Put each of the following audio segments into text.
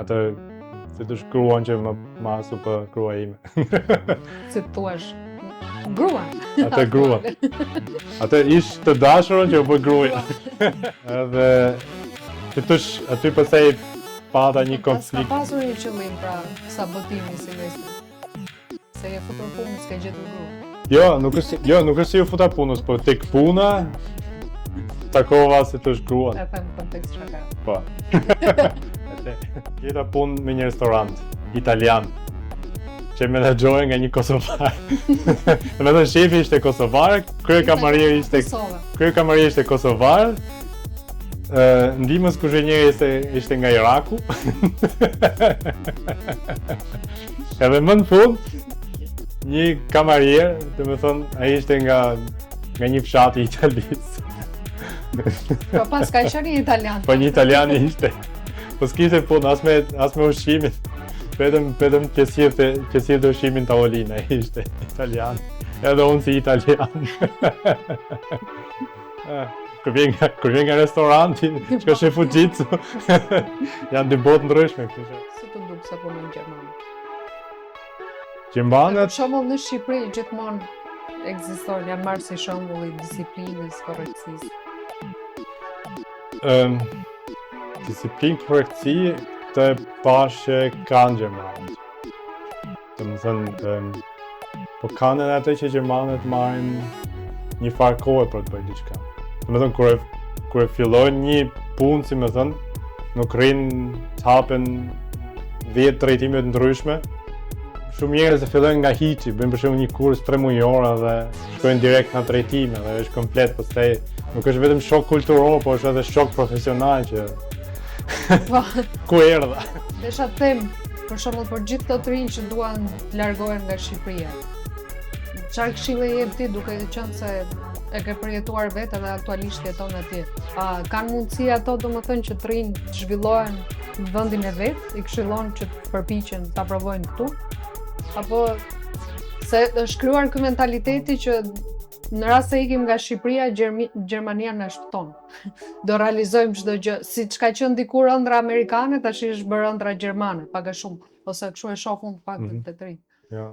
atë se të shkruan që më masu për grua ime. Si të thuash, gruan. Atë gruan. Atë ish të dashurën që u bë gruaj. Edhe aty pastaj pata një konflikt. Ka pasur një qëllim pra sabotimi si Silvestri. Se e futur punës s'ka gjetur grua. Nuk është se ju futa punës, po tek puna takova se të shkruan. E them kontekst shaka. Po. Gjeta punë me një restorant italian që menaxhohej nga një kosovar. Domethënë shefi ishte kosovar, kryekamarieri ishte kosovar. Ndihmës kuzhinjeri ishte nga Iraku. Edhe më në fund një kamarier, domethënë ai ishte nga një fshat i Italisë. Po pas ka qenë një italian. Po një italian ishte. Po s'kishte punë as me ushqimin. Vetëm qesirte ushqimin tavolina, ishte italian. Edhe unë si italian. Kur vjen nga restoranti, shko shefu jitsu. Janë dy botë ndryshme kështu. Si të duk sa punon gjermane? Gjermanët, Për shembull në Shqipëri gjithmonë ekziston, janë marrë si shembull i disiplinës, korrektësisë. Disiplinë, korrektësi të pashë kanë gjermanët. Domethënë, po kanë edhe atë që gjermanët marrin një farë kohë për të bërë diçka. Domethënë kur e fillojnë një punë, si më thënë, nuk rrinë të hapen 10 drejtime të ndryshme. Shumë njerëz e fillojnë nga hiçi, bëjnë për shembull një kurs 3 mujore dhe shkojnë direkt në drejtime dhe është komplet, pastaj nuk është vetëm shok kulturor, po është edhe shok profesional që ku erdha. Desha të them, për shembull për gjithë të rinj që duan të largohen nga Shqipëria. Çfarë këshille jep ti duke qenë se e ke përjetuar vetë dhe aktualisht jeton atje? A kanë mundësi ato domethënë që të rinj të zhvillohen në vendin e vet, i këshillon që të përpiqen ta provojnë këtu? Apo se është krijuar ky mentaliteti që në rast se ikim nga Shqipëria, Gjermania na shpëton. Do realizojmë çdo gjë, siç ka qenë dikur ëndra amerikane, tash është bërë ëndra gjermane, pak a shumë, ose kështu e shoh unë faktin të tri. Ja.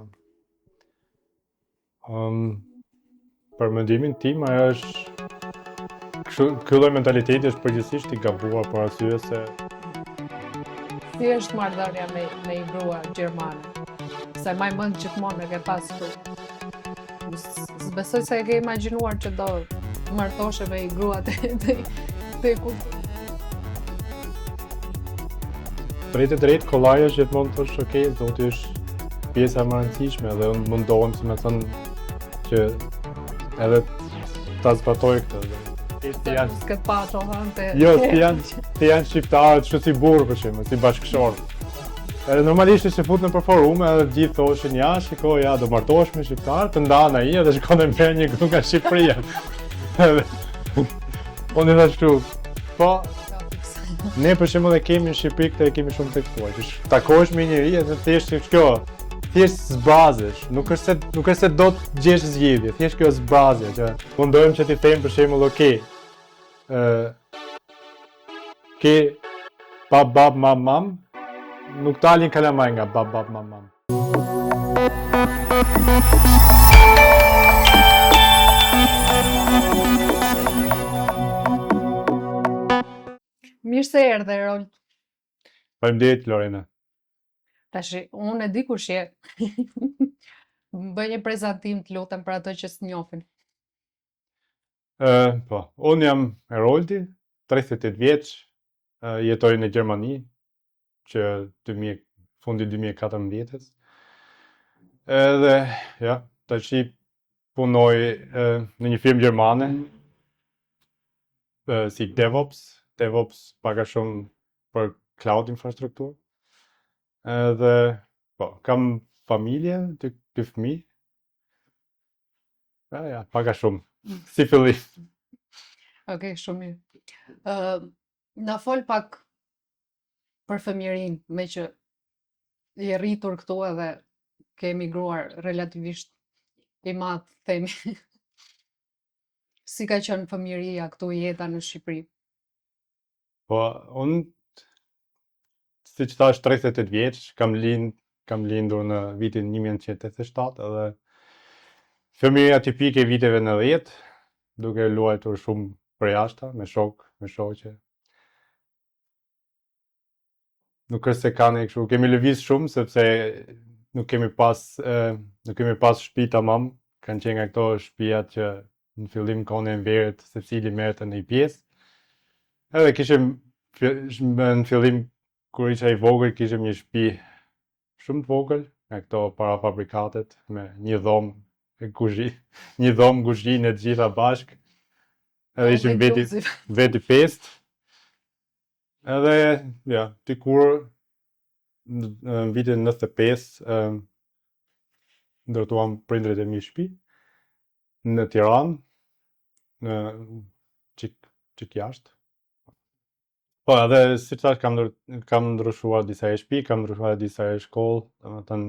Për mendimin tim, ajo është ky lloj mentaliteti është përgjithsisht i gabuar për arsye se Si është marrëdhënia me një grua gjermane? Se maj mend gjithmonë e ke pas këtu. Besoj se e ke imagjinuar që do martoshe me një grua të kulturë. Drejt kollaj është gjithmonë të thosh okay, zoti është pjesa më e rëndësishme dhe unë mundohem, si më thënë, që edhe ta zbatoj këtë. S'ket pa ato hante. Jo, ti janë shqiptarët kështu si burr për shembull, si bashkëshorë. Edhe normalisht se fut në forume edhe gjithë thoshin ja, shiko, ja, do martohesh me shqiptar, të ndan ai edhe shkon të merr një grua nga Shqipëria. Unë i thash kështu, po ne për shembull e kemi në Shqipëri këtë e kemi shumë tek tuaj, që takohesh me njëri edhe thjesht kjo, thjesht zbrazesh, nuk është se do të gjesh zgjidhje, thjesht kjo zbrazje që mundohem që ti them për shembull, okay, ke bab mam, nuk dalin kalamaj nga bab mam. Mirë se erdhe, Rolt. Faleminderit, Lorena. Tash, unë e di kush je. Bëj një prezantim të lutem për ato që s'njohin. Po, unë jam Eroldi, 38 vjeç, jetoj në Gjermani, që fundi 2014. Edhe, ja, tash punoj në një firmë gjermane, si DevOps pak a shumë për cloud infrastrukturë. Edhe, po, kam familje, 2 fëmijë. Ja, pak a shumë, si fillim. Okej, shumë mirë. Na fol pak për fëmijërinë, me që je rritur këtu edhe ke emigruar relativisht i madh, themi. Si ka qenë fëmijëria këtu, jeta në Shqipëri? Po, unë si që thash 38 vjeç, kam lindur në vitin 1987 edhe fëmija tipike e viteve 90, duke luajtur shumë për jashta, me shok, me shoqe. Nuk është se kanë kështu, kemi lëviz shumë sepse nuk kemi pas shtëpi tamam, kanë qenë nga këto shtëpiat që në fillim kohën e verët secili merrte në një pjesë. Edhe kishim në fillim kur isha i vogël kishim një shtëpi shumë të vogël, nga këto parafabrikatet me një dhomë një dhomë kuzhinë të gjitha bashk. Edhe ishim veti 5. Edhe ja, dikur në vitin 95 ndërtuam prindrit e mi shtëpi në Tiranë, në çik jashtë. Po, edhe si thash kam ndryshuar disa shtëpi, kam ndryshuar disa shkollë, domethënë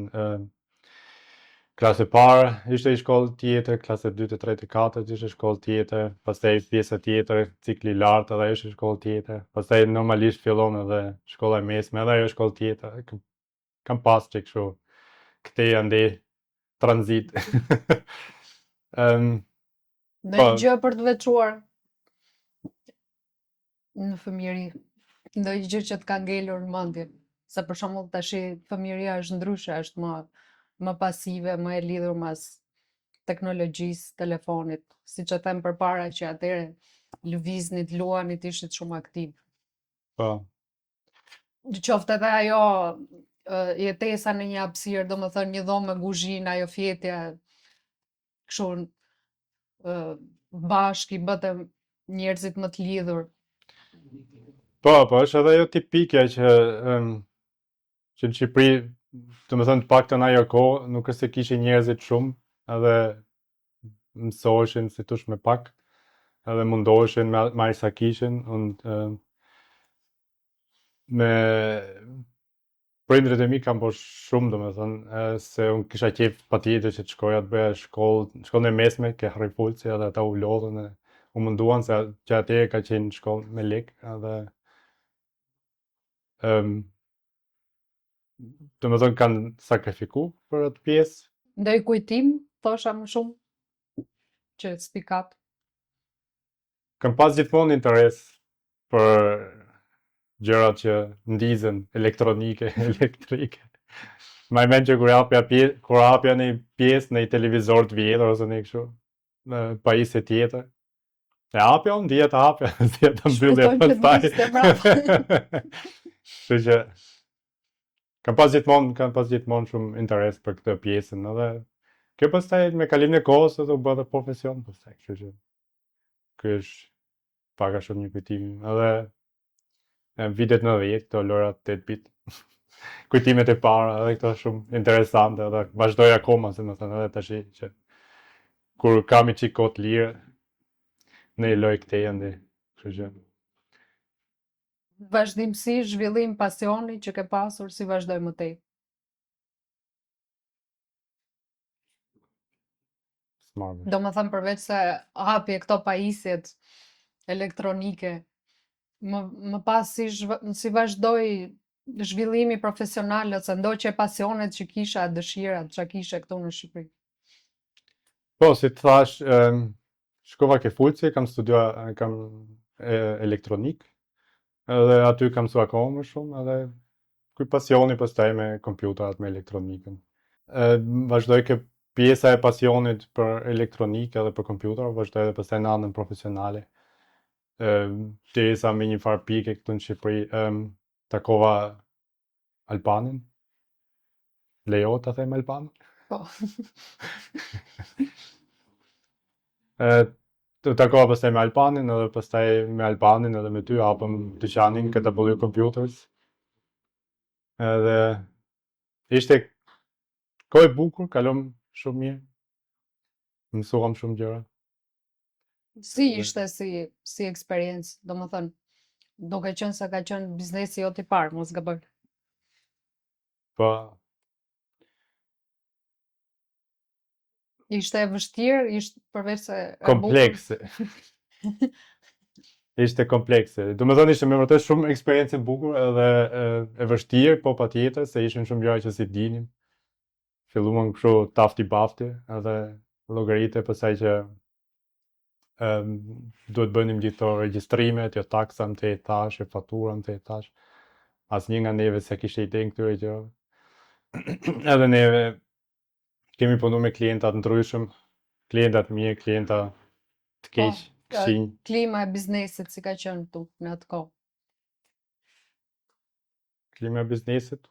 klasë e parë ishte një shkollë tjetër, klasë e dytë, e tretë, e katërt ishte shkollë tjetër, pastaj pjesa tjetër, cikli i lartë edhe ishte shkollë tjetër, pastaj normalisht fillon edhe shkolla e mesme, edhe ajo shkollë tjetër. Kam pas që kështu këtej ande tranzit. Në gjë për të veçuar në fëmijëri, ndonjë gjë që të ka ngelur në mendje, se për shembull tash fëmijëria është ndryshe, është më pasive, më e lidhur mas teknologjisë, telefonit, siç e them përpara që atëherë lëviznit, luanit, ishit shumë aktiv. Po. Qoftë edhe ajo jetesa në një hapësirë, domethënë një dhomë me kuzhinë, ajo fjetja kështu bashkë i bëte njerëzit më të lidhur. Po, është edhe ajo tipike që në Shqipëri, domethënë të paktën ajo kohë, nuk është se kishin njerëzit shumë, edhe mësoheshin si tush me pak, edhe mundoheshin me aq sa kishin, me prindrit e mi kam po shumë, domethënë, se unë kisha qef patjetër që të shkoja të bëja shkollën e mesme, ke Harry Fulci, edhe ata u lodhën e u munduan se që atje ka qenë shkollë me lek, edhe domethënë kanë sakrifiku për atë pjesë. Ndoj kujtim, thosha më shumë, që spikat. Kam pas gjithmonë interes për gjërat që ndizen, elektronike, elektrike. Ma i men që kur hapja një pjesë në i televizor të vjetër, ose një kështu, në pajisje tjetër, e hapja unë, dhja të hapja, dhja të mbyllja për taj. Kështu që kam pas gjithmonë shumë interes për këtë pjesën, edhe kjo pastaj me kalimin e kohës edhe u bë edhe profesion pastaj, kështu që ky është pak a shumë një kujtim, edhe në vitet 90, këto lojrat 8 bit, kujtimet e para, edhe këto shumë interesante, edhe vazhdoj akoma, se më thënë edhe tash që kur kam i qik kohë të lirë, në i loj këtej ende, kështu që. Vazhdimsi, zhvillim, pasioni që ke pasur, si vazhdoj më tej? Do më thëmë përveç se hapje këto pajisjet elektronike, më pas si vazhdoj zhvillimi profesional, ose ndoqe pasionet që kisha, dëshirat që kisha këtu në Shqipëri? Po, si të thash, shkova ke Fulci, kam studiuar elektronik, edhe aty kam mësuar akoma më shumë, edhe ky pasioni pastaj me kompjuterat, me elektronikën. Vazhdoj ke pjesa e pasionit për elektronikë edhe për kompjuter, vazhdoj edhe pastaj në anën profesionale. Derisa me një farë pike këtu në Shqipëri, takova Albanin. Lejohet ta them Albanin? Po. Të takova pastaj me Albanin, edhe pastaj me Albanin edhe me ty hapëm dyqanin KW Computers. Edhe ishte kohë e bukur, kalom shumë mirë. Mësuam shumë gjëra. Si ishte si eksperiencë, do më thënë, duke qenë se ka qenë biznesi jot i parë, mos gaboj. Po. Ishte e vështirë, ishte përveç se komplekse. Ishte komplekse. Do më thënë ishte me vërtet shumë eksperiencë e bukur edhe e vështirë, po patjetër se ishin shumë gjëra që si dinim. Filluam kështu tafti bafti edhe llogaritë pasaj që duhet bënim gjithë to regjistrimet, jo taksa në të etash, jo fatura në të etash. Asnjë nga neve se kishte ide në këtyre gjërave. Edhe neve kemi punu me klientat ndryshëm, klientat mirë, klienta të keq, këshinj. Klima e biznesit si ka qenë këtu në atë kohë? Klima e biznesit.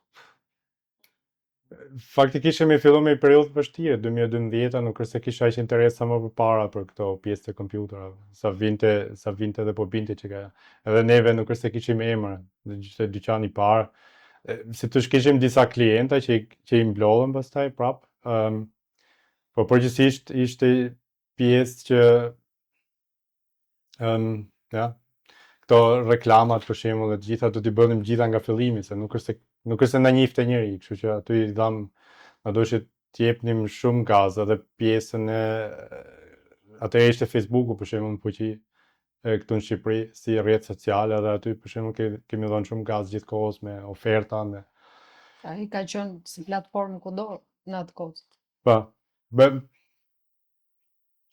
Faktikisht me fillu me periudhë vështirë, 2012 nuk është se kisha aq interes sa më përpara për këto pjesë të kompjuterave. Sa vinte dhe po binte që ka. Edhe neve nuk është se kishim emër, ishte dyqani i parë. Si të kishim disa klienta që i mblodhen pastaj prap. Po përgjithsisht ishte pjesë që ja, këto reklamat për shembull dhe të gjitha do t'i bënim gjitha nga fillimi, se nuk është se na njihte njëri, kështu që aty i dham, na duhej të jepnim shumë gaz, edhe pjesën e atëherë ishte Facebooku për shembull në fuqi këtu në Shqipëri si rrjet sociale, edhe aty për shembull kemi dhënë shumë gaz gjithkohës me oferta, me Ai ka qenë si platformë kudo në atë kohë. Po.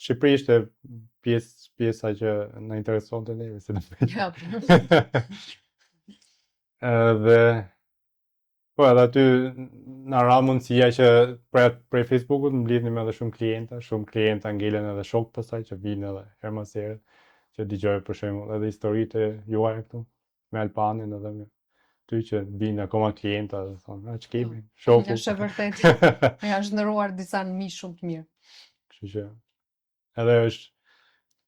Shqipëri ishte pjesa që na interesonte neve, si Ja. Edhe po edhe aty na ra mundësia që prej Facebookut mblidhnim edhe shumë klienta ngelen edhe shok pastaj që vinë edhe her mas here që dëgjoj për shembull edhe historitë juaja këtu me Alpanin edhe me ty që vinë akoma klienta dhe thonë, që kemi, shoku. Është vërtet. Ja zhndëruar disa miq shumë të mirë. Kështu që edhe është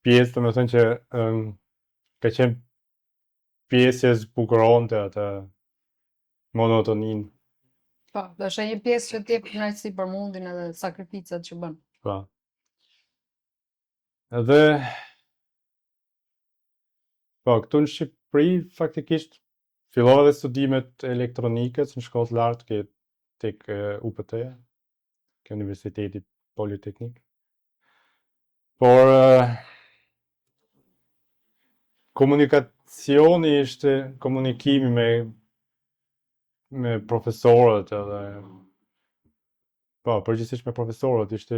pjesë, domethënë që ka qenë pjesë që zbukuronte atë monotonin. Po, është një pjesë që t'jep kënaqësi për mundin edhe sakrificat që bën. Po. Edhe po, këtu në Shqipëri faktikisht fillova dhe studimet elektronikës në shkollë të lartë tek UPT-ja, ke Universiteti Politeknik. Por komunikacioni ishte komunikimi me profesorët edhe po, përgjithsisht me profesorët ishte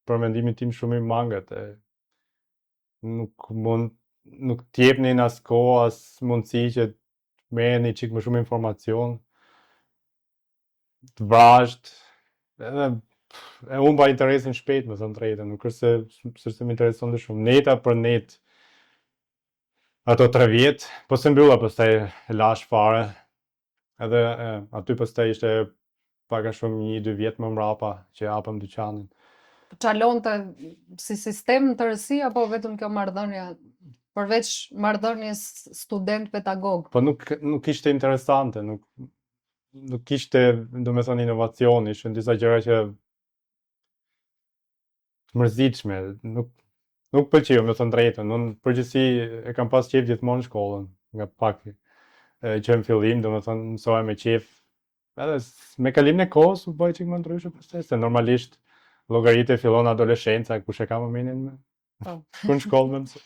për mendimin tim shumë i mangët e nuk t'jepnin as kohë, as mundësi që të merrni çik më shumë informacion, të vrazhët, edhe e humba interesin shpejt, me thënë drejtën, nuk është se më interesonte shumë. Neta për net, ato 3 vjet, po se mbylla pastaj e lash fare. Edhe aty pastaj ishte pak a shumë 1-2 vjet më mbrapa që hapëm dyqanin. Çalonte si sistem në tërësi apo vetëm kjo marrëdhënia përveç marrëdhënies student-pedagog? Po nuk ishte interesante, nuk kishte, domethënë, inovacion, ishin disa gjëra që të mërzitshme, nuk pëlqeu, me thënë drejtën. Unë përgjithësi e kam pas qejf gjithmonë shkollën, nga pak që në fillim, domethënë mësoja me qejf. Edhe me kalimin e kohës u bë çik më ndryshe pastaj, se normalisht llogaritë fillon adoleshenca, kush e ka më menin me ku në shkollë me mësu.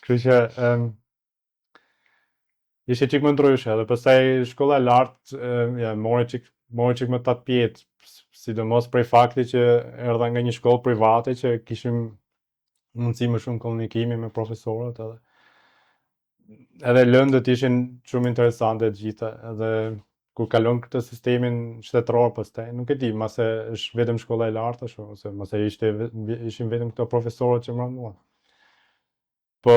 Kështu që ishte çik më ndryshe, edhe pastaj shkolla e lartë ja mori çik më tapjet, sidomos prej faktit që erdha nga një shkollë private që kishim mundësi më shumë komunikimi me profesorët edhe lëndët ishin shumë interesante të gjitha, edhe kur kalon këtë sistemin shtetëror pastaj, nuk e di, mase është vetëm shkolla e lartë ashtu, ose mase ishin vetëm këto profesorët që më ranuan. Po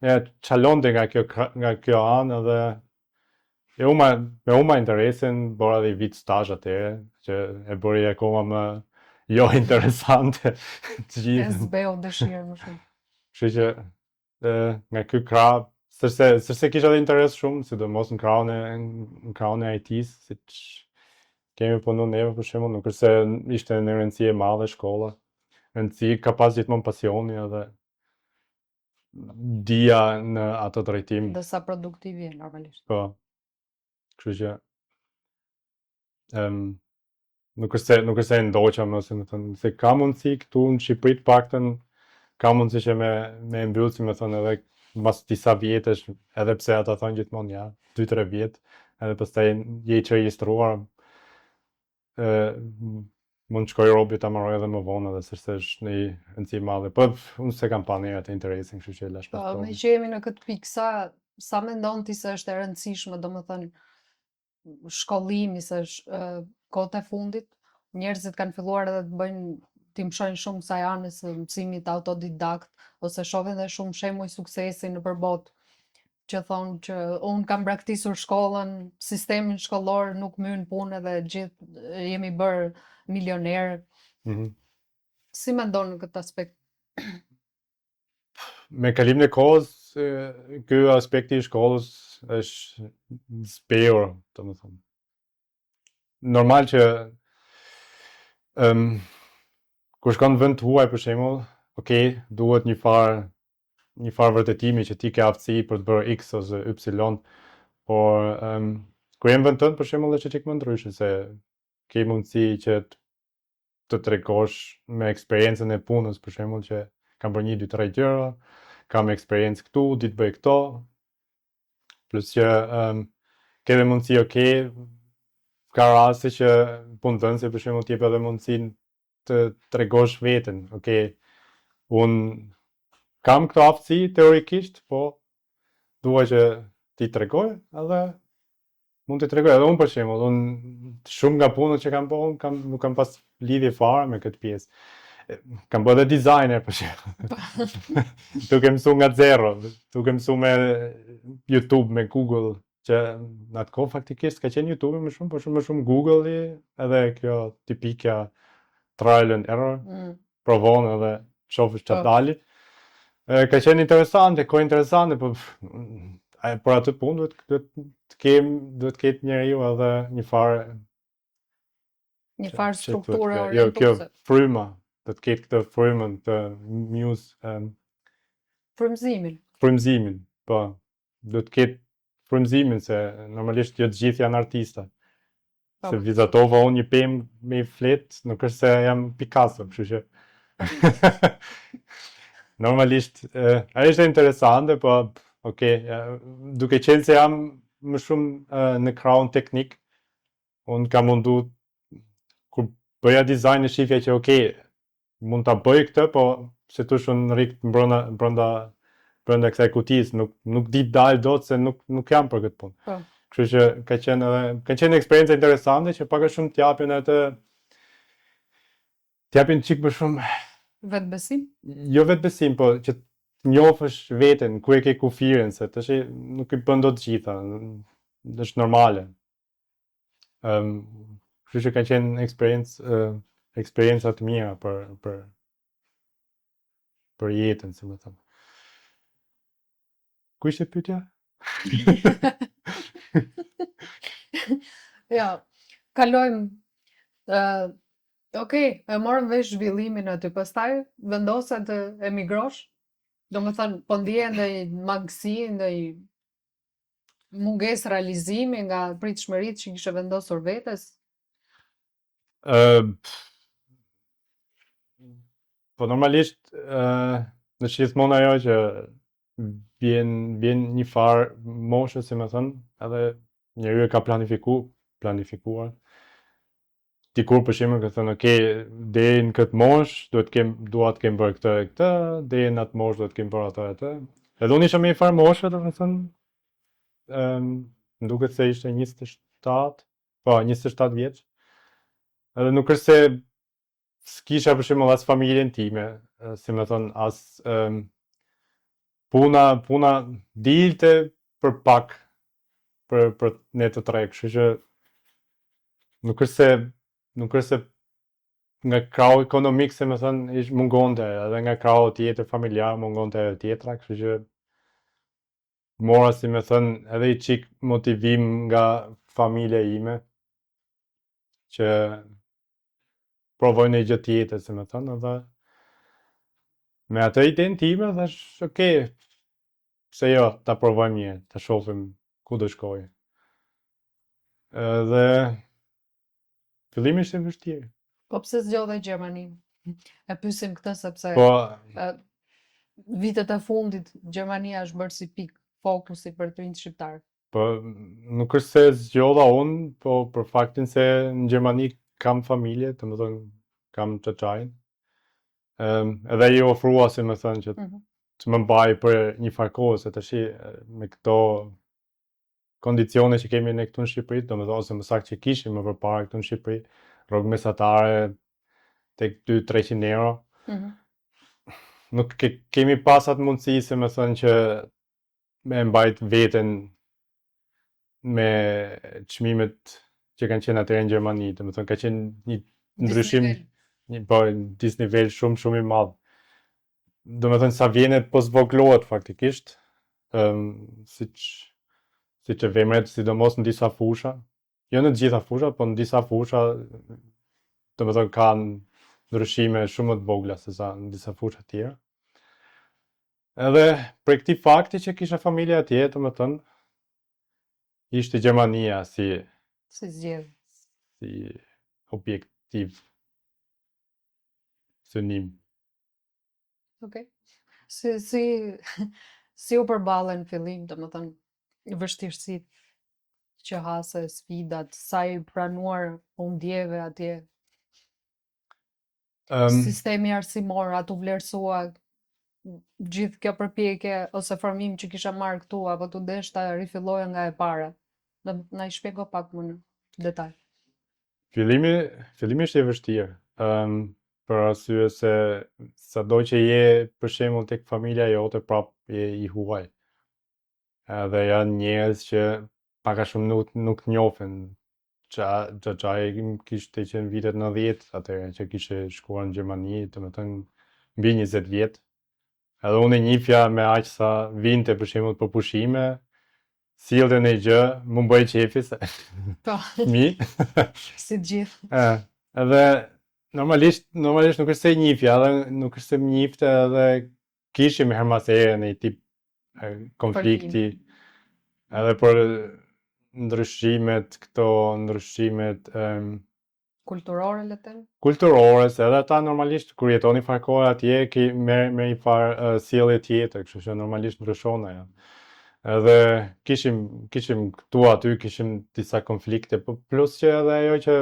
ja çalonte nga kjo anë edhe me huma interesin, bora dhe i vit stazh atëherë, që e bëri akoma më jo interesante të gjithë. E zbeu dëshirë më shumë. Kështu që nga ky krah, sërse kisha dhe interes shumë, sidomos në krahun e IT-s, siç kemi punu neve për shembull, nuk është se ishte në rëndësi e madhe shkolla. Rëndësi ka pas gjithmonë pasioni edhe dija në ato drejtim. Dhe sa produktiv je normalisht. Po. Kështu që nuk është se ndoqa më, se ka mundësi këtu në Shqipëri të paktën ka mundësi që me mbyllë, si me thonë, edhe mas disa vjetësh, edhe pse ata thonë gjithmonë, ja, 2-3 vjetë, edhe pastaj je i registruar, mund të shkoj robi ta marrë edhe më vonë, edhe sërse është një rëndësi madhe. Po, unë se kam pa një atë interesin, kështu që lash pas Po, provi. me që jemi në këtë pikë, sa mendon ti se është e rëndësishme, domethënë shkollimi, se është kohët e fundit, njerëzit kanë filluar edhe të bëjnë, ti mshojnë shumë kësaj anës së mësimit autodidakt, ose shohin dhe shumë shembuj suksesi nëpër botë, që thonë që unë kam braktisur shkollën, sistemin shkollor nuk myn punë dhe gjithë jemi bërë milionerë. Si mendon në këtë aspekt? Me kalimin e kohës, ky aspekti i shkollës është zbehur, domethënë. Normal që kur shkon në vend të huaj për shembull, okay, duhet një farë vërtetimi që ti ke aftësi për të bërë X ose Y, por kur je në vend tënd për shembull është çik më ndryshe, se ke mundësi që të tregosh me eksperiencën e punës për shembull që kam bërë 1-2-3 gjëra, kam eksperiencë këtu, di të bëj këto, plus që ke dhe mundësi, okay, ka raste që punëdhënësi për shembull t'jep edhe mundësinë të tregosh veten, okay, unë kam këto aftësi teorikisht, po dua që ti tregoj edhe mund të tregoj edhe unë për shembull, unë shumë nga punët që kam bërë, nuk kam pas lidhje fare me këtë pjesë. Kam bërë edhe designer për shembull. Duke mësuar nga zero, duke mësuar me YouTube, me Google, që në atë kohë faktikisht ka qenë YouTube më shumë, por më shumë Google-i, edhe kjo tipikja trial and error, provon edhe shofësh çfarë dali. Ka qenë interesante, kohë interesante, por atë punë duhet të ketë njeriu edhe një farë strukturë orientuese. Jo, kjo fryma, do të ketë këtë frymën të frymëzimin, po, do të ketë frymëzimin, se normalisht jo të gjithë janë artista. Se vizatova unë një pemë me i flet, nuk është se jam Picasso, kështu që normalisht ajo është interesante, po okay, duke qenë se jam më shumë në krahun teknik, unë kam mundu kur bëja dizajn në shifja që okay, mund ta bëj këtë, po se tush unë rrikt brenda kësaj kutisë, nuk di dal dot se nuk jam për këtë punë. Kështu që ka qenë eksperiencë interesante që pak a shumë t'japin çik më shumë vetbesim? Jo vetbesim, po që të njohësh veten, ku e ke kufirin, se tash nuk i bën dot gjitha, është normale. Kështu që ka qenë eksperjenca të mira për jetën, si më thëmë. Ku ishte pyetja? Ja, kalojmë. Okay, e morëm vesh zhvillimin aty, pastaj vendose të emigrosh? Domethënë, po ndjen ndonjë mangësi, ndonjë mungesë realizimi nga pritshmëritë që kishe vendosur vetes? Po normalisht në gjithmonë ajo që vjen një farë moshë, si më thënë, edhe njeriu e ka planifikuar. Dikur për shembull ka thënë, okay, deri në këtë moshë dua të kem bërë këtë, deri në atë moshë duhet të kem bërë atë. Edhe unë isha me një farë moshë, domethënë, më duket se ishte 27 vjeç. Edhe nuk është se s'kisha për shembull as familjen time, si më thënë, as puna dilte për pak për ne të tre, kështu që nuk është se nga krahu ekonomik, se më thënë, mungonte, edhe nga krahu tjetër familjar mungonte edhe tjetra, kështu që mora, si më thënë, edhe i çik motivim nga familja ime, që provoj një gjë tjetër, si më thënë, edhe me atë idenë time, thash, okay, pse jo, ta provojmë një, ta shohim ku do shkojë. Edhe fillimi ishte vështirë. Po pse zgjodhe Gjermaninë? E pyesim këtë sepse vitet e fundit Gjermania është bërë si pikë fokusi për të rinjt shqiptar. Po nuk është se zgjodha unë, po për faktin se në Gjermani kam familje, të më thënë kam çaçajin. Edhe i ofrua, si më thënë, që të më mbaj për një farë kohë, se tash me këto kondicione që kemi ne këtu në Shqipëri, domethënë ose më saktë që kishim më përpara këtu në Shqipëri, rrogë mesatare tek 200-300 euro. Nuk kemi pas atë mundësi, se më thënë, që me mbajt veten me çmimet që kanë qenë atëherë në Gjermani, domethënë ka qenë një ndryshim, një disnivel shumë i madh. Domethënë sa vjene po zvoglohet faktikisht, siç e vemret, sidomos në disa fusha, jo në të gjitha fushat, po në disa fusha, domethënë kanë ndryshime shumë më të vogla se sa në disa fusha tjera. Edhe për këtij fakti që kisha familje atje, domethënë ishte Gjermania si zgjedhje, si objektiv synim. Okej. Si u përballen në fillim, domethënë vështirësitë që hase, sfidat, sa i pranuar u ndjeve atje? Sistemi arsimor, a tu vlerësua gjithë kjo përpjekje ose formim që kisha marrë këtu, apo tu desh ta rifilloja nga e para? Na i shpjego pak më në detaj. Fillimi është i vështirë, për arsye se sado që je për shembull tek familja jote, prap je i huaj. Edhe janë njerëz që pak a shumë nuk njohin. Çaçai kishte qenë vitet 90 atëherë që kishte shkuar në Gjermani, domethënë mbi 20 vjet. Edhe unë e njihja me aq sa vinte për shembull për pushime, sillte në gjë, më bëi qefi se mi. Si gjithë. Edhe normalisht nuk është se njihja, edhe nuk është se më njihte, edhe kishim her mas here në një tip konflikti. Edhe për ndryshimet kulturore, le të them. Kulturore, se edhe ata normalisht kur jetoni fare kohë atje merr një farë sjellje tjetër, kështu që normalisht ndryshon ajo. Edhe kishim këtu aty kishim disa konflikte, po plus që edhe ajo që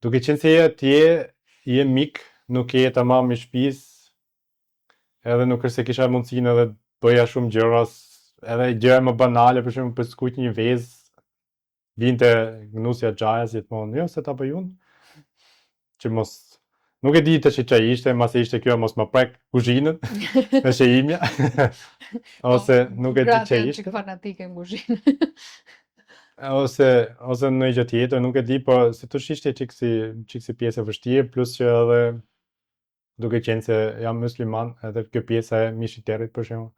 duke qenë se je atje, je mik, nuk je tamam i shtëpisë, edhe nuk është se kisha mundësinë edhe bëja shumë gjëra, edhe gjëra më banale, për shembull për skujt një vezë, vinte gnusja xhajas gjithmonë, jo se ta bëj unë, që mos, nuk e di tash ç'ai ishte, mase ishte kjo mos më prek kuzhinën, është e imja, ose nuk e di ç'ai ishte. Gratë fanatike në kuzhinë. Ose në gjë tjetër, nuk e di, po se tush ishte çik si pjesë e vështirë, plus që edhe duke qenë se jam musliman, edhe kjo pjesa e mishiterit për shembull,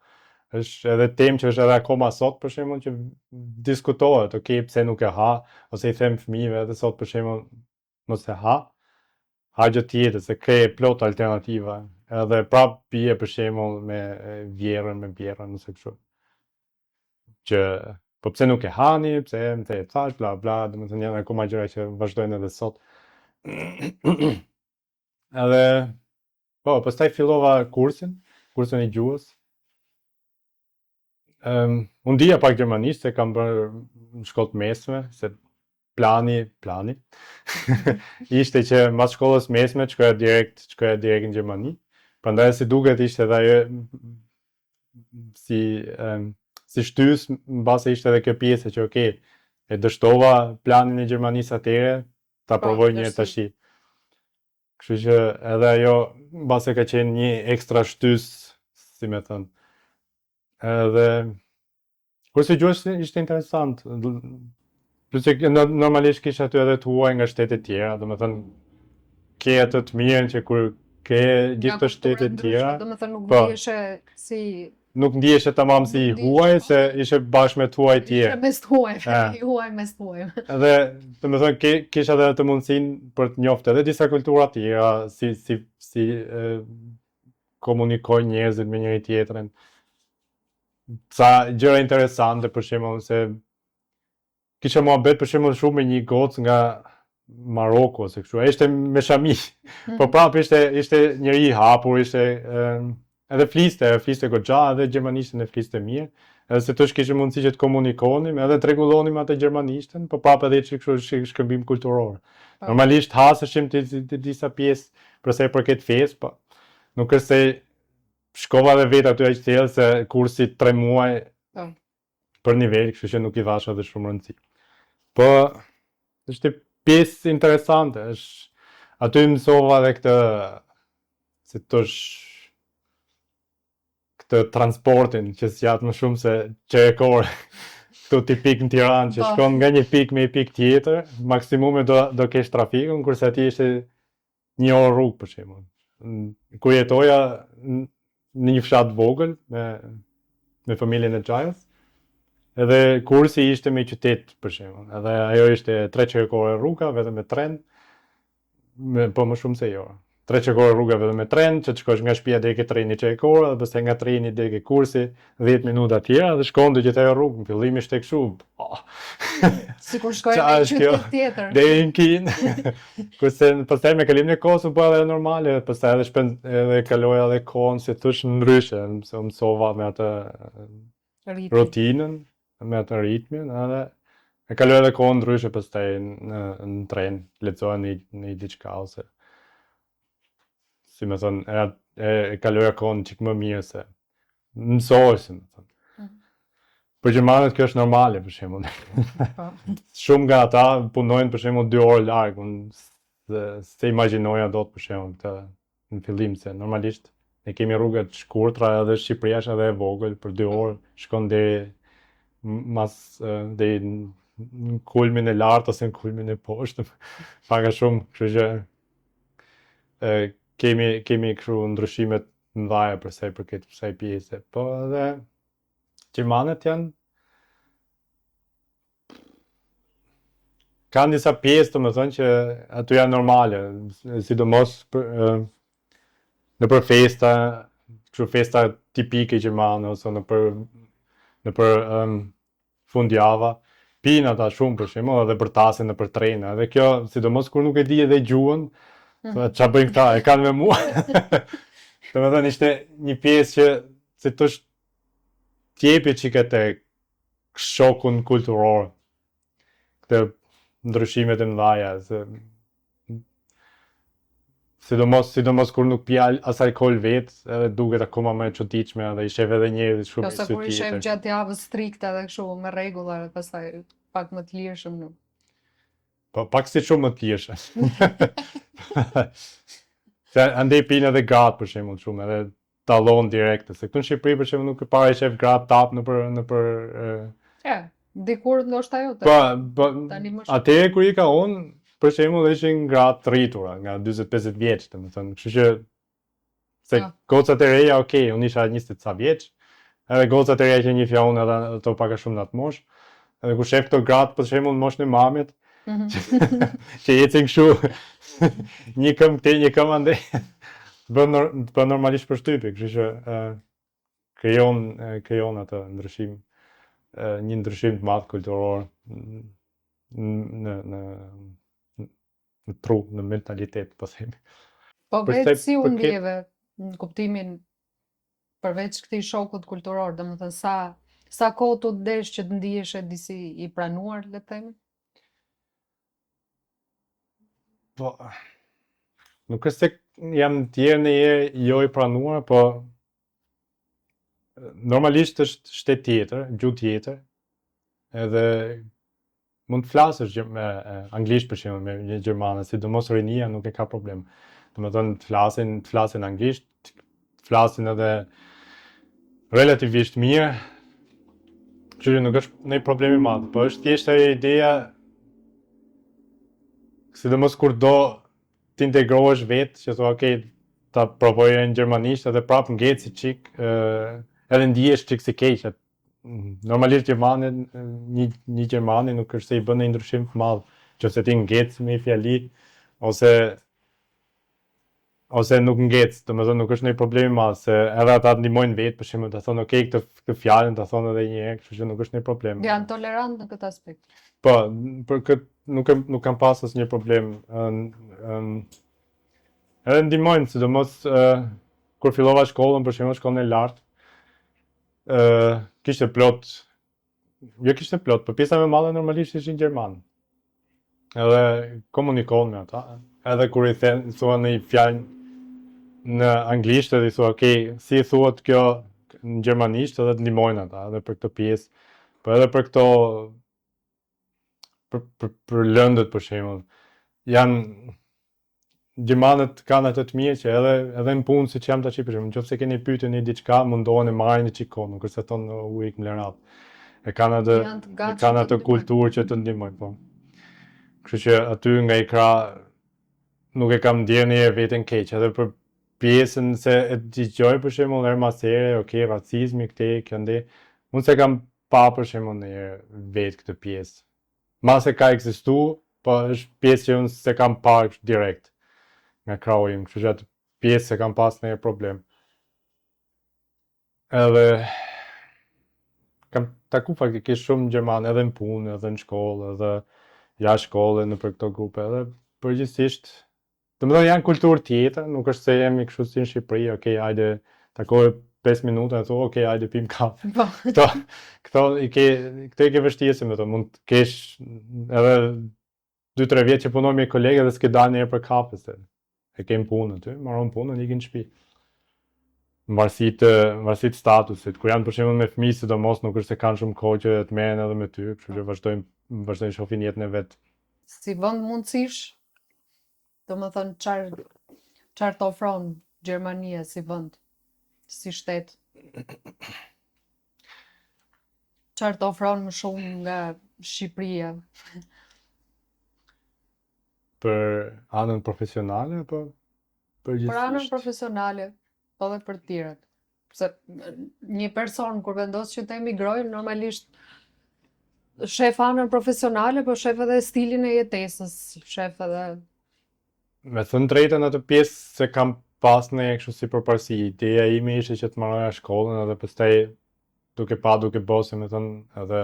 është edhe temë që është edhe akoma sot për shembull që diskutohet, okay, pse nuk e ha, ose i them fëmijëve edhe sot për shembull mos e ha gjë tjetër, se ke plot alternativa, edhe prap bie për shembull me vjerën, me bjerën, ose kështu. Që po pse nuk e hani, pse më the thash, bla bla, domethënë janë akoma gjëra që vazhdojnë edhe sot. Edhe pastaj fillova kursin e gjuhës. Unë dija pak gjermanisht, se kam bërë në shkollë mesme, se plani ishte që mas shkollës mesme shkoja direkt në Gjermani. Prandaj si duket ishte edhe ajo si shtys, mbase ishte edhe kjo pjesë që okay, e dështova planin e Gjermanisë atëherë, ta provoj një herë tash. Kështu që edhe ajo mbase ka qenë një ekstra shtys, si me thënë. Edhe kurse gjuhës ishte interesant. Plus që normalisht kisha aty edhe të huaj nga shtete tjera, domethënë ke atë të mirën që kur ke gjithë të shtetet tjera, domethënë nuk ndihesh si nuk ndihesh tamam si huaj, se ishe bashkë me të huaj tjerë. Ishe mes të huajve, i huaj mes të huajve. Edhe, domethënë kisha edhe të mundësinë për të njoftë edhe disa kultura tjera, si komunikojnë njerëzit me njëri tjetrin. Sa gjëra interesante, për shembull, se kisha muhabet për shembull shumë me një gocë nga Maroko ose kështu. Ishte me shami. Po prapë ishte njëri i hapur, edhe fliste goxha, edhe gjermanishten e fliste mirë. Edhe se tush kishim mundësi që të komunikonim, edhe të rregullonim atë gjermanishten, po prapë edhe kështu shkëmbim kulturor. Normalisht haseshim të disa pjesë për sa i përket fesë, po nuk është se shkova dhe vetë aty aq thellë se kursi 3 muaj për nivel, kështu që nuk i dhash edhe shumë rëndësi. Po është pjesë interesante, aty mësova edhe këtë, si thosh, këtë transportin që s'jatë më shumë se qerekor, këtu tipik në Tiranë, që shkon nga një pikë me një pikë tjetër, maksimumi do kesh trafikun, kurse aty ishte 1 orë rrugë për shembull. Kur jetoja në një fshat vogël me familjen e Gjajës, edhe kursi ishte me qytet për shembull. Edhe ajo ishte 3 qerekore rruga vetëm me tren, po më shumë se jo. 3 qerekore rruga vetëm me tren, që të shkosh nga shtëpia deri ke treni qerekore, dhe pastaj nga treni deri ke kursi 10 minuta tjera dhe shkon gjithë ajo rrugë. Në fillim ishte kështu. Sikur shkoj në qytet tjetër. Deri në Kinë. Kurse pastaj me kalimin e kohës u bë edhe normale, pastaj edhe kaloja edhe kohën si thosh ndryshe, mësova me atë rutinën, me atë ritmin, edhe e kaloj edhe kohën ndryshe pastaj në tren, lexoja në diçka ose si më thënë, e kaloja kohën çik më mirë se mësoj, si më thënë. Për gjermanët kjo është normale, për shembull. Shumë nga ata punojnë për shembull 2 orë larg, se imagjinoja dot për shembull këtë në fillim, se normalisht ne kemi rruga të shkurtra edhe Shqipëria është edhe e vogël, për 2 orë shkon deri deri në kulmin e lartë ose në kulmin e poshtë, paga shumë, kështu që kemi kështu ndryshimet mëdha për sa i përket kësaj pjese. Po edhe gjermanët kanë disa pjesë, domethënë që aty janë normale, sidomos nëpër festa, kështu festa tipike gjermane ose nëpër fundjava, pinë ata shumë për shembull, edhe për tasin nëpër trena. Edhe kjo, sidomos kur nuk e di edhe gjuhën, ç'a bëjnë këta, e kanë me mua. Domethënë ishte një pjesë që si thosh t'jepi çik atë shokun kulturor, këtë ndryshimet e mëdha, sidomos kur nuk pi as alkool vet, edhe duket akoma më e çuditshme, edhe i shef edhe njerëzit shumë ose kur i shef gjatë javës strikte edhe kështu me rregulla, pastaj pak më të lirshëm nuk. Po pak si shumë më të lirshëm. Se andej pinë edhe gratë për shembull shumë, edhe tallon direkte, se këtu në Shqipëri për shembull nuk e para i shef gratë tap nëpër dikur ndoshta ajo. Po atëherë kur i ka unë, për shembull ishin gratë të rritura, nga 40-50 vjeç, domethënë, kështu që se gocat e reja, okay, unë isha 20 ca vjeç, edhe gocat e reja që një fjalë edhe ato pak a shumë në atë moshë, edhe kur shef këto gratë për shembull në moshën e mamit, që ecin kështu një këm këtej, një këm andej, bën normalisht përshtypje, kështu që krijon atë ndryshim, një ndryshim të madh kulturor në tru, në mentalitet, po themi. Po vetë si u ndjeve në kuptimin përveç këtij shokut kulturor, domethënë sa kohë tu desh që të ndihesh disi i pranuar, le të themi? Po, nuk është se jam tjerë në jo i pranuar, po normalisht është shtet tjetër, gjuhë tjetër, edhe mund të flasësh me anglisht për shembull me një gjermane, sidomos rinia nuk e ka problem. Domethënë të flasin anglisht, të flasin edhe relativisht mirë, që nuk është ndonjë problem i madh, po është thjesht ajo ideja, sidomos kur do t'integrohesh vetë, që thua, okay, ta provoj në gjermanisht, edhe prapë ngeci çik, edhe ndihesh çik si keq. Normalisht një gjermani nuk është se i bën një ndryshim të madh, nëse ti ngec me një fjali, ose ose nuk ngec, domethënë nuk është ndonjë problem i madh, se edhe ata ndihmojnë vetë, për shembull, ta thonë okay këtë fjalën, ta thonë edhe një herë, kështu që nuk është ndonjë problem. Janë tolerant në këtë aspekt. Po, për këtë nuk kam pas asnjë problem. Edhe ndihmojnë, sidomos kur fillova shkollën, për shembull, shkollën e lartë, kishte plot, po pjesa më e madhe normalisht ishin gjerman. Edhe komunikon me ata, edhe kur i thua në fjalë në anglisht, edhe i thua, okay, si i thuat kjo në gjermanisht, edhe të ndihmojnë ata, edhe për këtë pjesë, po edhe për këto, për lëndët, për shembull, janë, gjermanët kanë atë të mirë që edhe në punë, siç jam tash, për shembull, nëse keni pyetje një diçka, mundohen e marrin një çikon, nuk është se thonë u ik më lërat. E kanë atë kulturë që të ndihmojnë, po. Kështu që aty nga i krah nuk e kam ndjerë një veten keq, edhe për pjesën se e dëgjoj për shembull her mas here, okay, racizmi këtej, kjo ndej, unë se kam pa për shembull një vetë këtë pjesë. Mase ka ekzistuar, po është pjesë që unë se kam parë direkt nga krahu im, kështu që atë pjesë se kam pas ndonjë problem. Edhe kam taku faktikisht shumë gjerman edhe në punë, edhe në shkollë, edhe jashtë shkollës në për këto grupe, edhe përgjithsisht, domethënë janë kulturë tjetër, nuk është se jemi kështu si në Shqipëri, okay, hajde takohe 5 minuta e thua, okay, hajde pim kafe. Këto i ke vështirësi me to, mund të kesh edhe 2-3 vjet që punoj me kolegë dhe s'ke dalë ndonjëherë për kafe, se e kem punën aty, marron punën, ikin në shtëpi. Varësi të statusit, kur janë për shembull me fëmijë, sidomos nuk është se kanë shumë kohë që të merren edhe me ty, kështu që vazhdojnë shohin jetën e vet. Si vend mundësish, domethënë çfarë të ofron Gjermania si vend, si shtet? Çfarë të ofron më shumë nga Shqipëria? Për anën profesionale apo përgjithsisht? Për anën profesionale, po dhe për të tjerat. Se një person kur vendos që të emigrojë, normalisht shef anën profesionale, po shef edhe stilin e jetesës, shef edhe... Me thënë drejtën atë pjesë se kam pas në kështu si përparësi. Ideja ime ishte që të marroja shkollën edhe pastaj duke bose, me thënë, edhe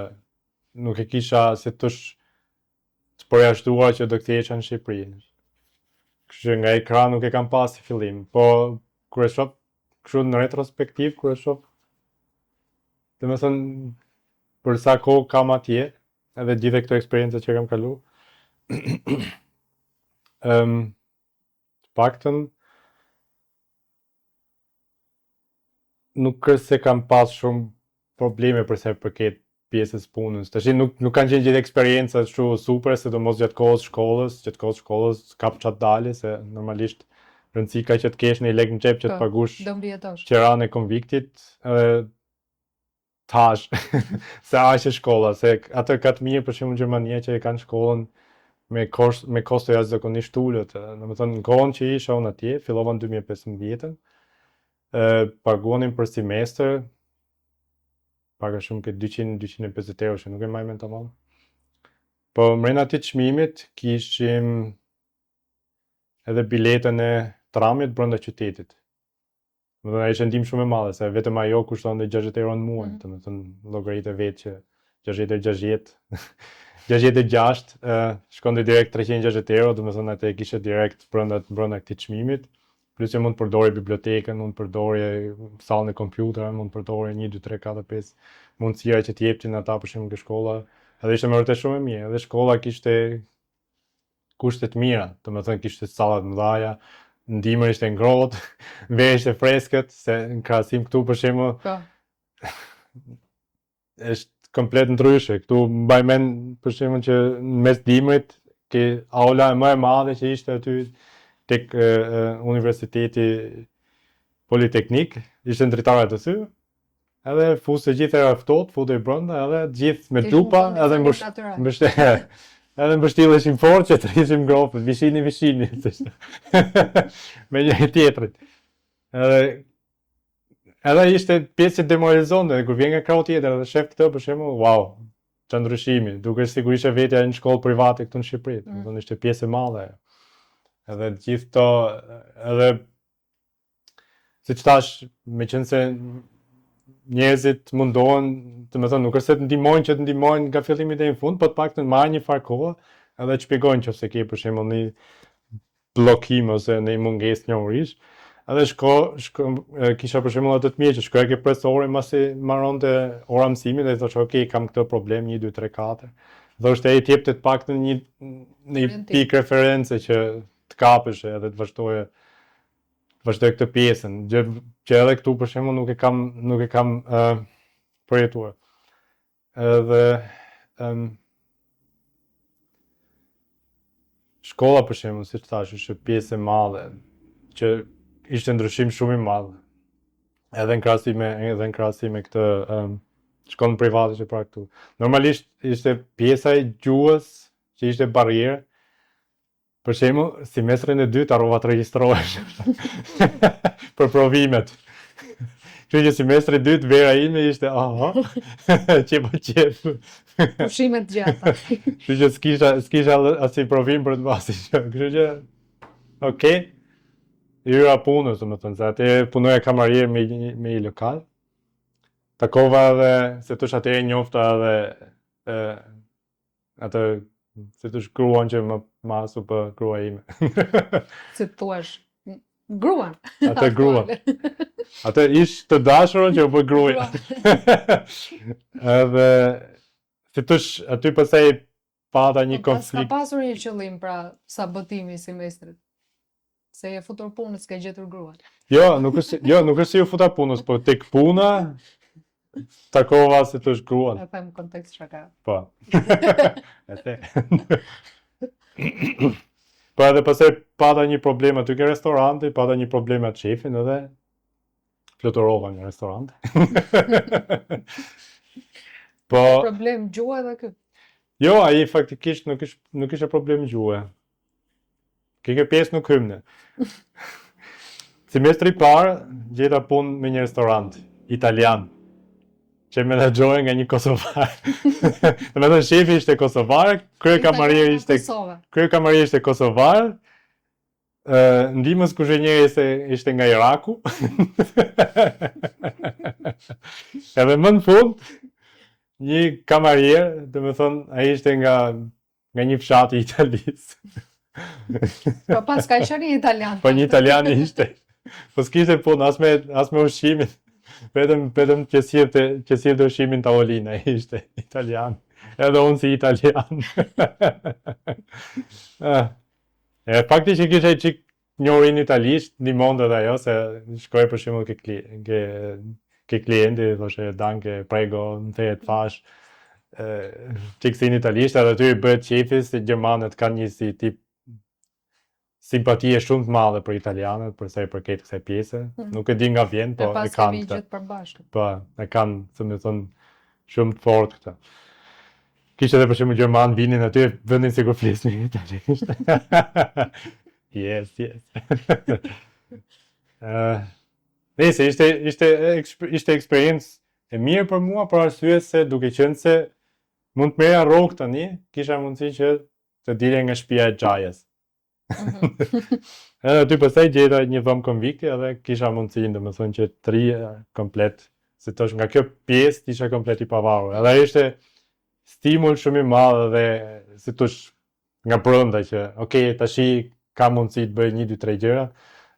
nuk e kisha si të përjashtuar që do kthehesh në Shqipëri. Kështu që nga i krah nuk e kam pas si fillim, po kur e shoh kështu në retrospektiv, kur e shoh, domethënë për sa kohë kam atje, edhe gjithë këto eksperienca që kam kalu, paktën nuk është se kam pas shumë probleme për sa i përket pjesës punës. Tash nuk kanë qenë gjithë eksperienca kështu super, sidomos gjatë kohës shkollës kap çat dalë, se normalisht rëndësi ka që të kesh një lek në xhep që të pagush qiranë e konviktit, edhe tash se aq e shkolla, se atë ka të mirë për shembull në Gjermani që e kanë shkollën me kosto jashtëzakonisht ulët. Domethënë në kohën që isha unë atje, fillova në 2015-ën, paguonin për semestër paga shumë këtë 200-250 euro, që nuk e maj me të malë. Po mrena të çmimit kishim edhe biletën e tramit brenda qytetit. Më dhëna ishte ndim shumë e madhe, se vetëm ajo kushton dhe 60 euro në muaj, të më thënë llogaritë vetë që 66, shkon dhe direkt 360 euro, të më thënë atë e kishe direkt brenda këtij çmimit. Plus që mund të përdori bibliotekën, mund të përdori sallën e kompjuterave, mund të përdori 1, 2, 3, 4, 5 mundësira që t'jeptin ata për shembull ke shkolla. Edhe ishte më vërtet shumë e mirë. Edhe shkolla kishte kushte të mira, domethënë kishte salla të mëdha, ndimër ishte ngrohtë, verë ishte freskët, se në krahasim këtu për shembull është komplet ndryshe. Këtu mbaj mend për shembull që në mes dimrit ke aula më e madhe që ishte aty tek Universiteti Politeknik, ishte ndritare të sy, edhe fusë gjithë era ftohtë, futej brenda, edhe gjithë me xhupa, edhe mbështilleshin fort që të rrishim ngrohtë, vishini, me njëri tjetrit. Edhe ishte pjesë që demoralizonte, kur vjen nga krahu tjetër edhe shef këtë për shembull, wow, çfarë ndryshimi, duke sigurisht vetja në shkollë private këtu në Shqipëri, domethënë ishte pjesë e madhe. Edhe gjithë to, edhe si që tash, me qenë se njerëzit mundohen, të me thënë, nuk është se të ndihmojnë nga fillimi deri në fund, po të paktën marrë një farë kohë edhe të shpjegojnë nëse ke për shembull një bllokim ose një mungesë njohurish. Edhe kisha për shembull atë të mirë që shkoja ke profesori masi marronte ora mësimit dhe i thoshte, "Ok, kam këtë problem 1 2 3 4." Thoshte ai të jepte të paktën një pikë reference që të kapesh edhe të vazhdoj këtë pjesën, që edhe këtu për shembull nuk e kam përjetuar. Edhe shkolla për shembull, siç thash, është pjesë e madhe që ishte ndryshim shumë i madh. Edhe në krahasim me këtë shkollën private që pra këtu. Normalisht ishte pjesa e gjuhës që ishte barrierë. Për shembull, semestrin e dytë harrova të regjistrohesh për provimet. Kështu që semestri i dytë vera ime ishte qep. Pushimet gjata. Kështu që s'kisha asnjë provim për të pasur. Kështu që okay. Hyra punës, domethënë, se atë punoja kamarier me një lokal. Takova edhe se tush atë e njofta edhe atë se tush gruan që më masu për grua ime. Si të thuash, gruan. Atë gruan. Atë ish të dashurën që u bë gruaja. Edhe se tush aty pastaj pata një konflikt. Ka pasur një qëllim pra sabotimi i semestrit. Se e futur punës, s'ka gjetur gruan. Jo, nuk është se ju futa punës, po tek puna takova se të shkruan. E them kontekst shaka. Po. E po edhe pastaj pata një problem aty ke restoranti, pata një problem atë shefin edhe fluturova në restorant. Po problem gjuhë edhe kë? Jo, ai faktikisht nuk ishte problem gjuhë. Kjo pjesë nuk hymne. Semestri i parë gjeta punë me një restorant italian që menaxhohej nga një kosovar. Domethënë shefi ishte kosovar, kryekamarieri ishte kosovar, ndihmës kuzhinieri ishte nga Iraku. Edhe më në fund një kamarier, domethënë ai ishte nga një fshat i Italisë. Po pas ka qenë italian. Po një italian ishte. Po s'kishte punë as me ushqimin. Vetëm që sillte ushqimin tavolina, ishte italian. Edhe unë si italian. Faktikisht që kisha çik njohin italisht, ndihmonte edhe ajo se shkoi për shembull ke klienti, thoshte danke, prego, më thehet fash. Çiksin italisht, edhe aty bëhet shefi se gjermanët kanë një si tip simpatie shumë të madhe për italianët, për sa i përket kësaj pjese. Nuk e di nga vjen, po e kanë këtë. Po, e kanë, se më thonë, shumë të fortë këtë. Kishte edhe për shembull gjerman vinin aty, vendin sikur flisnin italisht. Yes. Nëse ishte eksperiencë e mirë për mua, për arsye se duke qenë se mund të merja rrogë tani, kisha mundësi që të dilja nga shtëpia e xhajes. Edhe aty pastaj gjeta një dhomë konvikti edhe kisha mundësinë domethënë që të rija komplet, se thosh nga kjo pjesë isha komplet i pavarur. Edhe ishte stimul shumë i madh dhe si thosh nga brenda që okay, tash ka mundësi të bëj 1 2 3 gjëra.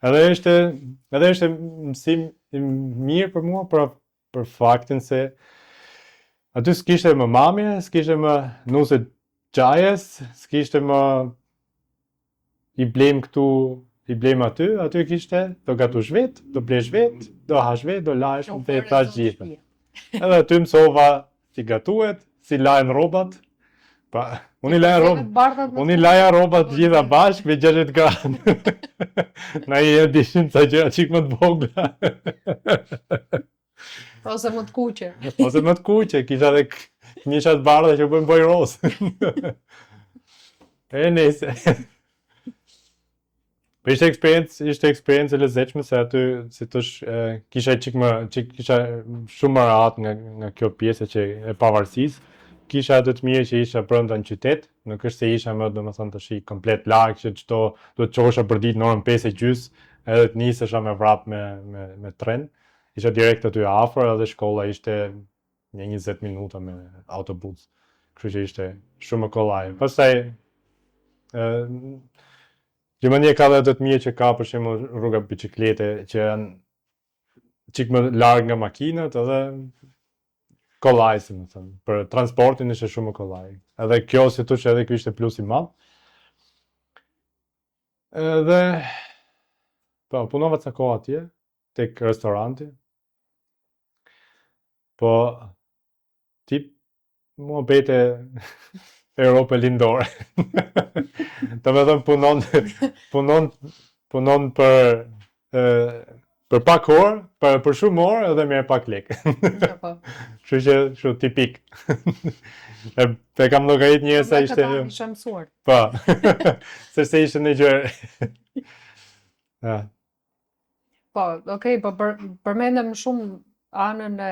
Edhe ishte mësim i mirë për mua për faktin se aty s'kishte më mamje, s'kishte më nuse xhajes, s'kishte më i blem këtu, i blem aty kishte, do gatush vet, do blesh vet, do hash vet, do lahesh, më të tash gjithë. Edhe aty mësova si gatuhet, si lahen rrobat. Pa, unë i laja rrobat gjitha bashkë me 60 gradë. Na i dishin sa gjëra çik më të vogla. Ose më të kuqe. Kisha edhe këmisha të bardha që bëjmë boj rosë. Nëse. Po ishte eksperiencë e lezetshme se aty si thosh kisha shumë më rahat nga kjo pjesë që e pavarësisë. Kisha atë të mirë që isha brenda në qytet, nuk është se isha më domethënë tash komplet larg që çdo do të çohesha për ditë në orën 5:30 edhe të nisesha me vrap me tren. Isha direkt aty afër edhe shkolla ishte një 20 minuta me autobus. Kështu që ishte shumë kollaj. Pastaj Gjermania ka edhe të mirë që ka për shembull rruga biciklete që janë çik më larg nga makinat edhe kollaj, si më thënë. Për transportin ishte shumë kollaj. Edhe kjo si thosh edhe ky ishte plus i madh. Edhe po punova ca kohë atje tek restoranti. Po tip muhabete Europë lindore. Do të thënë punon për pak orë, për shumë orë edhe merr pak lekë. Po. Kështu që kështu tipik. E kam llogarit një sa ishte. Isha mësuar. Po. Se ishte në gjë. Ja. Po, okay, po përmendëm shumë anën e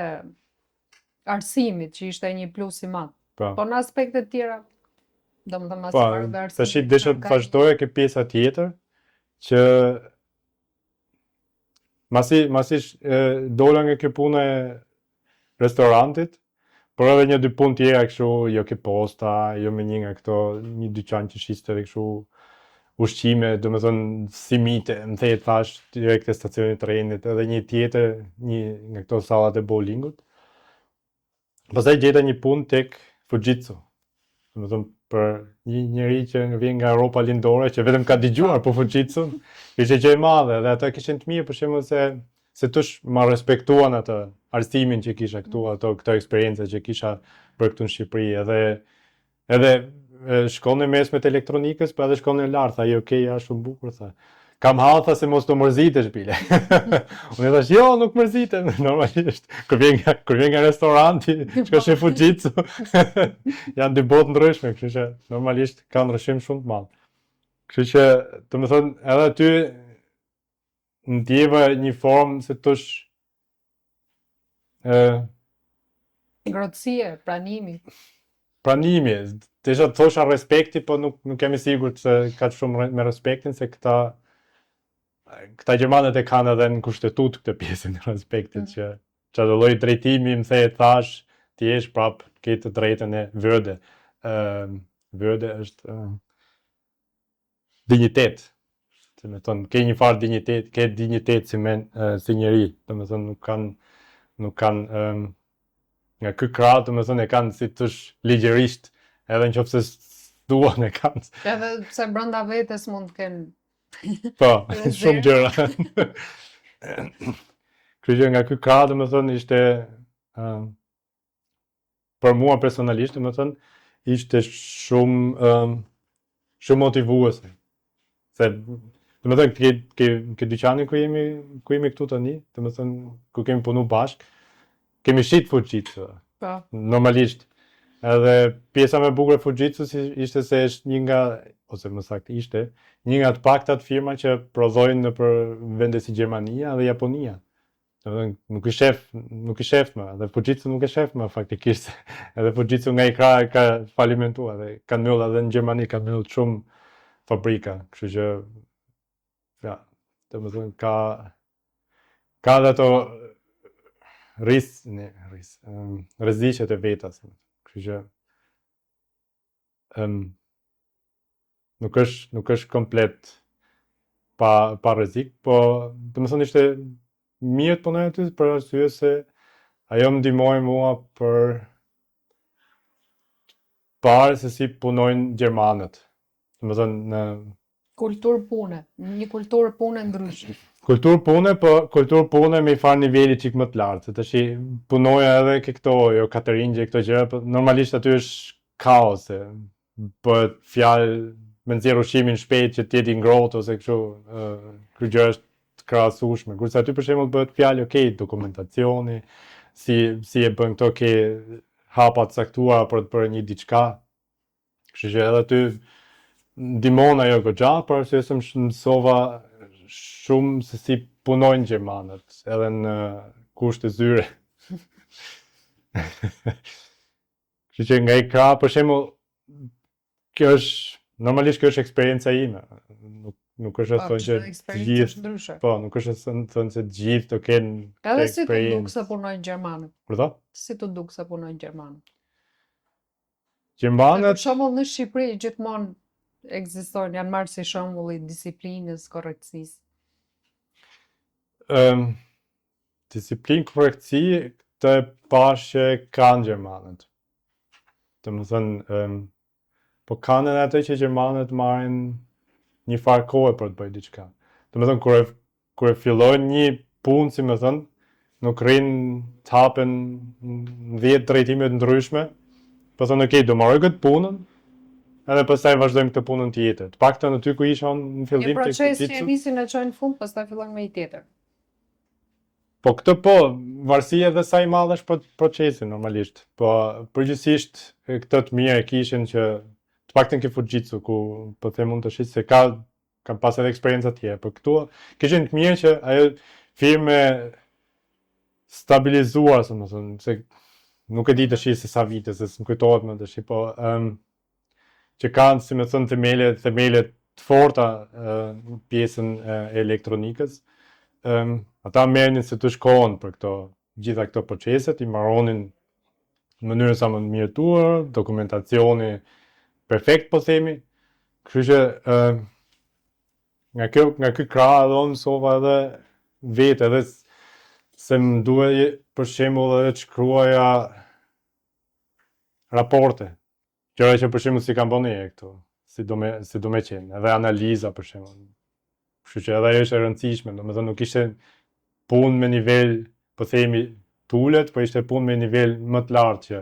arsimit që ishte një plus i madh. Po. Po në aspektet tjera, domethënë mas Po, marrë arsimit. tash desha të vazhdoja kjo pjesa tjetër që masi dola nga kjo puna e restorantit, por edhe një dy punë tjera kështu, jo ke posta, jo me një nga këto, një dyqan që shiste edhe kështu ushqime, domethënë simite, më thej thash direkt te stacioni i trenit, edhe një tjetër, një nga këto sallat e bowlingut. Pastaj gjeta një punë tek Fujitsu. Domethënë për një njeri që vjen nga Europa lindore, që vetëm ka dëgjuar për Fujitsu, ishte gjë e madhe dhe ata kishin të mirë për shembull se tush ma respektuan atë arsimin që kisha këtu, këto eksperjenca që kisha për këtu në Shqipëri, edhe shkon në mesme të elektronikës, pa edhe shkon në lartë, tha, okay, ja, shumë bukur, tha. Kam hatha se mos të mërzitesh, bile. Unë e thash, jo, nuk mërzitem, normalisht. Kur vjen nga restoranti, shkosh në Fujitsu, janë dy botë ndryshme, kështu që normalisht ka ndryshim shumë të madh. Kështu që, të më thënë, edhe aty ndjeva një formë se tush ngrohtësie, pranimi. Pranimi, desha të thosha respekti, po nuk jam i sigurt se ka shumë me respektin, se këta gjermanët e kanë edhe në kushtetut këtë pjesën e respektit, që çdo lloj drejtimi më thej thash, ti jesh prap ke të drejtën e würde. Würde është dinjitet. Do të thonë ke një farë dinjitet, ke dinjitet si njeri, do të thonë nuk kanë nga ky krah, do të thonë e kanë si thosh ligjërisht, edhe nëse duan e kanë. Edhe pse brenda vetes mund të kenë po, shumë gjëra. Kështu që nga ky krah, do të thonë ishte për mua personalisht, do të thonë ishte shumë motivuese. Se do të thënë ke dyqanin ku jemi këtu tani, do të thënë ku kemi punu bashk, kemi shit Fujitsu. Po. Normalisht. Edhe pjesa më e bukur e Fujitsu ishte se është një nga, ose më saktë ishte, një nga të paktat firma që prodhojnë nëpër vende si Gjermania dhe Japonia. Do të thënë nuk i shef më, dhe Fujitsu nuk e shef më faktikisht. Edhe Fujitsu nga i krah ka falimentuar dhe kanë mbyllur edhe në Gjermani kanë mbyllur shumë fabrika, kështu që ja, do të thënë ka dhe ato rreziqet e veta, kështu që nuk është komplet pa rrezik, po do të thënë ishte mirë të punoj aty për arsye se ajo më ndihmoi mua për parë se si punojnë gjermanët. Do të thënë në kulturë pune, një kulturë pune ndryshe. Kulturë pune, po kulturë pune me i farë niveli çik më të lartë, se tash punoja edhe ke këto, jo cateringje, këto gjëra, po normalisht aty është kaos, bëhet fjalë me nxjerr ushqimin shpejt që të jetë i ngrohtë ose kështu, kjo gjë është të krahasueshme. Kurse aty për shembull bëhet fjalë, okay, dokumentacioni, si e bën këto, ke hapa të caktuara për të bërë një diçka. Kështu që edhe aty ndihmon ajo goxha, por se mësova shumë se si punojnë gjermanët, edhe në kushte zyre. Kështu që nga i krah, për shembull, normalisht kjo është eksperienca ime. nuk është të thonë që të eksperiencë gjithë, ndryshe. po, nuk është të thonë që të gjithë të kenë Edhe si të duk experience. se punojnë Gjermanët? Kur tha? Si të duk se punojnë Gjermanët? Për Gjermanët, shembull në Shqipëri gjithmonë ekzistojnë, janë marrë si shembull i disiplinës, korrektësisë. Disiplinë, korrektësi, të pash që kanë Gjermanët. Domethënë, po kanë edhe atë që Gjermanët marrin një farë kohë për të bërë diçka. Domethënë kur e fillojnë një punë, si më thënë, nuk rrinë të hapen 10 drejtime të ndryshme, po thonë okay, do marroj këtë punën, edhe pastaj vazhdojmë këtë punën tjetër. Të paktën aty ku isha në Një fillim tek proces që e Fujitsu. nisin e çojnë në fund, pastaj fillojnë me një tjetër. Po këtë po, varësia edhe sa i madh është procesi normalisht. Po përgjithsisht këtë të mirë e kishin që të paktën ke Fujitsu ku po them mund të shih se kam pas edhe eksperjenca të tjera, por këtu kishin të mirë që ajo firmë stabilizuar, domethënë, se nuk e di tash se sa vite, se s'm kujtohet më tash, po që kanë, si më thënë, themele të forta në pjesën e elektronikës. Ata merrnin se të shkohen për gjitha këto proceset, i mbaronin në mënyrë sa më të mjaftuar, dokumentacioni perfekt, po themi. Kështu që nga ky krah edhe unë mësova edhe vetë, edhe se më duhet për shembull edhe të shkruaja raporte. Gjëra që për shembull si kam bënë këtu, si do me qenë, edhe analiza për shembull. Kështu që edhe ajo është e rëndësishme, domethënë nuk ishte punë me nivel, po themi, tullet, po ishte punë me nivel më të lartë që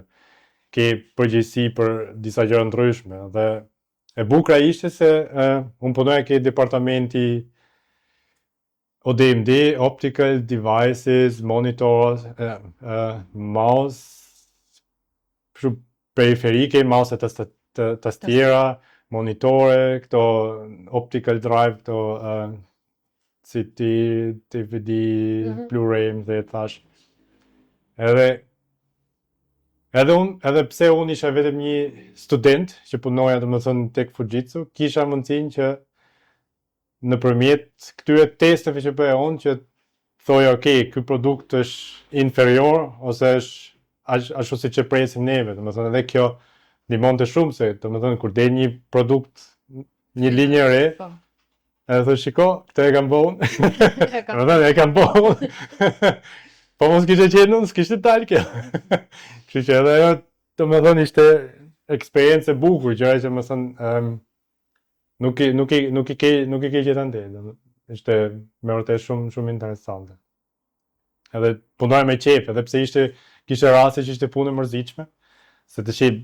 ke përgjegjësi për disa gjëra ndryshme. Dhe e bukura ishte se unë punoja ke departamenti ODMD, Optical Devices, Monitors, mouse, periferike, mouse të tastiera, monitore, këto optical drive, këto CD, DVD, Blu-ray, më dhe thash. Edhe pse unë isha vetëm një student që punoja domethënë tek Fujitsu, kisha mundësinë që nëpërmjet këtyre testeve që bëja unë që thoja okay, ky produkt është inferior ose është ashtu siç e presim neve, domethënë edhe kjo ndihmonte shumë se domethënë kur del një produkt, një linjë e re, edhe thosh shiko, këtë e kam bëu. Domethënë e kam bëu. Po mos kishte qenë unë, s'kishte dalë kjo. Kështu që edhe ajo domethënë ishte eksperiencë e bukur, gjëra që më thënë nuk i ke gjithandej, ishte me vërtet shumë interesante. Edhe punoja me qejf, edhe pse kishte raste që ishte punë e mërzitshme, se të shih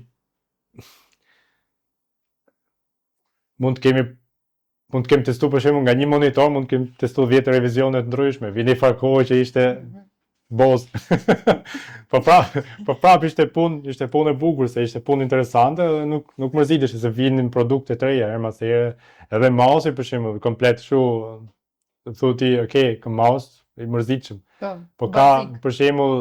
mund të kemi testu për shembull nga një monitor, mund të kemi testu 10 revizione të ndryshme, vini farë kohë që ishte boz. Po prap ishte punë e bukur, se ishte punë interesante dhe nuk mërzitesh se vinin produkte të reja her mas here. Edhe mouse për shembull, komplet kështu, thotë okay, kë mouse i mërzitshëm. Po ka për shembull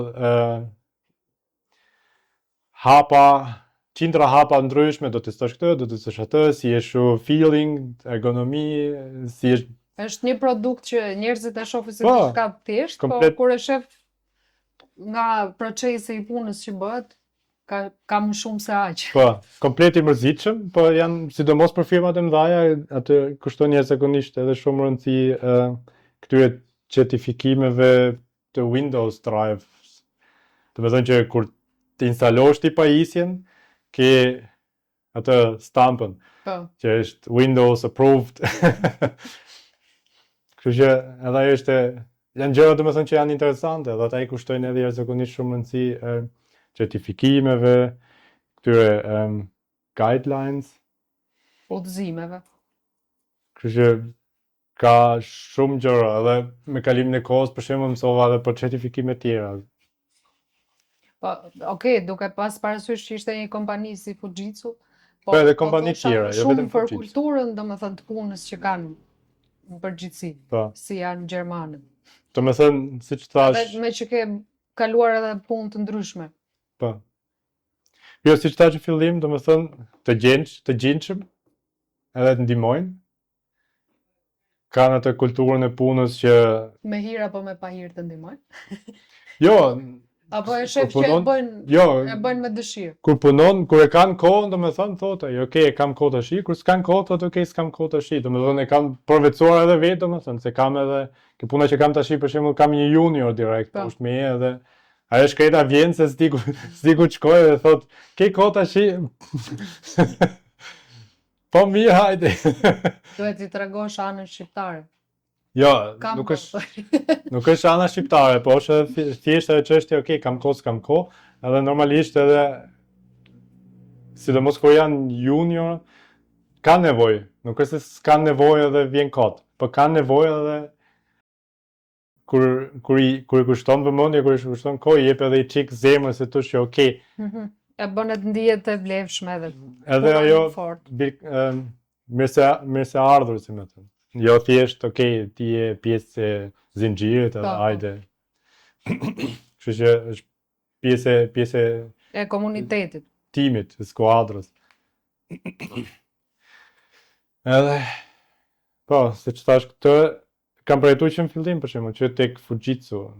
qindra hapa ndryshme, do të testosh këtë, do të testosh atë, si është feeling, ergonomi, si është. Është një produkt që njerëzit e shohin si diçka të thjeshtë, po kur e shef nga procesi i punës që bëhet, ka më shumë se aq. Po, komplet i mërzitshëm, po janë sidomos për firmat e mëdha, atë kushton jashtëzakonisht edhe shumë rëndësi këtyre certifikimeve të Windows Drive. Domethënë që kur të instalosh ti pajisjen, ke atë stampën, që është Windows approved. Kështu që edhe ajo janë gjëra domethënë që janë interesante, dhe ata i kushtojnë edhe jashtëzakonisht shumë rëndësi certifikimeve, këtyre guidelines, udhëzimeve. Kështu që ka shumë gjëra, edhe me kalimin e kohës për shembull mësova edhe për certifikime tjera. Po, okay, duke pas parasysh që ishte një kompani si Fujitsu, po edhe kompani tjera, jo vetëm shumë për kulturën, domethënë të punës që kanë në përgjithësi, si janë gjermanët. Domethënë, siç thash, edhe me që ke kaluar edhe punë të ndryshme. Po. Jo, siç thash në fillim, domethënë, të gjinshëm, edhe të ndihmojnë. kanë atë kulturën e punës që Me hir apo me pa hir të ndihmojnë? jo, Apo e shef kur që e punon, jo, bëjnë me dëshirë. kur punon, kur e kanë kohën, domethënë thotë, ok, e kam kohë tash, kur s'kan kohë, thotë, ok, s'kam kohë tash. Domethënë e kam përvetësuar edhe vetë, domethënë se kam edhe që puna që kam tash, për shembull, kam një junior direkt poshtë meje edhe ajo shkreta vjen se s'di ku të shkoj dhe thotë, ke kohë tash. Po mirë, hajde. Duhet t'i tregosh anën shqiptare. Jo, Kam nuk është ana shqiptare, po është thjesht ajo çështje, ok, kam kohë, s'kam kohë, edhe normalisht edhe sidomos kur janë junior, kanë nevojë, nuk është se s'kanë nevojë edhe vjen kot, po kanë nevojë edhe kur i kushton vëmendje, kur i kushton kohë, i jep edhe i çik zemrës se thosh që ok. E bën të ndihet të vlefshme edhe ajo mirë se ardhur, si më thënë. Jo thjesht, ok, ti je pjesë e zinxhirit, edhe hajde. Kështu që është pjesë e komunitetit, timit, e skuadrës. Edhe po, siç thash këtë, kam përjetuar që në fillim për shembull, që tek Fujitsu,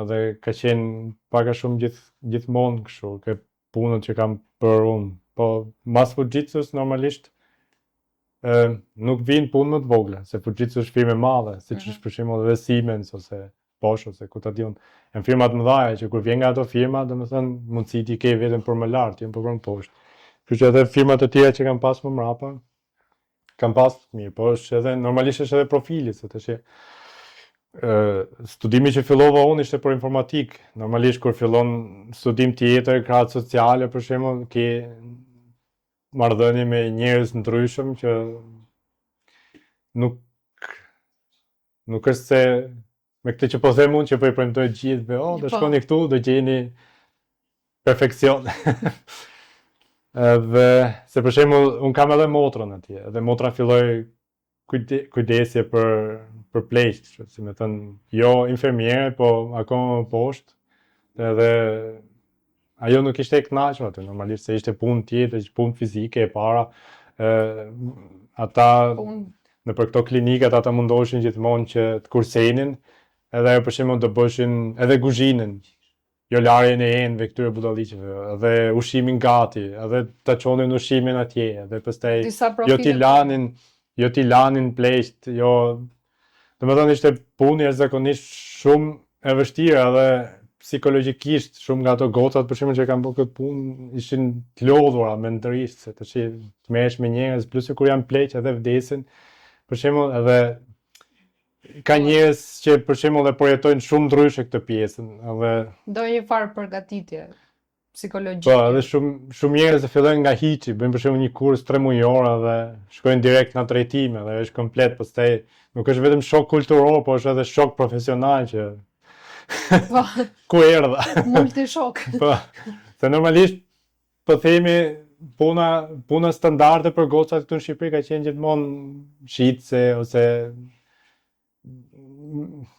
edhe ka qenë pak a shumë gjithmonë kështu, ke punët që kam bërë unë. Po mas Fujitsus normalisht nuk vinë punë më të vogla, se Fujitsu është firmë e madhe, siç është për shembull edhe Siemens ose Bosch ose ku ta diun. Janë firma të mëdha që kur vjen nga ato firma, domethënë mundësi ti ke vetëm për më lart, jo për më poshtë. Kështu që edhe firma të tjera që kanë pas më mrapa, kanë pas mirë, po është edhe normalisht është edhe profili, se tash studimi që fillova unë ishte për informatik. Normalisht kur fillon studim tjetër, krahat sociale për shembull, ke marrëdhënie me njerëz ndryshëm që nuk është se me këtë që po them unë që po i premtoj gjithëve, do shkoni këtu, do gjeni perfekcion. Dhe se për shembull un kam edhe motrën atje, dhe motra filloi kujdesje për pleqt, si më thënë, jo infermiere, po akoma më poshtë. Edhe ajo nuk ishte e kënaqur aty, normalisht se ishte punë tjetër, punë fizike e para. Ata në për këto klinikat ata mundoheshin gjithmonë që të kursenin, edhe ajo për shembull do bëshin edhe kuzhinën, jo larjen e enëve këtyre budalliqeve, edhe ushimin gati, edhe ta çonin ushimin atje, edhe pastaj jo t'i lanin pleqt, jo. Domethënë ishte punë jashtëzakonisht shumë e vështirë, edhe psikologjikisht shumë nga ato gocat për shembull që kanë bërë këtë punë ishin të lodhura mendërisht, se tash të merresh me njerëz, plus kur janë pleq edhe vdesin. Për shembull, edhe ka njerëz që për shembull e përjetojnë shumë ndryshe këtë pjesën, edhe do një farë përgatitje psikologjike. Po, edhe shumë njerëz e fillojnë nga hiçi, bëjnë për shembull një kurs 3 mujor dhe shkojnë direkt në trajtime, dhe është komplet, pastaj nuk është vetëm shok kulturor, po është edhe shok profesional që ku erdha. Multishok. Po, se normalisht po themi puna standarde për gocat këtu në Shqipëri ka qenë gjithmonë shitse ose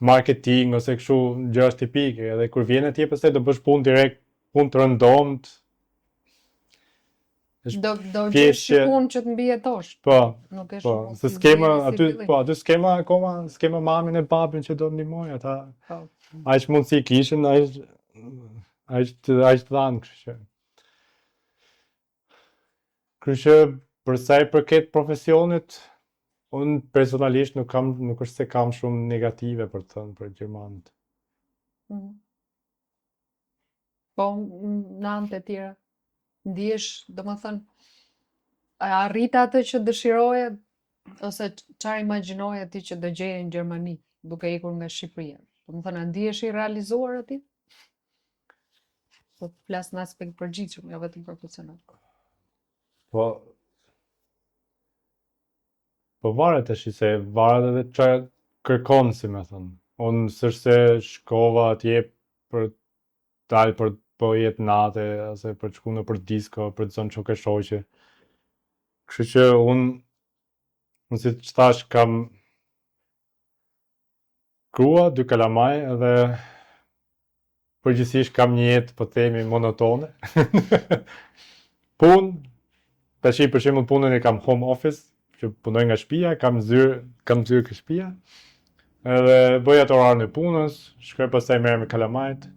marketing ose kështu gjëra tipike, edhe kur vjen atje pastaj do bësh punë direkt, punë të rëndomt. Do gjesh punë që të mbijetosh. Po. Nuk është. Po, se skema aty skema akoma, skema mamin e babin që do ndihmojnë ata. Po. Aq mundësi kishin, aq të dhanë, kështu që. Kështu që për sa i përket profesionit, unë personalisht nuk është se kam shumë negative për të thënë për gjermanët. Po, në anë të tjera, ndihesh, domethënë, arrita atë që dëshiroje, ose çfarë imagjinoje ti që do gjeje në Gjermani, duke ikur nga Shqipëria? Domethënë, ndihesh i realizuar aty? Po flas në aspekt përgjithshëm, jo vetëm profesional. Po varet tash, se varet edhe çfarë kërkon, si më thënë. Unë s'është se shkova atje për dalë për po jetë natë, ose për të shkuar nëpër disko, për të zonë çoke shoqe. Kështu që unë si që thash, kam grua, 2 kalamaj, edhe përgjithsisht kam një jetë, po themi, monotone. Punë, tash për shembull punën e kam home office, që punoj nga shtëpia, kam zyrë ke shtëpia. Edhe bëj atë orarën e punës, shkoj pastaj merrem me kalamajt,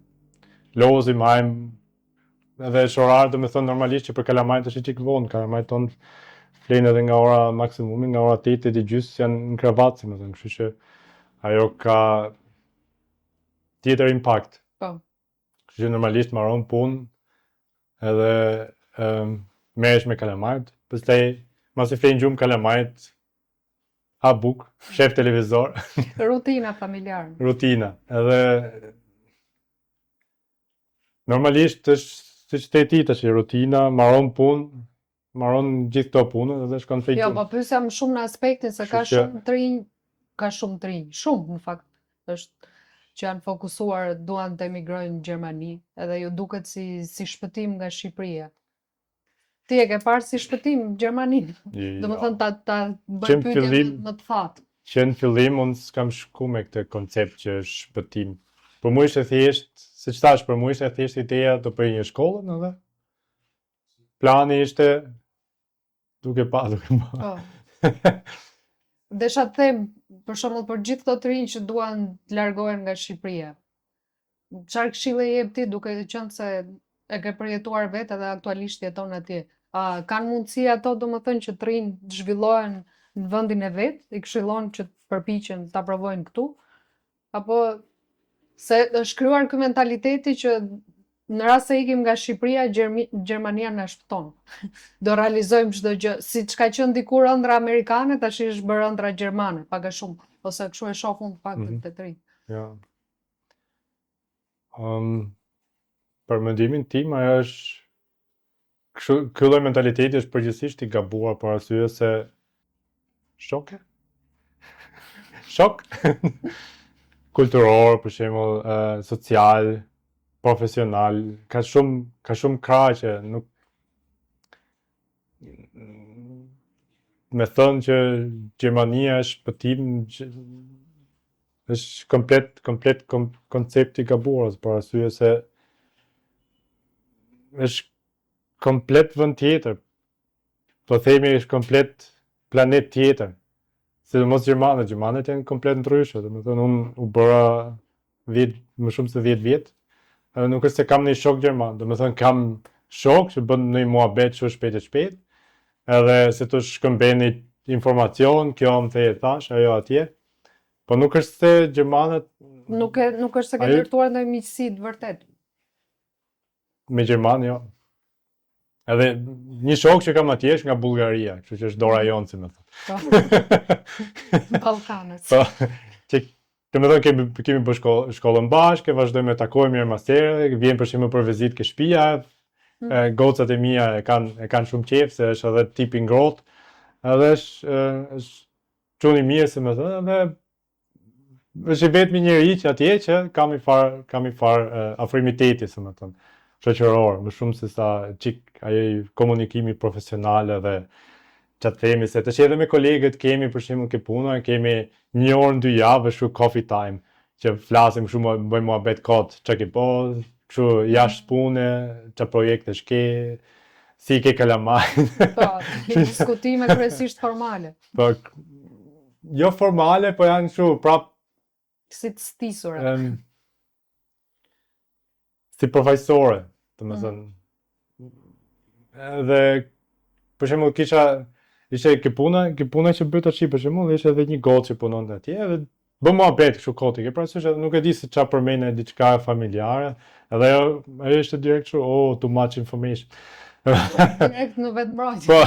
lozim, hajm, edhe është orar, do me thënë normalisht që për kalamajt është i qik vonë, kalamajt tonë flenë edhe nga ora maksimumi, nga ora 8:30 janë në kravatë, si më thënë, kështu që ajo ka tjetër impact. Po. Kështu që normalisht marron punë edhe merresh me kalamajt, pastaj masi flenë gjumë kalamajt, ha buk, shef televizor. Rutina familjare. Rutina, edhe normalisht është siç te ti tash, rutina, marron punë, marron gjithë këto punë edhe shkon fejt. Jo, po pyesja më shumë në aspektin se ka shumë të rinj, shumë në fakt, është që janë fokusuar, duan të emigrojnë në Gjermani, edhe ju duket si shpëtim nga Shqipëria. Ti e ke parë si shpëtim në Gjermani? Domethënë ta bëj pyetje më të thatë. Që në fillim unë s'kam shku me këtë koncept që është shpëtim. Për mua ishte thjesht, siç thash, për mua ishte thjesht ideja të bëj një shkollën edhe. Plani ishte duke pa. Desha të them, për shembull, për gjithë këto të rinj që duan të largohen nga Shqipëria. Çfarë këshille jep ti, duke qenë se e ke përjetuar vetë edhe aktualisht jeton atje? A kanë mundësi ato, domethënë, që të rinj të zhvillohen në vendin e vet, i këshillon që të përpiqen ta provojnë këtu? Apo se është krijuar ky mentaliteti që në rast se ikim nga Shqipëria, Gjermania na shpëton. Do realizojmë çdo gjë, siç ka qenë dikur ëndra amerikane, tash është bërë ëndra gjermane, pak a shumë, ose kështu e shoh unë pak të të rinj. Ja. Për mendimin tim, ajo është ky lloj mentaliteti është përgjithsisht i gabuar për arsye se shoke? Shok? Kulturor, për shembull, social, profesional, ka shumë krah që nuk me thënë që Gjermania është shpëtim është komplet koncepti i gabuar, për arsye se është komplet vend tjetër. Po themi është komplet planet tjetër. Sidomos Gjermanët janë komplet ndryshe, domethënë unë u bëra më shumë se 10 vjet. Edhe nuk është se kam një shok gjerman, domethënë kam shok që bën një muhabet shumë shpejt, edhe se të shkëmbeni informacion, kjo më the thash, ajo atje. Po nuk është se Gjermanët nuk është se ke ndërtuar ndonjë miqësi të vërtet. Me Gjermanë, jo. Edhe një shok që kam atje është nga Bullgaria, kështu që është dora jonë, si më thënë. Ballkanët. Po, që domethënë kemi bërë shkollën bashkë, vazhdojmë të takojmë herë mas here, vjen për shembull për vizitë ke shtëpia, gocat e mia e kanë shumë qejf se është edhe tipi ngrohtë, edhe është çuni mirë, si më thënë, edhe është vetëm një njerëz që atje që kam i far afrimiteti, si më thënë, shoqëror, më shumë se sa çik ai komunikimi profesional edhe çfarë themi, se tash edhe me kolegët kemi për shembull ke puna, kemi 1 orë në 2 javë kështu coffee time, që flasim kështu, bëjmë muhabet kot, çka ke po, kështu jashtë pune, çfarë projekte ke, si ke kalamaj. Po, diskutime kryesisht formale. Po, jo formale, po janë kështu prap si të stisura. Si përfaqësore, domethënë. Edhe për shembull ishte ke puna që bëj tash, për shembull, ishte edhe një gotë që punonte atje, edhe bëm muhabet kështu kote, pra se nuk e di se çfarë përmendë diçka familjare, edhe ajo ishte direkt kështu, oh, too much information. Direkt në vetmbrojtje. Po.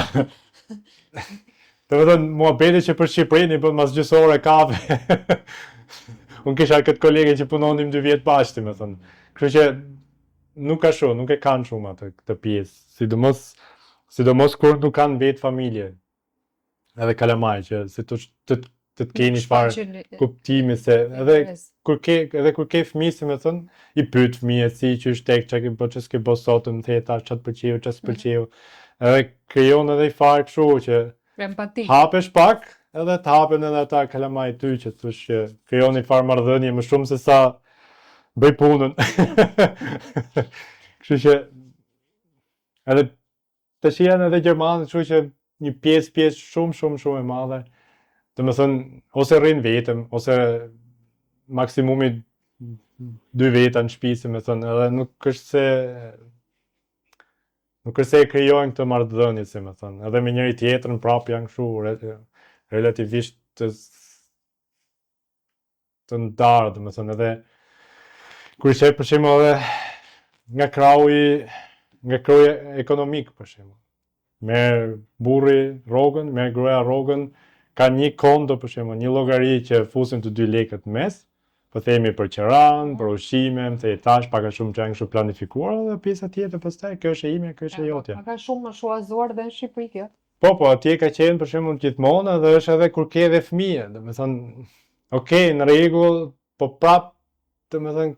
Domethënë muhabeti që për Shqipërinë i bën mas gjysore kafe. Unë kisha këtë kolege që punonim 2 vjet bashkë, më thënë. Kështu që nuk e kanë shumë atë këtë pjesë, sidomos kur nuk kanë vetë familje. Edhe kalamaj që se të keni çfarë kuptimi, se edhe kur ke fëmijë, si më thënë, i pyet fëmijët si që është tek, çka ke bërë, ç'ke bërë sot, më theta, ç'a të pëlqeu, ç'a s'pëlqeu. Edhe krijon edhe i farë kështu që empati. Hapesh pak, edhe të hapen edhe ata kalamaj ty që thosh që krijon një farë marrëdhënie më shumë se sa bëj punën. Kështu që edhe tash janë edhe gjermanë, kështu që një pjesë shumë e madhe. Domethënë, ose rrin vetëm, ose maksimumi 2 veta në shtëpi, me thënë, edhe nuk është se e krijojnë këtë marrëdhënie, me thënë, edhe me njëri tjetrën prapë janë kështu relativisht të ndarë, me thënë, edhe kur ishte për shembull edhe nga krahu ekonomik, për shembull. Merr burri rrogën, merr gruaja rrogën, ka një konto, për shembull, një llogari që fusin të 2 lekët mes, po themi për qiran, për ushqime, më tash pak a shumë që janë kështu planifikuar, dhe pjesa tjetër pastaj kjo është e imja, kjo është e jotja. Ka shumë më shuazuar dhe në Shqipëri kjo. Po, atje ka qenë për shembull gjithmonë dhe është edhe kur ke edhe fëmijë, domethënë, okay, në rregull, po prap, domethënë,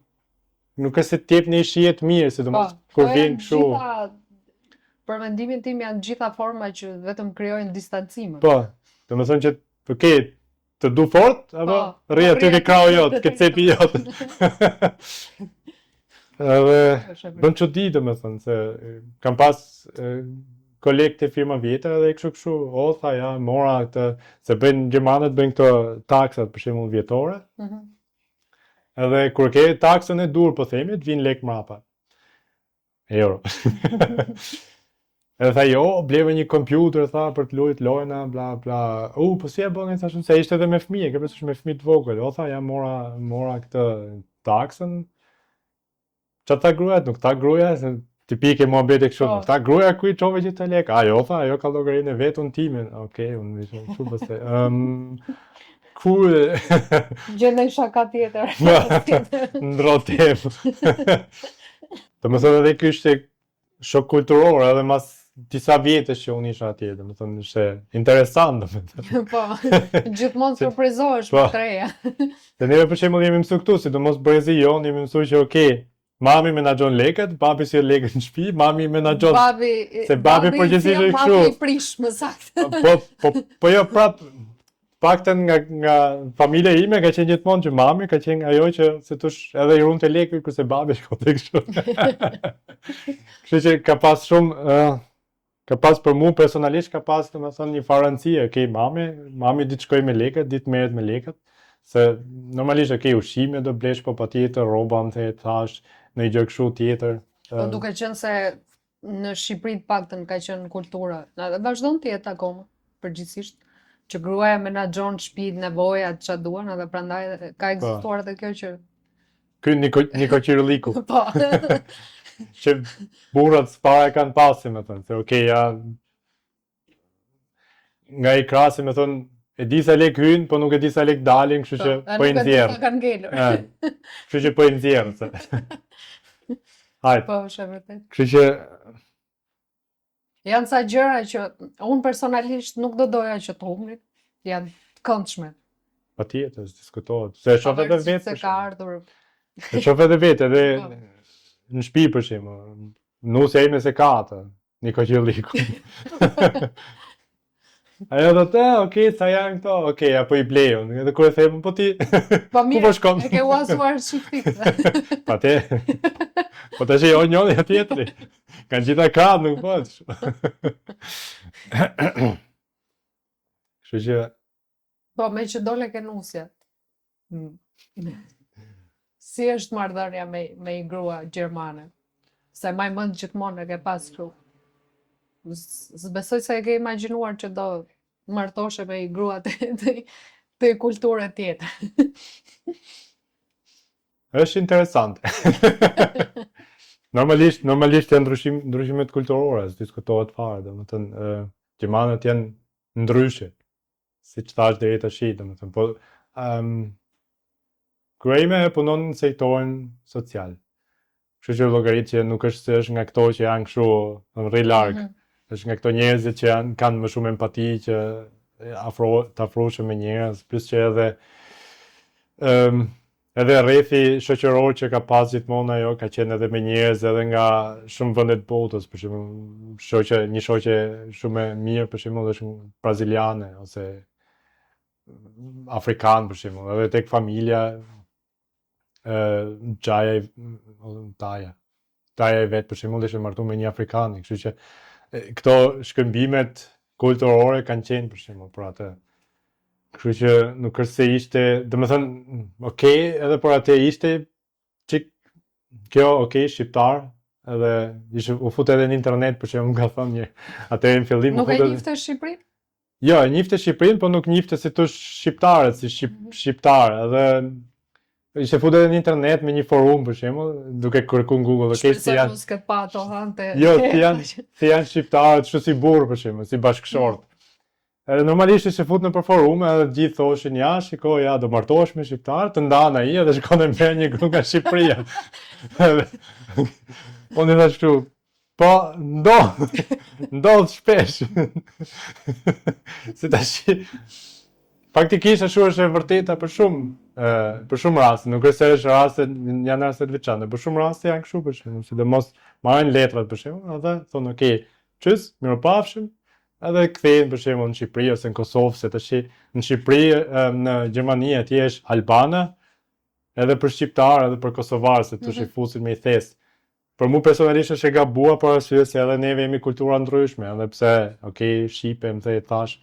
nuk është se të jep një shije të mirë, sidomos kur vjen kështu. Për mendimin tim janë gjitha forma që vetëm krijojnë distancime. Po, domethënë që okay, të du fort, apo rri aty ke krahu jot, ke cepi jot. Edhe bën çudi, domethënë, se kam pas kolegë të firma vjetra dhe kështu, tha ja, mora këtë, se gjermanët bëjnë këto taksat, për shembull vjetore. Edhe kur ke taksën e dur, po themi, të vinë lek mrapa. Euro. Edhe tha, jo, bleve një kompjuter, tha, për të lujt lojna, bla, bla. Po si e bënë, thashun, se ishte edhe me fëmijë, ke përsësh me fëmijë të vogël. Tha, ja, mora këtë taksën. Qa ta gruaja, nuk ta gruaja, se tipike muhabeti kështu, nuk ta gruaja ku i çove gjithë të lek. Jo, tha, ajo ka llogarinë e vet, unë timin. Okej, unë vishë kështu pastaj. Cool. Gjendej shaka tjetër. Ndrotem. Domethënë edhe ky ishte shok kulturor, edhe mas disa vjetësh që unë isha atje, domethënë ishte interesant, domethënë. Po, gjithmonë surprizohesh me të reja. Se neve për shembull jemi mësuar këtu, sidomos brezi jon, jemi mësuar që okay, mami menaxhon lekët, babi si lekët në shtëpi, mami menaxhon. Se babi përgjithsisht është kështu. Babi prish më saktë. Po jo prap paktën nga familja ime ka qenë gjithmonë që mami ka qenë ajo që se tush edhe i runte lekët kurse babi shkonte kështu. Kështu që ka pas shumë ka pas për mua personalisht ka pas domethënë një faranci, okay, mami ditë shkoj me lekët, ditë merret me lekët, se normalisht okay, ushqime do blesh, po patjetër rroba më thash, në gjë kështu tjetër. Po duke qenë se në Shqipëri të paktën ka qenë kultura, vazhdon të jetë akoma përgjithsisht, që gruaja menaxhon shtëpinë, nevojat, çfarë duan, edhe prandaj ka ekzistuar edhe kjo që ky Niko Qiriliku. Po. Që burrat s'para e kanë pasi, me thënë, se okay, ja, nga i krasi, me thënë, e di sa lek hyn, po nuk e di sa lek dalin, kështu që po i nxjerr. Kështu që po i nxjerr, se. Hajt. Po, është vërtet. Kështu që janë sa gjëra që unë personalisht nuk do doja që të humnin, janë të këndshme. Patjetër, diskutohet. Se e shoh edhe vetë. Se ka ardhur. E shoh edhe vetë, edhe në shtëpi për shembull. Nusja ime se ka atë, Niko Qiriliku. Ajo do të, okay, sa janë këto, okay, apo i blejon. Edhe kur e them, po ti po mirë, ku po shkon? E ke uasuar shiftit. Patë. Po tash jo njëri ja tjetri. Kanë gjitha krahët, nuk po. Kështu që po me që dole ke nusja. Si është marrëdhënia me një grua gjermane? Se maj mend gjithmonë e ke pas kështu. S'besoj se e ke imagjinuar që do martoshe me një grua të kulture tjetër. Është interesante. Normalisht janë ndryshimet kulturore, diskutohet fare, domethënë gjermanët janë ndryshe, siç thash deri tash, domethënë, po gruaja ime punon në sektorin social. Kështu që llogarit që nuk është se është nga këto që janë kështu rri larg. Është nga këto njerëzit që kanë më shumë empati, që të afrohesh me njerëz, plus që edhe rrethi shoqëror që ka pas gjithmonë ajo ka qenë edhe me njerëz edhe nga shumë vende të botës, për shembull, një shoqe shumë e mirë për shembull është braziliane ose afrikan për shembull, edhe tek familja Taja e vet për shembull ishte martuar me një afrikan, kështu që këto shkëmbimet kulturore kanë qenë për shembull për atë. Kështu që nuk është se ishte, domethënë, okay, edhe për atë ishte çik kjo okay shqiptar, edhe u fut edhe në internet për shembull, ka thënë një atë në fillim Nuk e njifte Shqipërinë? Jo, e njifte Shqipërinë, po nuk njifte si të shqiptarët, si shqiptar, edhe ishte futur edhe në internet me një forum për shembull, duke kërkuar në Google, okay, si janë. Shpresoj s'ke pa ato hante. Jo, si janë shqiptarët, kështu si burr për shembull, si bashkëshort. Edhe normalisht ishte fut në për forum, edhe gjithë thoshin, ja, shiko, ja, do martohesh me shqiptar, të ndan ai edhe shkon e merr një grup nga Shqipëria. Unë i thash kështu, po, ndodh shpesh. Si tash, faktikisht ashtu është e vërteta për shumë raste, nuk është se është raste, janë raste të veçanta, për shumë raste janë kështu për shembull, sidomos marrin letrat për shembull, edhe thonë, okay, çys, mirupafshim, edhe kthehen për shembull në Shqipëri ose në Kosovë, se tash në Shqipëri, në Gjermani atje është albana, edhe për shqiptar, edhe për kosovar, se tash i fusin me i thes. Për mu personalisht është e gabuar, por arsye se edhe neve jemi kultura ndryshme, edhe pse, okay, shqipe, më thash,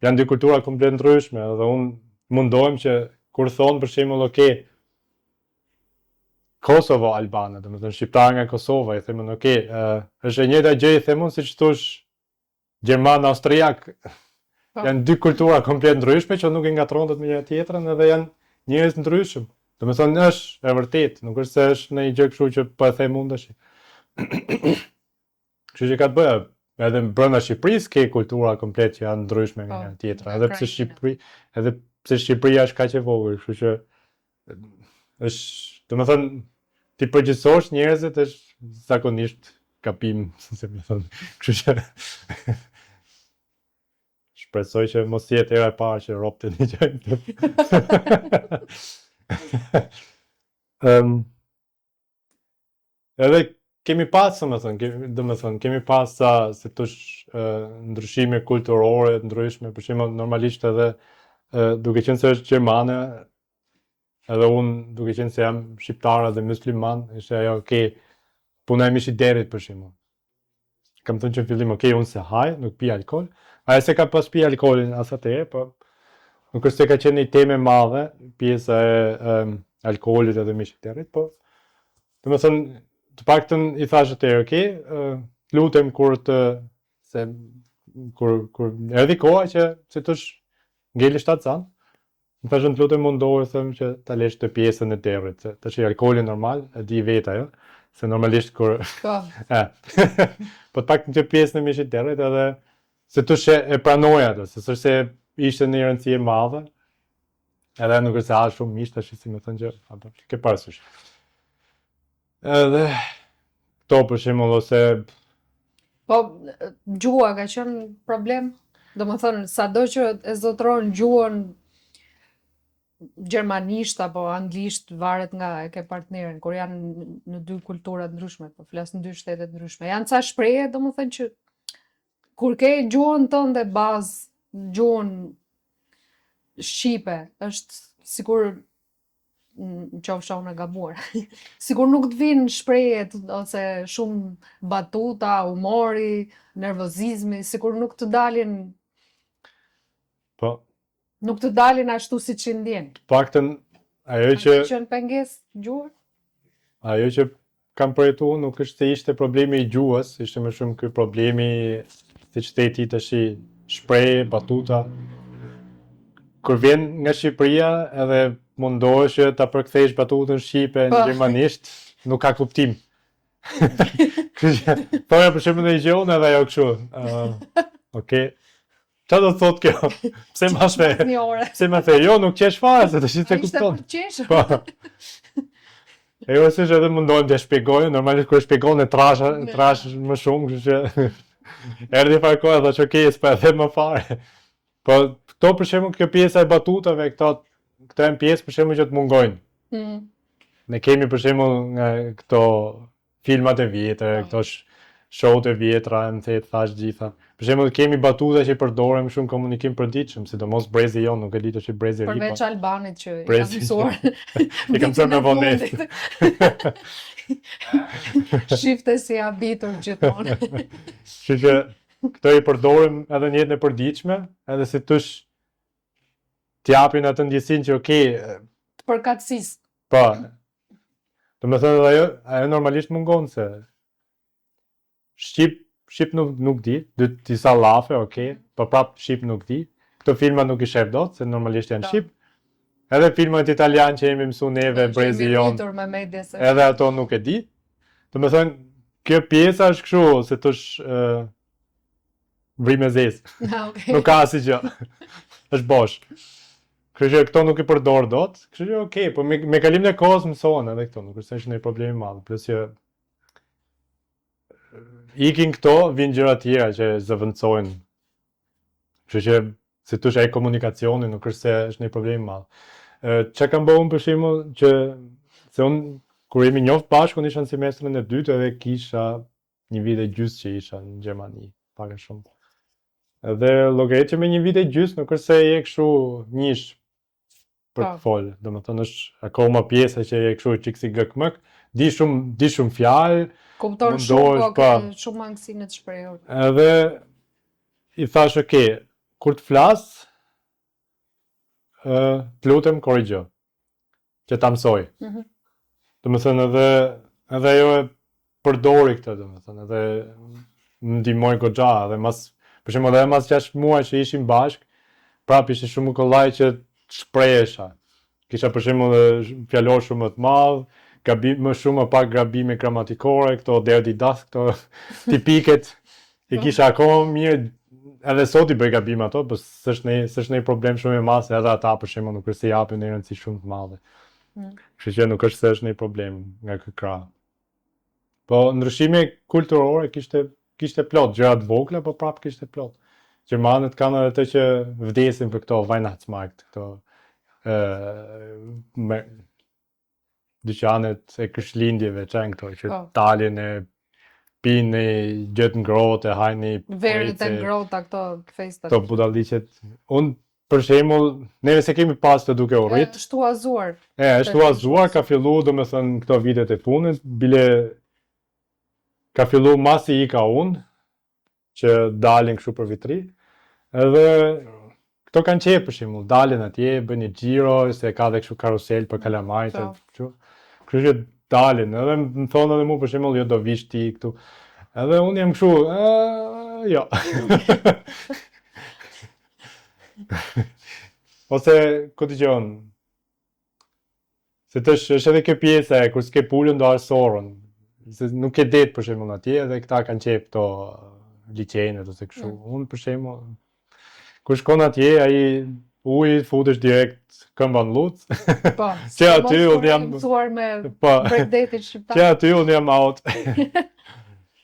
janë dy kultura komplet ndryshme, edhe unë mundohem që kur thonë për shembull, okay, Kosovo albana, domethënë shqiptar nga Kosova, i themun, okay, është e njëjta gjë, i themun siç thosh Gjerman, Austriak, janë dy kultura komplet ndryshme që nuk i ngatrondet me njëra tjetrën edhe janë njerëz ndryshëm. Domethënë është e vërtetë, nuk është se është në një gjë kështu që po e them unë tash. Kështu që ka të bëjë edhe brenda Shqipërisë ke kultura komplet që janë ndryshme nga njëra tjetra, edhe pse Shqipëria është kaq e vogël, kështu që është, domethënë ti përgjithsosh njerëzit është zakonisht gabim, se më thonë. Kështu që shpresoj që mos jetë era e parë që ropte një gjë. Edhe kemi pas, domethënë, kemi pas se tush ndryshime kulturore të ndryshme, për shembull normalisht edhe duke qenë se është gjermane, edhe unë duke qenë se jam shqiptar dhe musliman, ishte ajo, okay, puna e mishiderit për shembull. Kam thënë që në fillim, okay, unë se haj, nuk pi alkool. Ajo se ka pas pi alkoolin as atëherë, po nuk është se ka qenë një temë e madhe, pjesa e alkoolit edhe mishiderit, po domethënë të paktën i thash atëherë, okay, lutem kur erdhi koha që se tush ngeli 7 can, më thashën të lutem mundohet them që ta lesh të pjesën e derrit, se tash alkooli normal, e di vetë ajo, se normalisht kur po të paktën të pjesën e mishiderit edhe se tush e pranoja atë, se s'është se ishte një rëndësi e madhe, edhe nuk është se ha shumë mish tash si më thënë që apo ke parasysh. Edhe këto për shembull ose po gjua ka qenë problem, domethënë sado që e zotron gjuhën gjermanisht apo anglisht varet nga e ke partnerin, kur janë në dy kultura të ndryshme, po flas në dy shtete të ndryshme. Janë ca shprehje domethënë që kur ke gjuhën tënde bazë, gjuhën shqipe, është sikur qofsha unë e gabuar. Sikur nuk të vinë shprehjet ose shumë batuta, humori, nervozizmi, sikur nuk të dalin. Po. Nuk të dalin ashtu siç i ndjen. Paktën ajo që qenë pengesë gjuhë? Ajo që kam përjetuar nuk është se ishte problemi i gjuhës, ishte më shumë ky problemi siç theti tash shprehje, batuta. Kur vjen nga Shqipëria edhe mundohesh që ta përkthesh batutën shqipe në gjermanisht, nuk ka kuptim. Thoya për shembull në gjë unë edhe ajo kështu. Okay. Çfarë do të thotë kjo? Pse më shpe? Pse më the, jo, nuk qesh fare se tash të kupton. Po. Jo, se edhe mundohem të shpjegoj, normalisht kur shpjegon e trash më shumë, kështu që erdhi fare koha thash, okay, s'po e them më fare. Po këto për shembull kjo pjesa e batutave, këto janë pjesë për shembull që të mungojnë. Ne kemi për shembull nga këto filmat e vjetër, këto show-t e vjetra, më thash gjitha. Për shembull kemi batuta që i përdorim shumë komunikim përditshëm, sidomos brezi jon, nuk e di tash brezi i ri. Përveç albanit që i kam mësuar. I kam thënë me vonet. Shifte si habitur gjithmonë. Kështu që këto i përdorim edhe në jetën e përditshme, edhe si tush t'japin atë ndjesin që Të përkatësisë. po, do me thënë edhe ajo normalisht mungon se Shqip nuk di, disa lafe, po prap Shqip nuk di. Këto filma nuk i shef dot, se normalisht janë Shqip. Edhe filmat italian që jemi mësu neve, brezi jonë, edhe ato nuk e di. Do me thënë, kjo pjesa është kështu, se tush vri me zezë. Nuk ka si gjë. është bosh. Kështu që këto nuk i përdor dot. Kështu që po me kalim e kohës mësohen edhe këto, nuk është ndonjë problem i madh. Plus që ikin këto, vinë gjëra tjera që zëvendësojnë. Kështu që si tush ai komunikacioni nuk është se është një problem i madh. Çka kam bëu për shembull që se unë kur jemi njoft bashkë, unë isha në semestrin e dytë edhe kisha një vit e gjysmë që isha në Gjermani, pak a shumë. Edhe llogarit që me një vit e gjysmë nuk është se je kështu njësh për të folë, domethënë është akoma pjesa që je kështu çiksi gëkmëk, di shumë fjalë, kupton shumë, po shumë mangësinë të shprehur. Edhe i thash kur të flas, të lutem korrigjo, që ta mësoj. Domethënë edhe ajo e përdori këtë, domethënë, edhe më ndihmoi goxha, edhe për shembull edhe mas 6 muaj që ishim bashk, prap ishte shumë kollaj që shprehesha. Kisha për shembull fjalor shumë të madh, më shumë pak gabime gramatikore, këto derdhidas, këto tipiket, i kisha akoma mirë, edhe sot i bëj gabime ato, po s'është një problem shumë i madh, edhe ata për shembull nuk është se japin një rëndësi shumë të madhe. Kështu që nuk është se është një problem nga ky krah. Po ndryshime kulturore kishte plot, gjëra të vogla, po prapë kishte plot. Gjermanët kanë edhe të që vdesin për këto Weihnachtsmarkt, këto dyqanet e Krishtlindjeve, çan këto që dalin e pinë gjëtë ngrohtë, hajnë verët e ngrohta këto festat. Këto budalliqet. Unë për shembull, neve se kemi pas të duke u rrit. Është huazuar. Është huazuar, ka fillu, domethënë këto vitet e punës, bile ka fillu masi i ka unë, që dalin kështu për vitri, edhe këto kanë qejf për shembull, dalin atje, bëjnë një xhiro, se ka dhe kështu karusel për kalamajt, kështu. Kështu që dalin, edhe më thonë edhe mu për shembull, jo do vish ti këtu. Edhe unë jam kështu, jo. Ose, ku t'i gjonë, se të është edhe kjo pjesa e kur s'ke pullën do arsorën, se nuk e det për shembull atje, edhe këta kanë qejf këto liçenet ose kështu. Unë për shembull, kur shkon atje, ai uji futesh direkt këmba në lut. Po. Që aty unë jam mësuar me bregdetin shqiptar. Që aty unë jam out.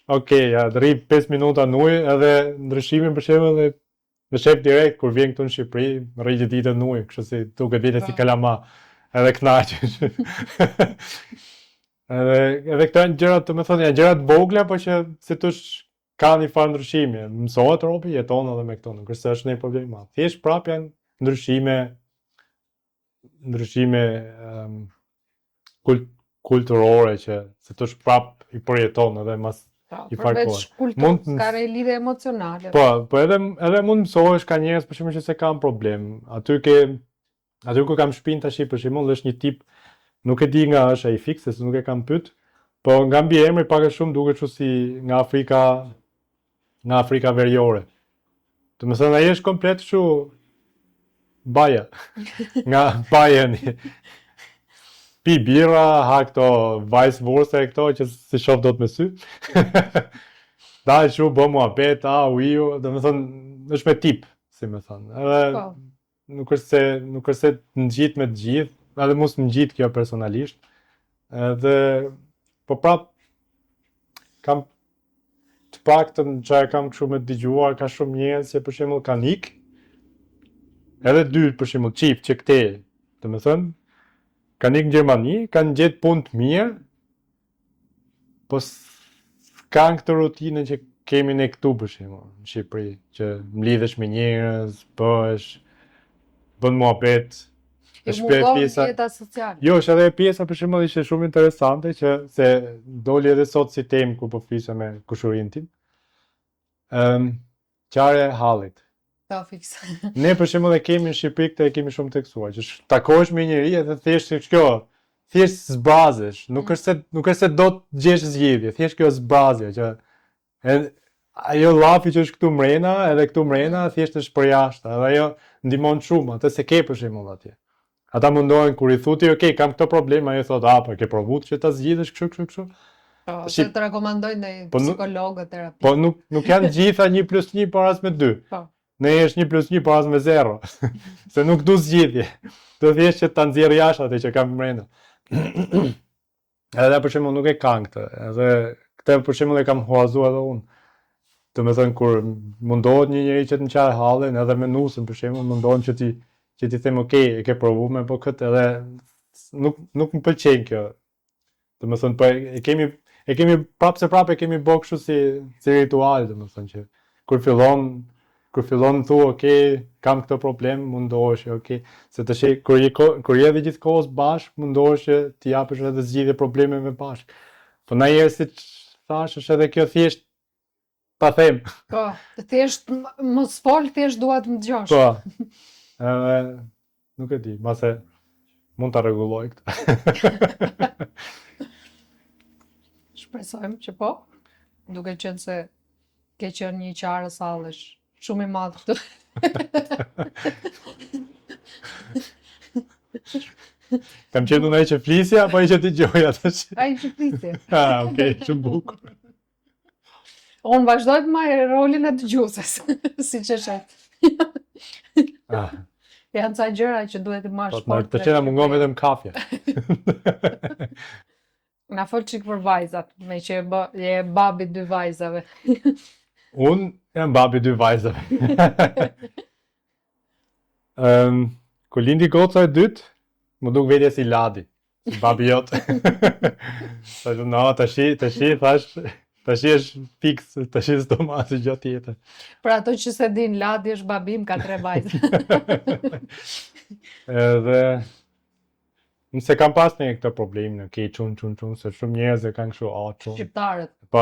Okej, rri 5 minuta në ujë, edhe ndryshimin për shembull dhe me shef direkt kur vjen këtu në Shqipëri, rri gjithë ditën në ujë, kështu si duket vete si kalama, edhe kënaqesh. Edhe këto janë gjërat, domethënë janë gjërat vogla, por që si tush ka një farë ndryshime. Mësohet robi, jeton edhe me këto, nuk është se është një problem i madh. Thjesht prap janë ndryshime kulturore që se tush prap i përjeton edhe mas i farë kohë. Përveç kulturës, ka një lidhje emocionale. Po edhe mund mësohesh ka njerëz për shembull që se kanë problem. Aty ku kam shpinë tash për shembull është një tip, nuk e di nga është ai fikse, se nuk e kam pyet, po nga mbiemri pak a shumë duket kështu si nga Afrika Veriore. Domethënë ai është komplet kështu baja. Nga bajani. Pi birra, ha këto vice versa e këto që si shoh dot me sy. Daj shu bë muhabet, uiu, domethënë është me tip, si më thon. Edhe nuk është se ngjit me të gjithë, edhe mos më ngjit kjo personalisht. Edhe po prap kam të paktën që kam kështu me dëgjuar, ka shumë njerëz që për shembull kanë ik. Edhe dy për shembull çift që këte, domethënë kanë ikë në Gjermani, kanë gjetë punë të mirë, po s'kanë këtë rutinë që kemi ne këtu për shembull në Shqipëri, që mlidhesh me njerëz, bën muhabet. Jeta sociale. Jo, është edhe pjesa për shembull ishte shumë interesante që se doli edhe sot si temë kur po flisja me kushërin tim. Qarje hallit. Ta fiks. Ne për shembull e kemi në Shqipëri këtë e kemi shumë tekstuar, që takohesh me njëri edhe thjesht kjo, thjesht zbazesh, nuk është se do të gjesh zgjidhje, thjesht kjo zbrazje që ajo llafi që është këtu mrena, edhe këtu mrena thjesht është për jashtë, edhe ajo ndihmon shumë, atë se ke për shembull atje. Ata mundohen kur i thuti, ok, kam këto probleme, ajo thotë, po ke provuar që ta zgjidhësh kështu. Po, se të rekomandojnë në psikologë terapi. Po nuk janë gjitha 1+1 paras me 2. Po. Ne është 1+1 paras me 0. Se nuk du zgjidhje. Do thjesht që ta nxjerr jashtë atë që kam brenda. Edhe për shembull nuk e kam këtë. Edhe këtë për shembull e kam huazuar edhe unë. Do të thënë kur mundohet një njeri që të ngjarë hallin, edhe me nusën për shembull mundohen që ti them ok, e ke provuar me po këtë edhe nuk më pëlqen kjo. Do të thënë po e kemi prapë e kemi bërë kështu si ritual, do të thënë që kur fillon thu, ok, kam këtë problem, mundohesh, ok, se tash kur je dhe gjithkohës bashk, mundohesh që t'i japësh edhe zgjidhje problemeve bashk. Po na herë si thash, është edhe kjo thjesht pa them. Po, thjesht mos fol, thjesht dua të më dëgjosh. Po. Nuk e di, mase mund ta rregulloj këtë. Shpresojmë që po, duke qenë se ke qenë një qarës hallesh shumë i madh këtu. Kam qenë unë që flisja, apo ai që t'i gjoja tash? Ai që flisje. Okej, shumë bukur. Unë vazhdoj të marr rolin e dëgjueses, siç e sheh. Janë ca gjëra që duhet të marrësh fort. Po, të qena mungon vetëm kafja. Na fol çik për vajzat, me që je babi 2 vajzave. Unë jam babi 2 vajzave. Kur lindi goca e dytë, më duk vetja si Ladi, si babi jote. No, tashi është fix, tashi s'do ma asë gjë tjetër. Për ato që se din, Ladi është babim, ka 3 vajza. Edhe nëse kam pas një këtë problem, ok, çun, se shumë njerëz e kanë kështu çun. Shqiptarët. Po,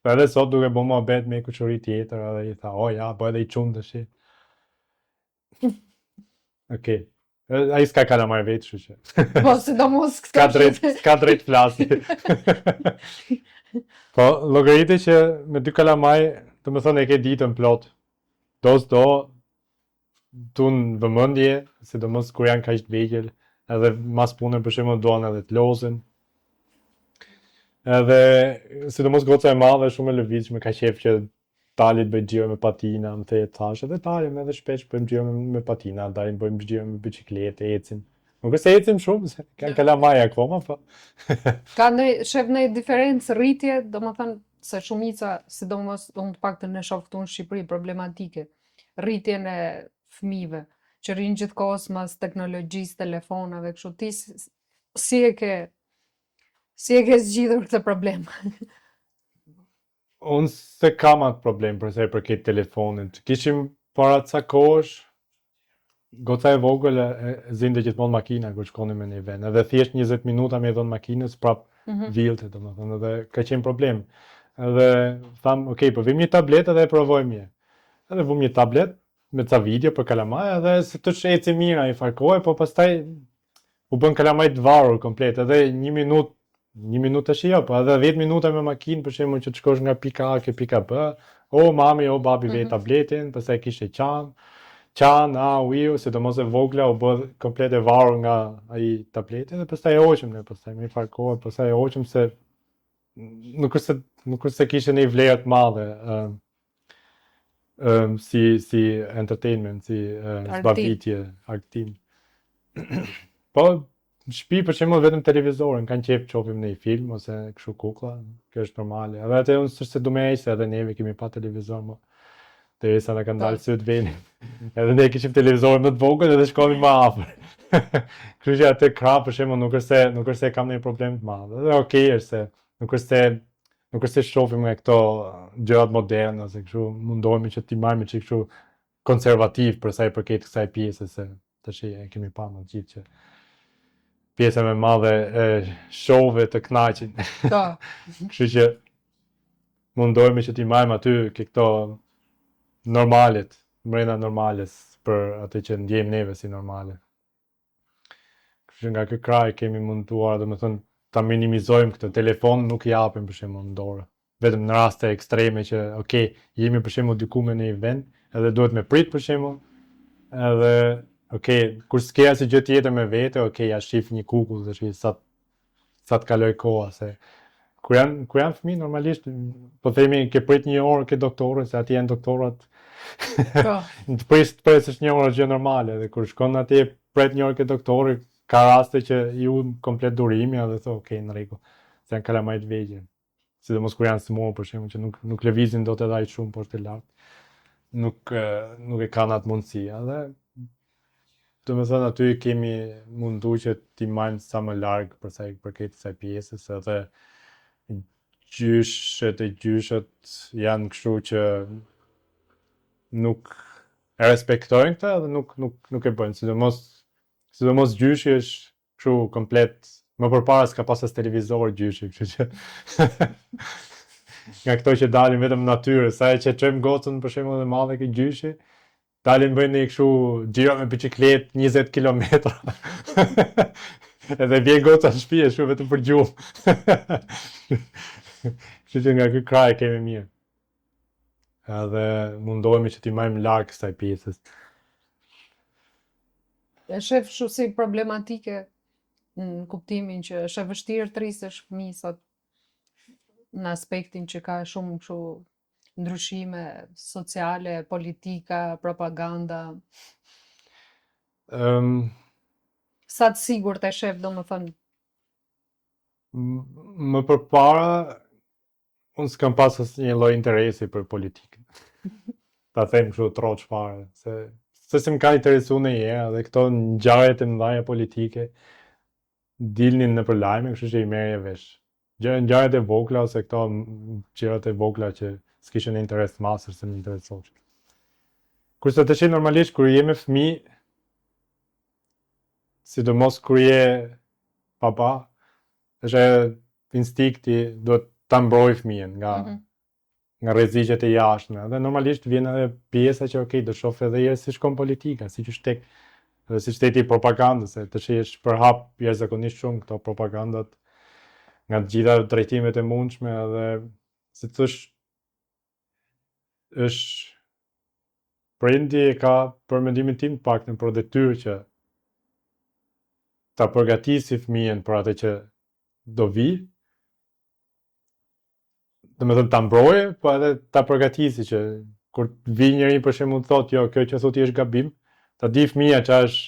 edhe sot duke bo mohabet me kuçuri tjetër, edhe i tha, ja, po edhe i çun tash. Ok. Ai s'ka kalamaj vetë, kështu që. Po, sidomos s'ka drejt flasi. Po, llogarite që me 2 kalamaj, do të thonë e ke ditën plot. Do tun vëmendje, sidomos kur janë kaq të vegjël, edhe mas punën për shembull duan edhe të lozen. Edhe sidomos goca e madhe shumë e lëvizshme, ka qef që dalit bëjmë xhiro me patina, më the thash, edhe dalim edhe shpesh bëjmë xhiro me patina, dalim bëjmë xhiro me biçikletë, ecim. Nuk është se ecim shumë, se kanë kalamaj akoma, po. Ka shef ndonjë diferencë rritje, domethënë se shumica, sidomos unë të paktën e shoh këtu në Shqipëri problematike, rritjen e fëmijëve, që rrinë gjithkohës mas teknologjisë, telefonave, kështu ti si e ke zgjidhur këtë problem? Unë se kam atë problem përse për këtë telefonit. Kishim para ca kohësh, goca e vogël e zinte gjithmonë makina kur shkonim në një vend. Edhe thjesht 20 minuta me dhënë makinës prap vilte, domethënë, edhe ka qenë problem. Edhe tham, ok, po vim një tabletë edhe e provojmë një. Edhe vum një tabletë me ca video për kalamaj, edhe se të sheci mira i farkoj, po pastaj u bën kalamaj të varur komplet, edhe 1 minutë të shio, po edhe 10 minuta me makinë, për shembull që të shkosh nga pika A ke pika B, mami, babi vej tabletin, pastaj kishte sidomos e vogla, u bë komplet e varur nga ai tableti, dhe pastaj e hoqëm ne, pastaj me farkoj, pastaj e hoqëm se nuk është se kishte një vlerë të madhe. Si entertainment, si zbavitje, argëtim. Po, në shtëpi për shembull vetëm televizorin, kanë qef të shohim në një film ose kështu kuklla, kjo është normale. Edhe atë unë s'është se du me heq, se edhe neve kemi pa televizor, mo. Derisa na kanë dalë syt veni. Edhe ne kishim televizorin më të vogël edhe shkonim më afër. Kështu që atë krah për shembull nuk është se kam ndonjë problem të madh. Edhe okay është se nuk është se shohim me këto gjërat moderne, ose kështu mundohemi që t'i marrim çik kështu konservativ për sa i përket kësaj pjese, se tash e kemi pa më gjithë që pjesa më e madhe e showve të kënaqin. Kështu që mundohemi që t'i marrim aty këto normalit, mbrenda normales, për atë që ndjejmë neve si normale. Kështu që nga ky kraj kemi munduar, domethënë, ta minimizojmë këtë. Telefon nuk i japim për shembull në dorë. Vetëm në raste ekstreme që, okay, jemi për shembull diku me në një vend, edhe duhet me prit për shembull, edhe, okay, kur s'ke asgjë gjë tjetër me vete, okay, ja shif një kukull dhe shi sa të kaloj koha, se kur janë fëmijë normalisht, po themi ke prit një orë ke doktorën, se aty janë doktorat. Të presësh një orë gjë normale, dhe kur shkon atje pret një orë ke doktori, ka raste që ju komplet durimi edhe thon, okay, në rregull, se janë kalamajt vegjël. Sidomos kur janë smur për shembull që nuk lëvizin dot edhe aq shumë poshtë lart. Nuk e kanë atë mundësi, edhe domethënë aty kemi mundu që t'i majmë sa më larg për sa i përket kësaj pjesës, edhe gjyshet janë kështu që nuk e respektojnë këtë edhe nuk e bëjnë, sidomos gjyshi është kështu komplet, më përpara s'ka pas as televizor gjyshi, kështu që nga këto që dalin vetëm në natyrë, sa e që çojmë gocën për shembull e madhe ke gjyshi, dalin bëjnë kështu xhiro me biçikletë 20 kilometra. Edhe vjen goca në shtëpi ashtu vetëm për gjumë. Kështu që nga ky kraj kemi mirë. Edhe mundohemi që t'i majmë larg kësaj pjesës. E shef kështu si problematike në kuptimin që është e vështirë të rrisësh fëmisat në aspektin që ka shumë kështu ndryshime sociale, politika, propaganda. Sa të sigurt e shef, domethënë? Më përpara unë s'kam pas asnjë lloj interesi për politikën. Ta them kështu troç fare, se më ka interesuar ndonjëherë, dhe këto ngjarjet e mëdha politike dilnin nëpër lajme, kështu që i merrja vesh. Ngjarjet e vogla ose këto gjërat e vogla që s'kishin interes të madh se më interesonin. Kurse tash normalisht kur je me fëmijë, sidomos kur je papa, është instinkti duhet ta mbroj fëmijën nga rreziqet e jashtme. Dhe normalisht vjen edhe pjesa që okay, do shoh edhe herë si shkon politika, si që shtek, edhe si shteti propagandës, se tash është përhap jashtëzakonisht shumë këto propagandat nga të gjitha drejtimet e mundshme, edhe si thosh është prindi e ka për mendimin tim paktën për detyrë që ta përgatisi fëmijën për atë që do vi, domethënë ta mbroje, po edhe ta përgatisi që kur vi njëri për shembull thotë, jo, kjo që thotë është gabim, ta di fëmia çfarë është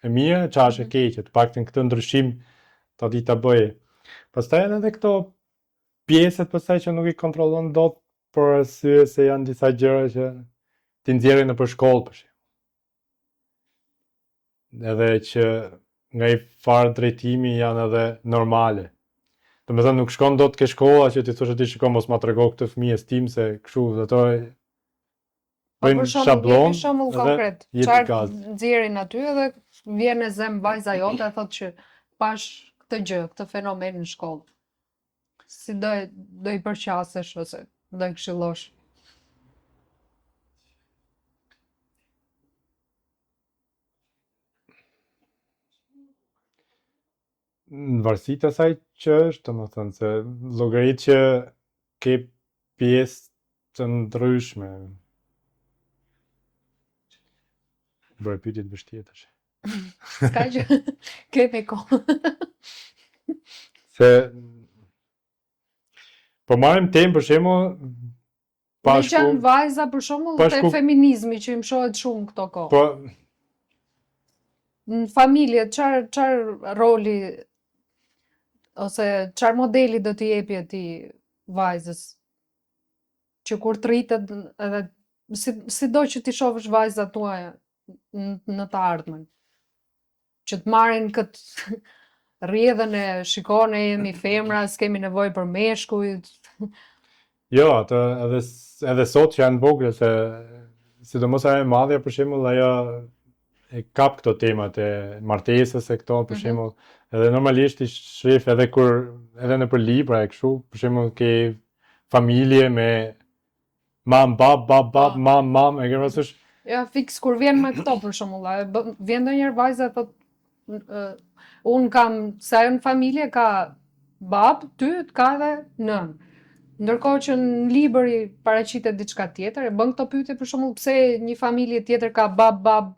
e mirë, çfarë është e keqe, të paktën këtë ndryshim ta di ta bëjë. Pastaj edhe këto pjesët pastaj që nuk i kontrollon dot, për arsye se janë disa gjëra që ti nxjerrin nëpër shkollë për shembull. Edhe që nga i farë drejtimi janë edhe normale. Domethënë nuk shkon dot ke shkolla që ti thosh ti shiko mos ma trego këtë fëmijës tim se kështu, dhe ato bëjnë shablon. Për shembull konkret, çfarë nxjerrin aty edhe vjen e zem vajza jote e thotë që pash këtë gjë, këtë fenomen në shkollë. Si do i përqasesh ose do i këshillosh? Në varësi të asaj që është, domethënë se llogarit që ke pjesë të ndryshme. Bëre pyetje të vështirë tash. Ska që kemi kohë. Se po marrim temë për shembull Pashku. Në qenë vajza për shembull te feminizmi që im shohet shumë këto kohë. Po në familje çfarë roli ose çfarë modeli do t'i jepi atij vajzës që kur të rritet edhe sido që ti shohësh vajzat tuaja në të ardhmen, që të marrin këtë rrjedhën e shikone jemi femra, s'kemi nevojë për meshkuj. Jo, atë edhe sot që janë vogla, se sidomos ajo e madhja për shembull, ajo e kap këto temat e martesës e këto për shembull, edhe normalisht i shef edhe nëpër libra e kështu, për shembull ke familje me mam, bab, mam, e ke parasysh? Ja, fix kur vjen me këto për shembull, vjen ndonjëherë vajza thotë un kam se ajo në familje ka bab, ty ka edhe nën. Ndërkohë që në libër i paraqitet diçka tjetër, e bën këto pyetje për shembull pse një familje tjetër ka bab,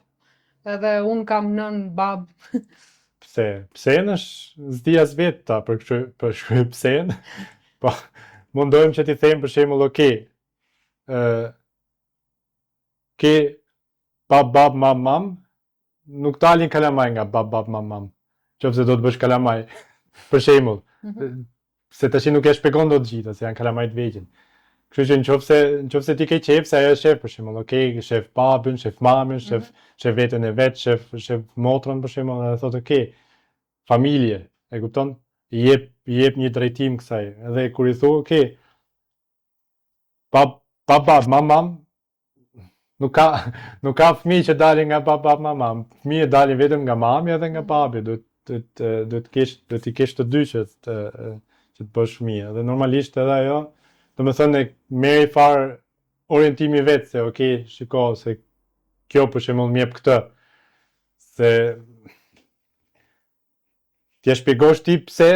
edhe un kam nën, bab. Psen është zdi as vetë ta për shkruaj psen. Po mundohem që t'i them për shembull, okay, ke bab, mam, nuk dalin kalamaj nga bab, mam. Qofse do të bësh kalamaj, për shembull, se tash nuk e shpjegon dot gjitha, se janë kalamaj të vegjël. Kështu që nëse ti ke qef, se ajo është shef për shembull, okay, shef babën, shef mamën, shef veten e vet, shef motrën për shembull, edhe thotë okay, familje, e kupton? I jep një drejtim kësaj. Edhe kur i thu, okay, bab, mam, nuk ka fëmijë që dalin nga bab, mam. Fëmijët dalin vetëm nga mami edhe nga babi. Duhet t'i kesh të dy që të bësh fëmijë. Dhe normalisht edhe ajo, domethënë merr fare orientimi vet se okay, shiko se kjo për shembull më jep këtë. Se t'ja shpjegosh ti pse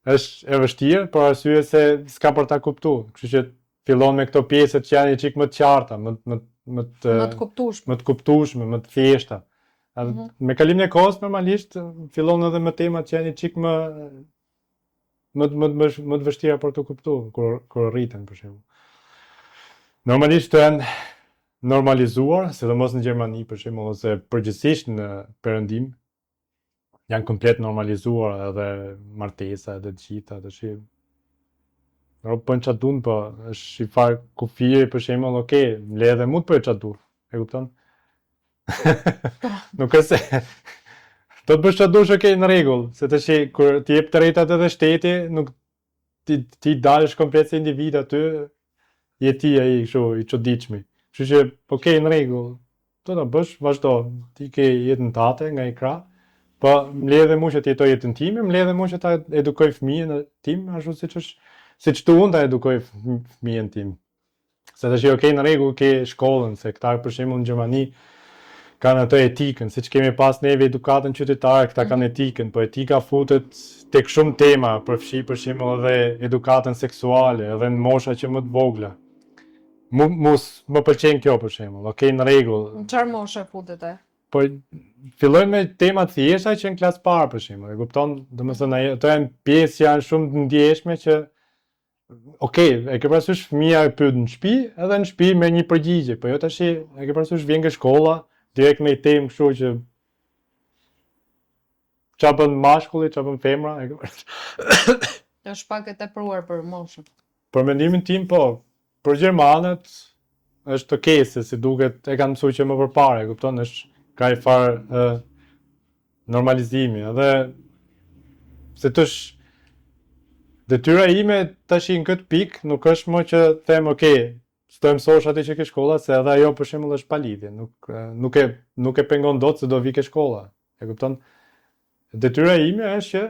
është e vështirë, për arsye se s'ka për ta kuptuar. Kështu që fillon me këto pjesët që janë një çik më të qarta, më të kuptueshme, më të thjeshta. Me kalimin e kohës normalisht fillon edhe me temat që janë një çik më të vështira për të kuptuar kur rriten për shembull. Normalisht janë normalizuar, sidomos në Gjermani për shembull, ose përgjithsisht në Perëndim, janë komplet normalizuar edhe martesa edhe të gjitha, tash. Bën çfarë duan, po është i far kufiri për shembull, okay, le edhe mu të bëj çfarë du, e kupton? Nuk është se do të bësh çfarë dush, okay, në rregull, se tash kur ti jep të drejtat edhe shteti, nuk ti dalësh komplet si individ aty, je ti ai kështu i çuditshmi. Kështu që okay, në rregull, do ta bësh, vazhdo, ti ke jetën tate nga i krah. Po më le edhe mu që të jetoj jetën time, më le edhe mu që ta edukoj fëmijën tim, ashtu siç tu unë ta edukoj fëmijën tim. Se tash okay, në rregull, ke shkollën, se këta për shembull në Gjermani kanë atë etikën, siç kemi pas neve edukatën qytetare, këta kanë etikën, po etika futet tek shumë tema, përfshi për shembull edhe edukatën seksuale, edhe në mosha që më të vogla. Më pëlqen kjo për shembull, okay, në rregull. Në çfarë moshe futet e? Po fillojnë me tema të thjeshta që në klasë parë për shembull, e kupton? Domethënë ato janë pjesë që janë shumë të ndjeshme që okay, e ke parasysh fëmia e pyet në shtëpi, edhe në shtëpi me një përgjigje, po jo tash e ke parasysh vjen nga shkolla direkt me temë kështu që çfarë bën mashkulli, çfarë bën femra, e ke parasysh. Është pak e tepruar për moshën. Për mendimin tim, po, për gjermanët është okay, se si duket e kanë mësuar që më përpara, e kupton, është ka i farë normalizimi, edhe se tësh detyra ime tash në këtë pikë nuk është më që them okay, s'do mësosh atë që ke shkolla, se edhe ajo për shembull është pa lidhje, nuk e pengon dot se do vi ke shkolla, e kupton? Detyra ime është që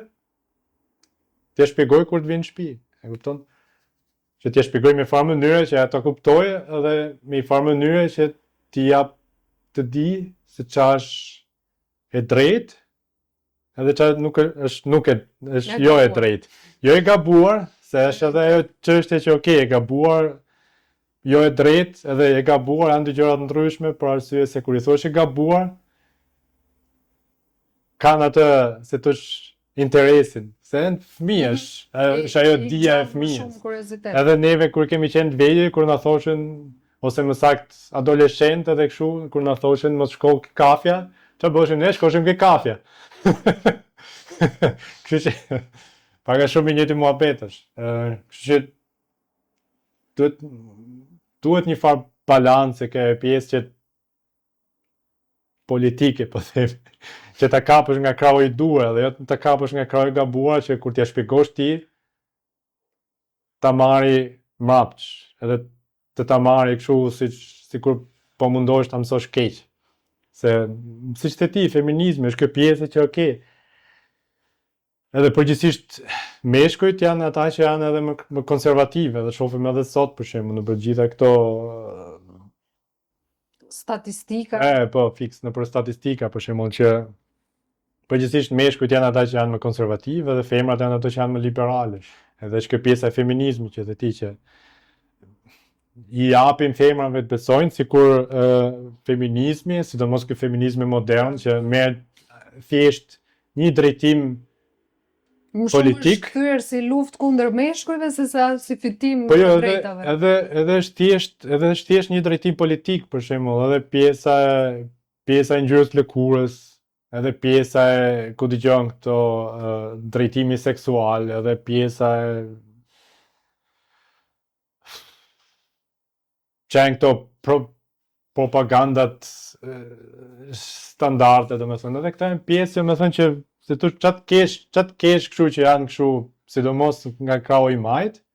t'ja shpjegoj kur të vi në shtëpi, e kupton? Që t'ja shpjegoj me farë mënyre që ato kuptojë, edhe me farë mënyre që t'i jap të di se qa është e drejt, edhe qa është jo e drejt. Jo e gabuar, se është edhe ajo çështje që okay, e gabuar, jo e drejt, edhe e gabuar janë dy gjëra të ndryshme, për arsye se kur i thosh e gabuar, kanë atë se thosh interesin, se në fëmijësh, është ajo dija e fëmijës. Edhe neve kur kemi qenë të vegjël, kur na thoshin ose më sakt adoleshent edhe kështu, kur na thoshin mos shko ke kafja, çfarë bëheshim ne, shkoshim ke kafja. Kështu që paga shumë i njëjti muhabetash. Kështu që duhet një farë balancë ke pjesë që politike, po them, që ta kapësh nga krahu i duhur, dhe jo ta kapësh nga krahu i gabuar, që kur t'ja shpjegosh ti, ta marri mrapsh, edhe të ta marri kështu sikur po mundohesh ta mësosh keq. Se siç the ti, feminizmi është kjo pjesë që okay, edhe përgjithsisht meshkujt janë ata që janë edhe më konservative, dhe shohim edhe sot për shembull në gjitha këto statistika. Po, fiks në për statistika për shembull që përgjithsisht meshkujt janë ata që janë më konservative dhe femrat janë ato që janë më liberale. Edhe është kjo pjesa e feminizmit që ti që i japin femrave të besojnë, sikur feminizmi, sidomos ky feminizmi modern që merr thjesht një drejtim politik. Më shumë është si luftë kundër meshkujve se sa si fitim të drejtave. Edhe është thjesht një drejtim politik, për shembull, edhe pjesa e ngjyrës lëkurës, edhe pjesa e ku dëgjon këto drejtimi seksual, edhe pjesa e që këto propagandat standarde, domethënë, edhe këta janë pjesë, domethënë që se tu çat kesh kështu që janë kështu, sidomos nga krau i majt,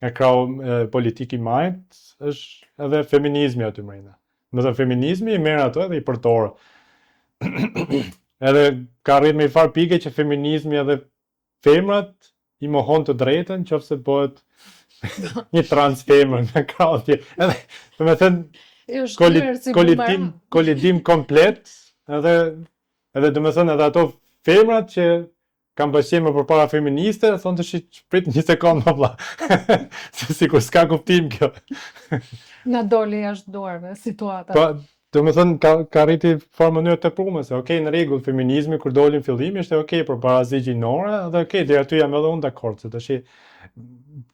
nga krau politik i majt, është edhe feminizmi aty mbrenda. Domethënë feminizmi i merr ato edhe i përdor. Edhe ka rrit me i farë pike që feminizmi edhe femrat i mohon të drejtën, qofse bëhet një trans femër nga krau tjetër. Edhe, domethënë kolidim komplet, edhe domethënë edhe ato femrat që kanë bashkëme përpara feministe, thonë të shprit një sekond më vlla. Se sikur s'ka kuptim kjo. Na doli jashtë duarve situata. Po, domethënë ka rriti farë mënyrë të prume, se okej, në rregull, feminizmi kur doli në fillim ishte okej përpara zi gjinore, dhe okej, deri aty jam edhe unë dakord, se tash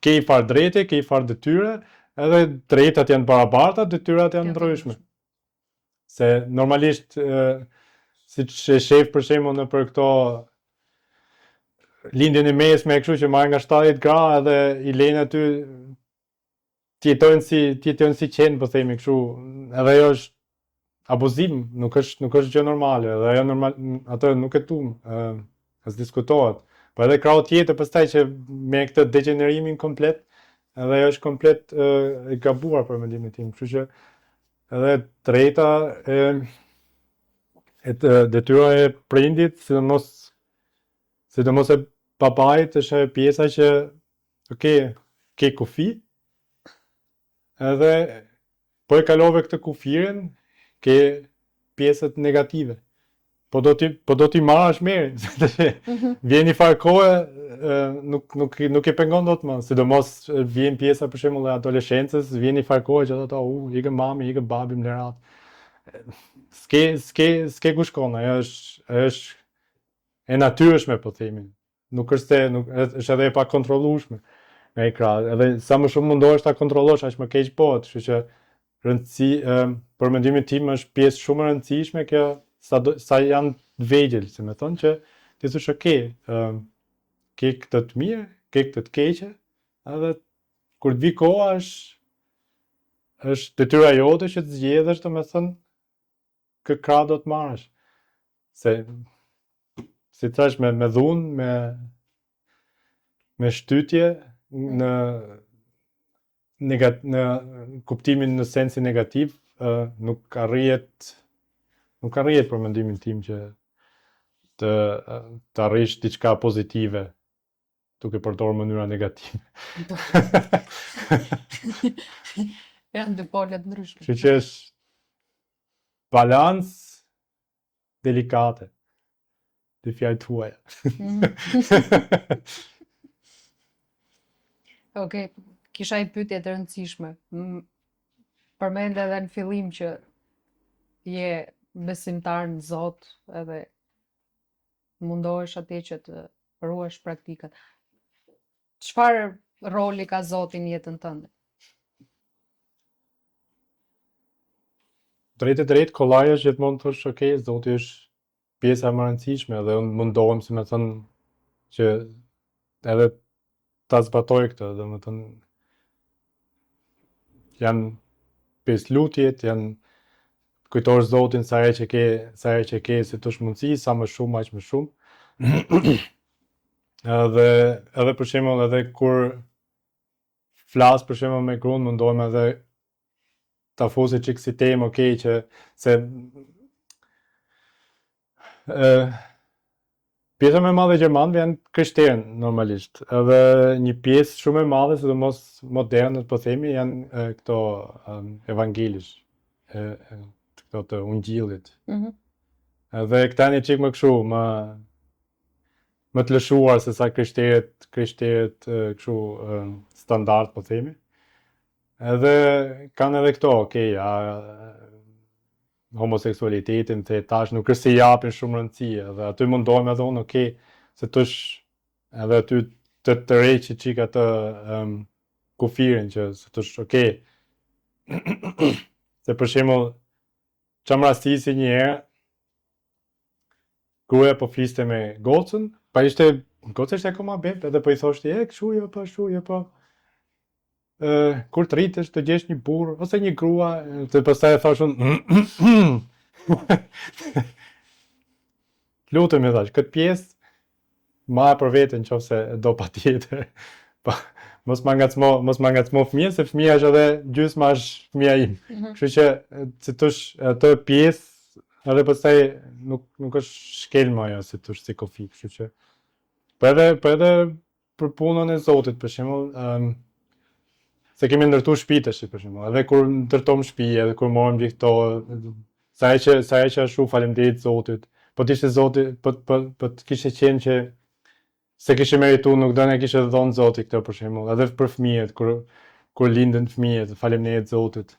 ke i farë drejte, ke i farë detyre, edhe drejtat janë barabarta, detyrat janë ndryshme. Se normalisht siç e shef për shembull në për këto lindjen e mesme, kështu që marrin nga 70 gra edhe i lejnë aty të jetojnë si qenë, po themi kështu, edhe ajo është abuzim, nuk është gjë normale, edhe ajo normal, ato nuk e tum, as diskutohet. Po edhe krau tjetër pastaj që me këtë degenerimin komplet, edhe ajo është komplet e gabuar për mendimin tim, kështu që edhe drejta detyra e prindit, sidomos e babait, është ajo pjesa që ke kufi, edhe po e kalove këtë kufirin, ke pjesët negative. Po do t'i marrësh mirë. Vjen një farë kohë, nuk e pengon dot më, sidomos vjen pjesa për shembull e adoleshencës, vjen një farë kohë që ato ikën mami, ikën babi më lart. S'ke ku shkon, ajo është e natyrshme, po themi. Nuk është është edhe e pa kontrollueshme nga i krah. Edhe sa më shumë mundohesh ta kontrollosh, aq më keq bëhet, kështu që për mendimin tim është pjesë shumë e rëndësishme kjo sa janë të vegjël, se me thonë që ti thush ke këtë të mirë, ke këtë të keqe, edhe kur të vi koha është detyra jote që të zgjedhësh, domethënë kë krah do të marrësh. Se si thash me dhunë, me shtytje në kuptimin në sensin negativ, nuk arrihet për mendimin tim që të arrish diçka pozitive duke përdorur mënyra negative. Janë dy pole të ndryshme. Kështu që është balancë delikate. Dy fjalë tuaja. Okej, kisha një pyetje të rëndësishme. Përmend edhe në fillim që je besimtar në Zot, edhe mundohesh atje që të ruash praktikat. Çfarë roli ka Zoti në jetën tënde? Drejt kollaj është gjithmonë thosh, okej, Zoti është pjesa më e rëndësishme, dhe unë mundohem, si me thënë, që edhe ta zbatoj këtë, domethënë janë pesë lutjet, janë kujtosh Zotin sa herë që ke si tush mundësi, sa më shumë, aq më shumë. Edhe për shembull, edhe kur flas për shembull me gruan, mundohem edhe ta fusi çik si temë, okej, që se Pjesa më e madhe e gjermanëve janë krishterë normalisht. Edhe një pjesë shumë e madhe, sidomos modernët po themi, janë këto evangelish, këto të ungjillit. Edhe këta janë çik më kështu, më të lëshuar se sa krishterët kështu standard po themi. Edhe kanë edhe këto, okay, homoseksualitetin, të tash nuk është se japin shumë rëndësi, edhe aty mundohem edhe unë, okay, se tush edhe aty të reqi qik atë kufirin që se tush, okay, se për shembull çam rastisi një herë, gruaja po fliste me gocën, pa goca ishte akoma bebe, edhe po i thoshte, kështu jo po, kur të rritesh të gjesh një burr ose një grua, të pastaj e thash unë lutem e thash, këtë pjesë ma për veten nëse do patjetër. Mos ma ngacmo fëmijën, se fëmija është edhe gjysma është fëmija im. Kështu që si tush atë pjesë edhe pastaj nuk është shkelma ajo si tush si kofi, kështu që po edhe për punën e Zotit për shembull, se kemi ndërtu shtëpi tash për shembull, edhe kur ndërtojmë shtëpi, edhe kur morëm gjithë këto, sa e që ashtu faleminderit Zotit. Po t'ishte Zoti, po të kishte qenë që se kishe meritu, nuk do ne kishe dhënë Zoti këtë për shembull, edhe për fëmijët, kur lindën fëmijët, faleminderit Zotit.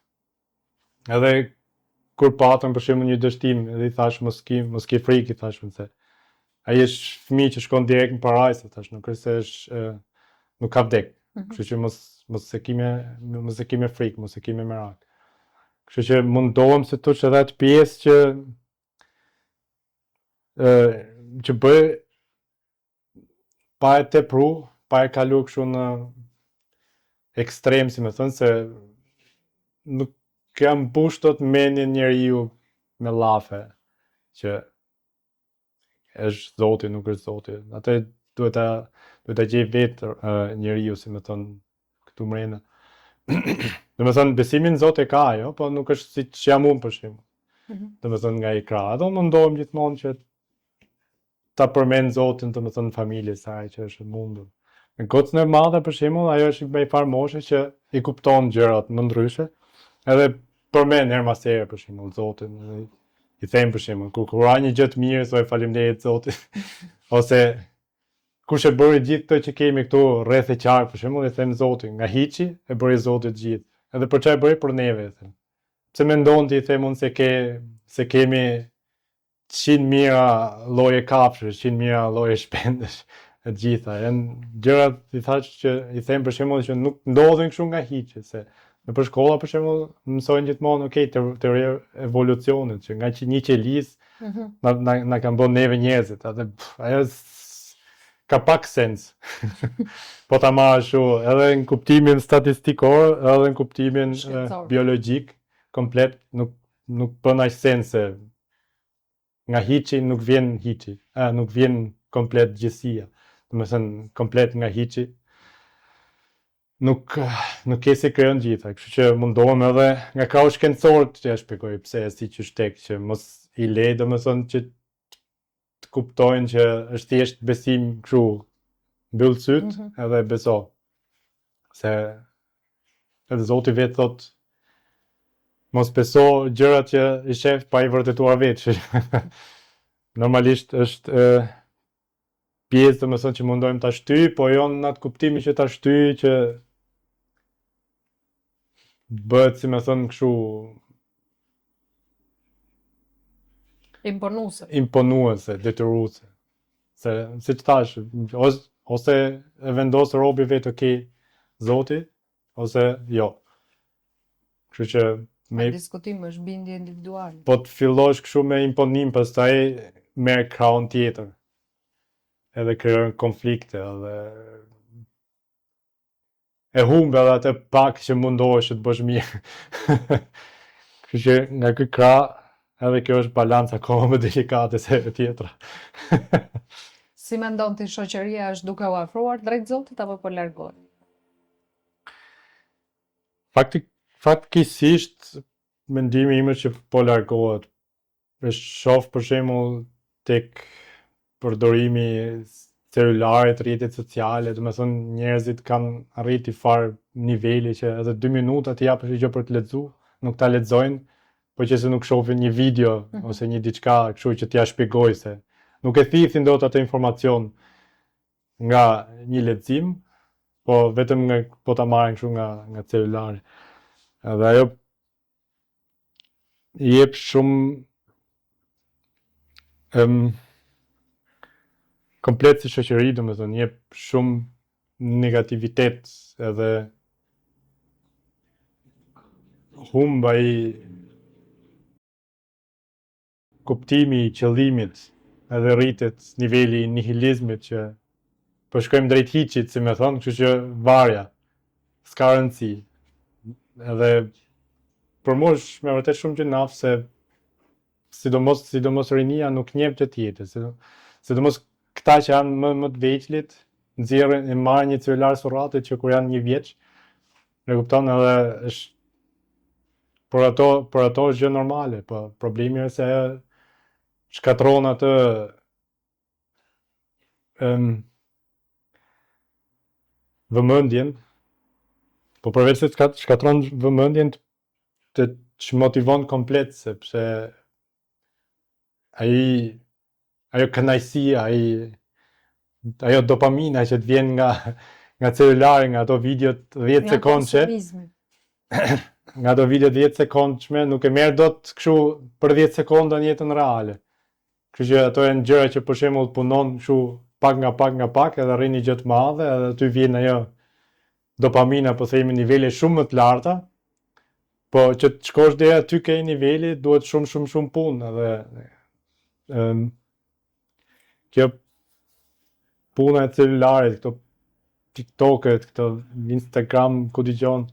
Edhe kur patëm për shembull një dështim, edhe i thash mos ke frikë, i thash se ai është fëmijë që shkon direkt në parajsë, thash, nuk është se është nuk ka vdek. Kështu që mos e kime frikë, mos e kime merak. Kështu që mundohem se tush edhe atë pjesë që bëj pa e tepru, pa e kalu kështu në ekstrem, si me thënë, se nuk jam mbush dot mendjen njeriu me llafe, që është Zoti, nuk është Zoti. Atë duhet ta gjej vetë njeriu, si me thënë, këtu mrena. Do me thënë, besimin në Zot e ka ajo, po nuk është si që jam unë për shembull. Do me thënë nga i krah. Ato mundohem gjithmonë që ta përmend Zotin, do me thënë familjes saj që është mundur. Në gocën e madhe për shembull, ajo është me far moshe që i kupton gjërat më ndryshe. Edhe përmend her mas here për shembull Zotin. I them për shembull, kur ka një gjë të mirë, thoj faleminderit Zotit. Ose kush e bëri gjithë këto që kemi këtu rreth e qark, për shembull, i them Zotit, nga hiçi e bëri Zoti të gjithë. Edhe për çfarë bëri për neve, i them. Pse mendon ti, i them unë, se kemi 100 mijëra lloje kafshësh, 100 mijëra lloje shpendësh, e gjitha. Janë gjërat, i thash që i them për shembull që nuk ndodhin kështu nga hiçi, se në shkolla për shembull mësojnë gjithmonë, okay, teoria e evolucionit, që nga një qelis na kanë bën neve njerëzit, ajo ka pak sens. Po ta marrë shu, edhe në kuptimin statistikor, edhe në kuptimin biologjik, komplet, nuk bën aq sens se nga hiçi nuk vjen hiçi, nuk vjen komplet gjithësia. Do të thënë komplet nga hiçi nuk ke si krijon gjitha, kështu që mundohem edhe nga krau shkencor të ja shpjegoj pse si që shtek, që mos i lej, do me thënë që të kuptojnë që është thjesht besim kështu mbyll syt edhe beso. Se edhe Zoti vetë thot mos beso gjërat që i shef pa i vërtetuar vetë. Normalisht është pjesë, do me thënë, që mundojmë ta shtyj, po jo në atë kuptimin që ta shtyj që bëhet, si me thënë, kështu imponuese, detyruese. Se si që thash, ose e vendos robi vetë, okay, Zoti, ose jo. Kështu që diskutim është bindje individuale. Po të fillosh kështu me imponim, pastaj merr krahun tjetër. Edhe krijon konflikte, edhe e humbe edhe atë pak që mundohesh të bësh mirë. Kështu që nga ky krah, edhe kjo është balancë akoma më delikate se e tjetra. Si mendon ti, shoqëria është duke u afruar drejt Zotit apo po largohet? Faktikisht mendimi im është që po largohet. E shoh për shembull tek përdorimi celularit, rrjetet sociale, do me thonë njerëzit kanë arriti farë niveli që edhe 2 minuta të japësh një gjë për të lexu, nuk ta lexojnë, po që se nuk shohin një video ose një diçka kështu që t'ja shpjegoj se nuk e thithin dot atë informacion nga një lexim, po vetëm po ta marrin kështu nga celulari. Edhe ajo i jep shumë komplet si shoqëri, domethënë jep shumë negativitet edhe humb ai kuptimi i qëllimit edhe rritet niveli i nihilizmit që po shkojmë drejt hiçit, si më thon, kështu që varja s'ka rëndësi. Edhe për mua është me vërtet shumë gjënaf se sidomos rinia nuk njeh gjë tjetër, sidomos këta që janë më të vegjëlit, nxjerrin e marrin një celular surrate që kur janë 1 vjeç, e kupton, edhe është për ato është gjë normale, po problemi është se ajo shkatron atë vëmendjen, po përveç se shkatron vëmendjen të motivon komplet, sepse ajo kënaqësia, ajo dopamina që të vjen nga celulari, nga ato videot 10 sekondëshe, nga ato video 10 sekondshme, nuk e merr dot kështu për 10 sekonda në jetën reale. Kështu që ato janë gjëra që për shembull punon kështu pak nga pak edhe rrin një gjë të madhe, edhe aty vjen ajo dopamina, po themi nivele shumë më të larta, po që të shkosh deri aty ke niveli duhet shumë punë, edhe kjo puna e celularit, këto TikToket, këto Instagram, ku digjon,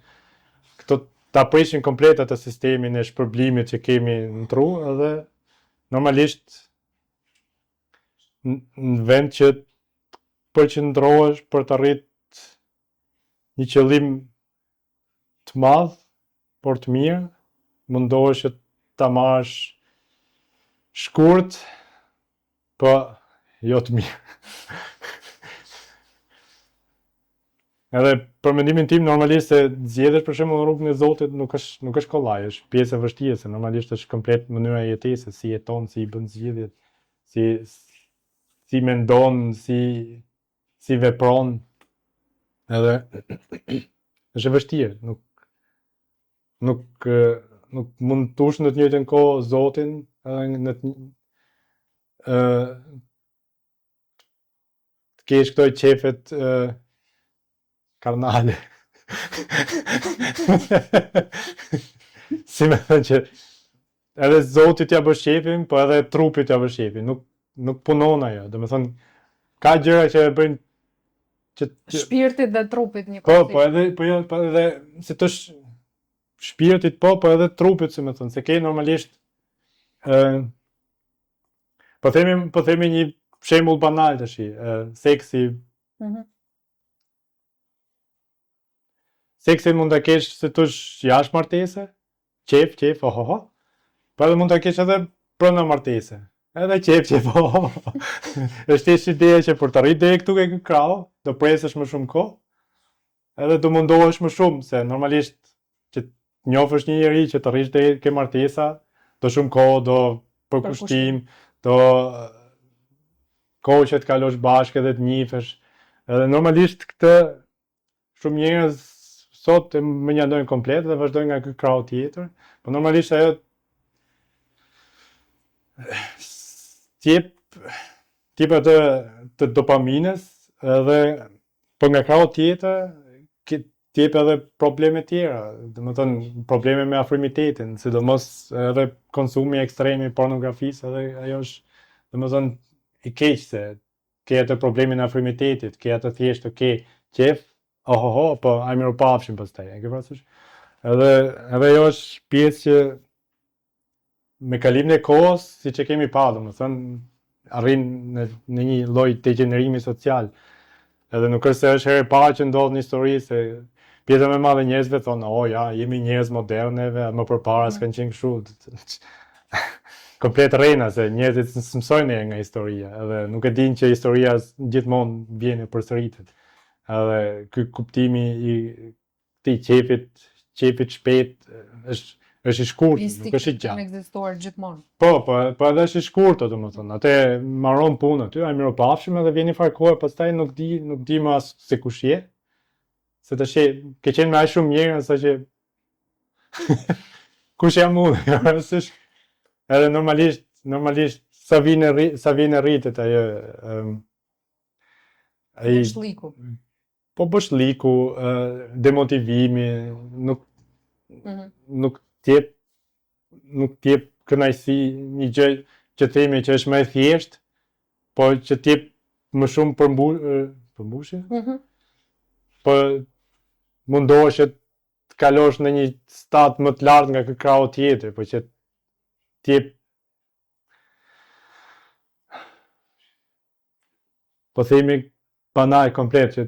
këto ta prishin komplet atë sistemin e shpërblimit që kemi në tru, edhe normalisht në vend që përqendrohesh për të arrit një qëllim të madh, por të mirë, mundohesh që ta marrësh shkurt, po jo të mirë. Edhe për mendimin tim normalisht se zgjedhësh për shembull rrugën e Zotit nuk është kollaj, është pjesë e vështirë, se normalisht është komplet mënyra e jetesës, si jeton, si i bën zgjedhjet, si mendon, si vepron. Edhe është e vështirë, nuk mund të ush në të njëjtën kohë Zotin, edhe të kesh këto qefet karnale. Si me thënë që edhe Zoti t'ja bë shefin, po edhe trupi t'ja bë shefin, nuk punon ajo, do me thënë, ka gjëra që e bëjnë shpirtit dhe trupit një po edhe se të shpirtit po edhe trupit, si me thënë, se ke normalisht po themi një shembull banal tash, seksi. Seksi mund ta kesh se tush jashtë martese, qef, ohoho. Po edhe mund ta kesh edhe brenda martese. Edhe qef, ohoho. Është ideja që për të arritur deri këtu ke ky krau, do presësh më shumë kohë. Edhe do mundohesh më shumë, se normalisht që njofësh një njeri që të rrish deri ke martesa, do shumë kohë, do përkushtim, do kohë që të kalosh bashkë edhe të njifesh. Edhe normalisht këtë shumë njerëz sot e menjadojnë komplet dhe vazhdojnë nga ky krau tjetër, po normalisht ajo t'jep atë të dopamines, edhe po nga krau tjetër t'jep edhe probleme tjera, domethënë probleme me afrimitetin, sidomos edhe konsumi ekstrem i pornografisë, edhe ajo është domethënë i keq, se ke atë problemin e afrimitetit, ke atë thjesht të ke qef, ohoho, po ai mirë pafshim pastaj, e ke parasysh? Edhe ajo është pjesë që me kalimin e kohës, siç e kemi pa, domethënë arrin në një lloj degenerimi social. Edhe nuk është se është herë e parë që ndodh në histori, se pjesa më e madhe e njerëzve thonë, ja, jemi njerëz moderneve, më përpara s'kan qenë kështu. komplet rrena se njerëzit s'msojnë nga historia, edhe nuk e dinë që historia gjithmonë vjen e përsëritet. Edhe ky kuptimi i këtij qepit shpejt është i shkurtër, nuk është i Kanë gjatë. ekzistuar gjithmonë. Po edhe është i shkurtër, domethënë. Atë mbaron punën aty, ai miropafshim edhe vjen një farë kohë, pastaj nuk di më as se kush je. Se tash ke qenë me aq shumë njerëz sa që kush jam unë? Edhe normalisht sa vjen rritet ajo ai Shliku. po bëshliku, demotivimi, nuk t'jep kënaqësi, një gjë që themi që është më e thjeshtë, po që t'jep më shumë përmbushje? Po mundohesh që të kalosh në një stat më të lartë nga ky krau tjetër, po që t'jep po themi banal komplet që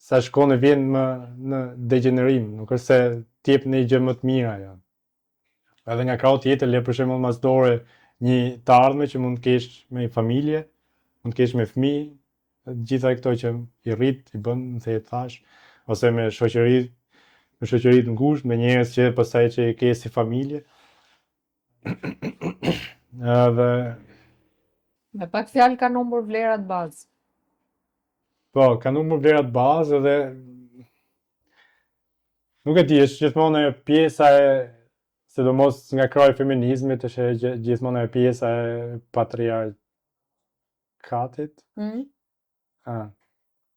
sa shkon e vjen më në degenerim, nuk është se t'jep një gjë më të mirë ajo. Edhe nga krau tjetër, le për shembull mas dore një të ardhme që mund të kesh me familje, mund të kesh me fëmijë, gjitha këto që i rrit, i bën, në the thash, ose me shoqëri të ngushtë, me njerëz që pastaj që i ke si familje. Edhe Me pak fjalë kanë humbur vlerat bazë. po, kanë humbur vlerat bazë edhe nuk e di, është gjithmonë ajo pjesa e sidomos nga kraji i feminizmit, është gjithmonë ajo pjesa e patriarkatit.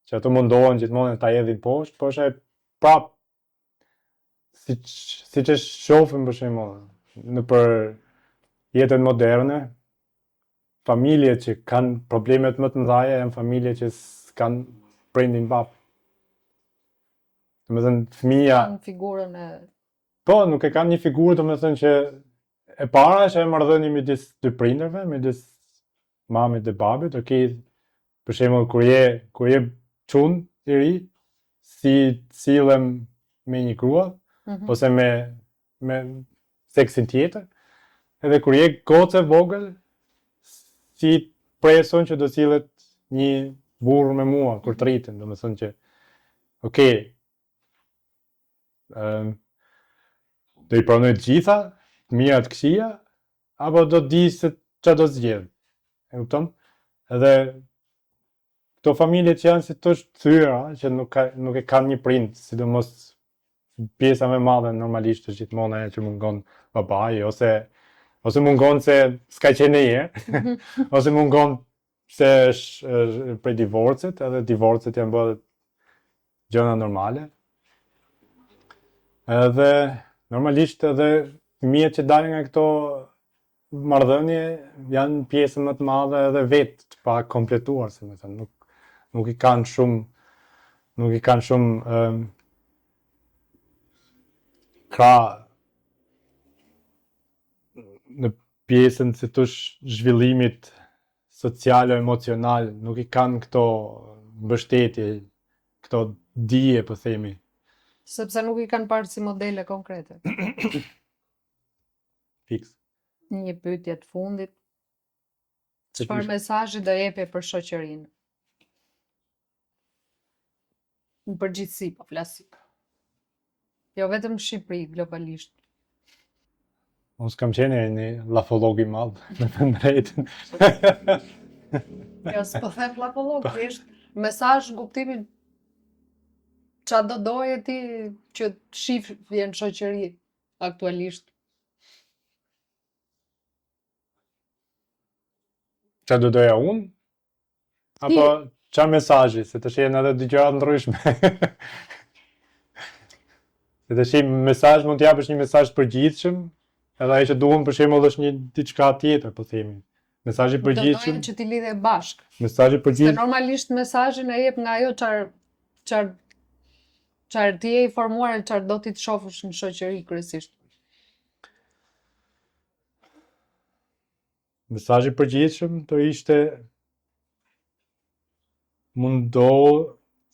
Që ato mundohen gjithmonë ta hedhin poshtë, po është prap siç e shohim për shembull nëpër jetën moderne, familjet që kanë problemet më të mëdha janë familje që s'kan prindin bab. Domethënë fëmia Kanë figurën e po, nuk e kanë një figurë, domethënë që e para është ajo marrëdhënie midis dy prindërve, midis mamit dhe babit, për shembull kur je çun i ri, si sillen me një grua ose me seksin tjetër, edhe kur je gocë e vogël, si preson që do sillet një burr me mua kur të rriten, domethënë që okay, do i pranoj të gjitha, të mira të këqija, apo do të di se çfarë do zgjedh. E kupton? Edhe këto familje që janë si të thyra, që nuk e kanë një prind, sidomos pjesa më e madhe normalisht është gjithmonë ajo që mungon babai, ose mungon se s'ka qenë herë, ose mungon se është prej divorcit, edhe divorcet janë bërë gjëna normale. Edhe normalisht edhe fëmijët që dalin nga këto marrëdhënie janë pjesën më të madhe edhe vetë të pa kompletuar, si më thënë, nuk i kanë shumë krah në pjesën si thosh zhvillimit social o emocional, nuk i kanë këto mbështetje, këto dije, po themi. sepse nuk i kanë parë si modele konkrete. Fiks. Një pyetje të fundit. Çfarë mesazhi do jepe për shoqërinë? Në përgjithësi, po flasim. Jo vetëm në Shqipëri, globalisht. Unë s'kam qenë një lafolog i madh, me të drejtën. Jo, s'po them lafolog, thjesht mesazh në kuptimin çfarë do doje ti që të shifje në shoqëri aktualisht. Qa do doja unë? Apo qa mesazhi, se të shenë edhe dy gjëra të ndryshme. Se të shenë mesazh mund t'japësh një mesazh përgjithshëm, edhe ai që duam për shembull është një diçka tjetër, po themi. Mesazhi përgjithshëm. Do doja që ti lidhe bashk. Mesazhi Se përgjithshëm. normalisht mesazhin e jep nga ajo çfarë ti je i formuar e çfarë do ti të shohësh në shoqëri kryesisht. Mesazhi përgjithshëm do ishte mundo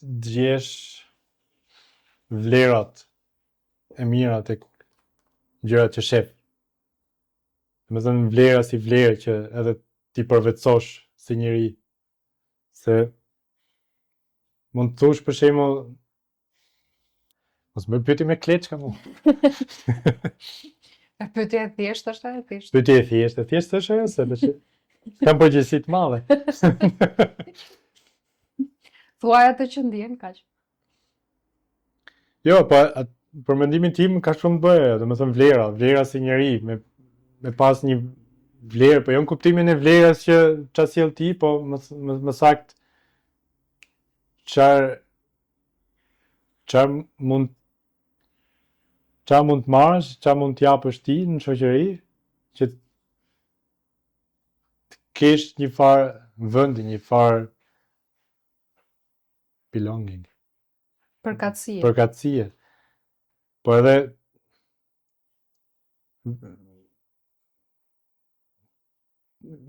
të gjesh vlerat e mira tek gjërat që shef. Domethënë vlera si vlerë që edhe ti përvetësosh si njeri. Se mund të thush për shembull mos më pyeti me kleçka mu. Pyetja e thjeshtë është e thjeshtë. Pyetje e thjeshtë është ajo se tash kam përgjegjësi të madhe. Thuaj atë që ndjen kaq. Jo, për mendimin tim ka shumë të bëjë, domethënë vlera si njeri, me pas një vlerë, po jo në kuptimin e vlerës që ç'a sjell ti, po më sakt çfarë mund të marrësh, çfarë mund të japësh ti në shoqëri, që të kesh një farë vendi, një farë belonging. Përkatësie. Po edhe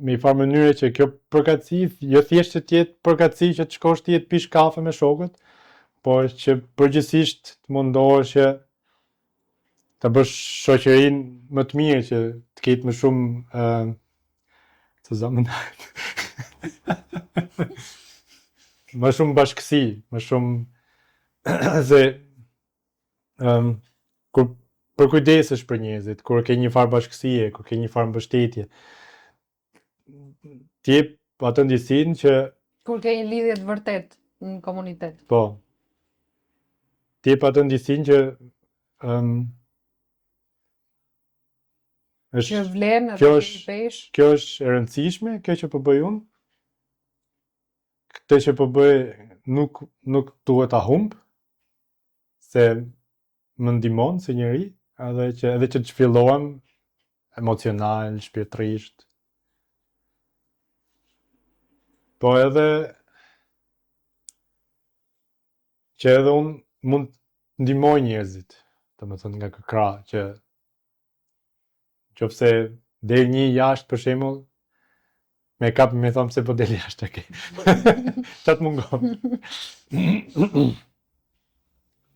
me një farë mënyre që kjo përkatësi jo thjesht që t'jetë përkatësi që të shkosh ti të pish kafe me shokët, por që përgjithsisht të mundohesh që ta bësh shoqërinë më të mirë, që të ketë më shumë më shumë bashkësi, më shumë se kur përkujdesesh për njerëzit, kur ke një farë bashkësie, kur ke një farë mbështetje, ti jep atë ndjesinë që kur ke një lidhje të vërtet në komunitet. Po. Ti jep atë ndjesinë që që vlen edhe pesh. Kjo është e rëndësishme, kjo që po bëj unë. Këtë që po bëj nuk duhet ta humb, se më ndihmon si njeri, edhe që të zhvillohem emocional, shpirtërisht. Po edhe që edhe unë mund të ndihmoj njerëzit, domethënë nga ky krah, që nëse del një jashtë për shembull, me kap me thon se po del jashtë ke. Çat mungon.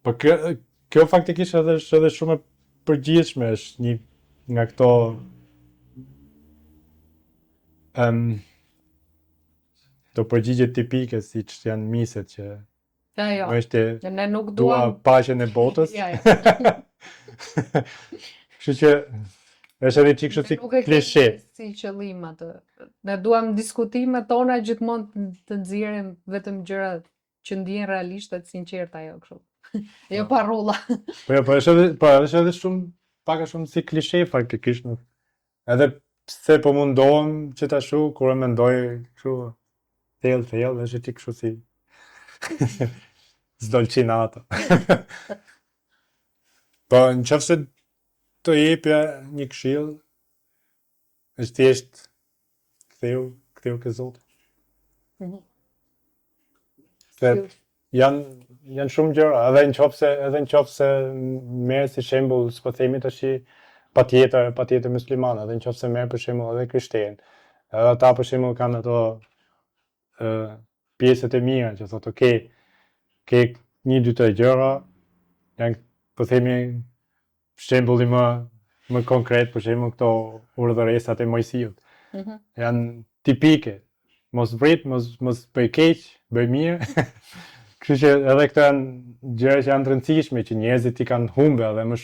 Po kjo faktikisht është edhe shumë e përgjithshme, është një nga këto të përgjigje tipike, siç janë miset që që ne nuk dua paqen e botës. Kështu që është edhe çik kështu si klishe. Si qëllim atë. Ne duam diskutimet tona gjithmonë të nxjerrim vetëm gjëra që ndjen realisht e të sinqerta, jo kështu. Jo pa rrulla. Po është edhe shumë pak a shumë si klishe faktikisht. Edhe pse po mundohem që ta shoh kur e mendoj kështu thellë, është çik kështu si zdolcinata. Po nëse të jepja një këshill, është thjesht ktheu ke Zoti. Se janë shumë gjëra, edhe nëse merr si shembull, s'po themi tash patjetër musliman, edhe nëse merr për shembull edhe krishterë. Edhe ata për shembull kanë ato pjesët e mira që thotë ke një dy tre gjëra, janë po themi shembulli më konkret, për shembull këto urdhëresat e Mojsiut. Janë tipike. Mos vrit, mos bëj keq, bëj mirë. Kështu që edhe këto janë gjëra që janë të rëndësishme, që njerëzit i kanë humbur, dhe më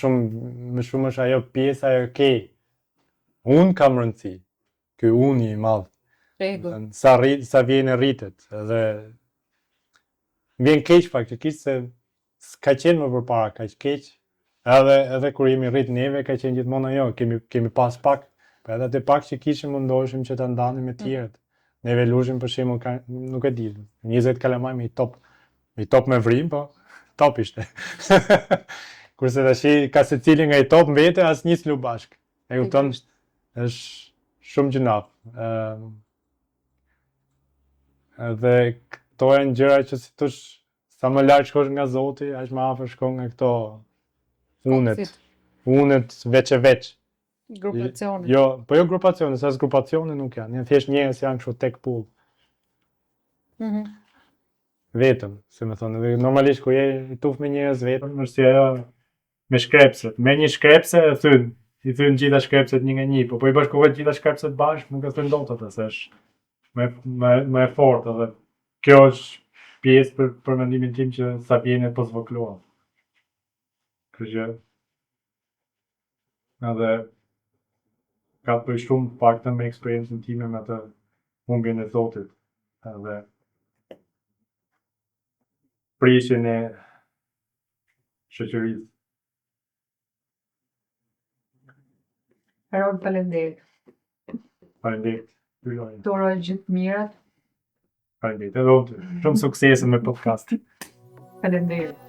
shumë është ajo pjesa e unë kam rëndësi. Ky unë i madh. Sa vjen e rritet, edhe vjen keq faktikisht se s'ka qenë më përpara kaq keq. Edhe kur jemi rrit neve, ka qenë gjithmonë ajo, kemi pas pak, për edhe të pak që kishim mundoheshim që ta ndanim me tjerët. Neve lushim për shembull, nuk e di, 20 kalamaj me i top me vrim, po top ishte. Kurse tash ka secili nga i top në vete, asnjë s'lu bashk. E kupton, është shumë gjinaf. Edhe këto janë gjëra që si thosh, sa më lart shkosh nga Zoti, aq më afër shkon nga këto unet veç e veç. Grupacione. Jo, po jo grupacione, se as grupacione nuk janë thjesht njerëz janë kështu tek pull. Vetëm, se më thonë, dhe normalisht kur je i tuf me njerëz vetëm, është si ajo me shkrepse. Me një shkrepse e thyn, i thyn gjitha shkrepset një nga një, po i bashkohet gjitha shkrepset bashkë, nuk e thyn dot atë, se është më e fortë edhe kjo është pjesë për mendimin tim që Sabiene po zvoglohet. Kështu që edhe ka të bëj shumë të paktën me eksperiencën time me atë humbjen e Zotit, edhe prishjen e shoqërisë. Harold, faleminderit. Faleminderit. Të uroj gjithë mirat. Faleminderit. Edhe unë shumë suksese me podcast. Faleminderit.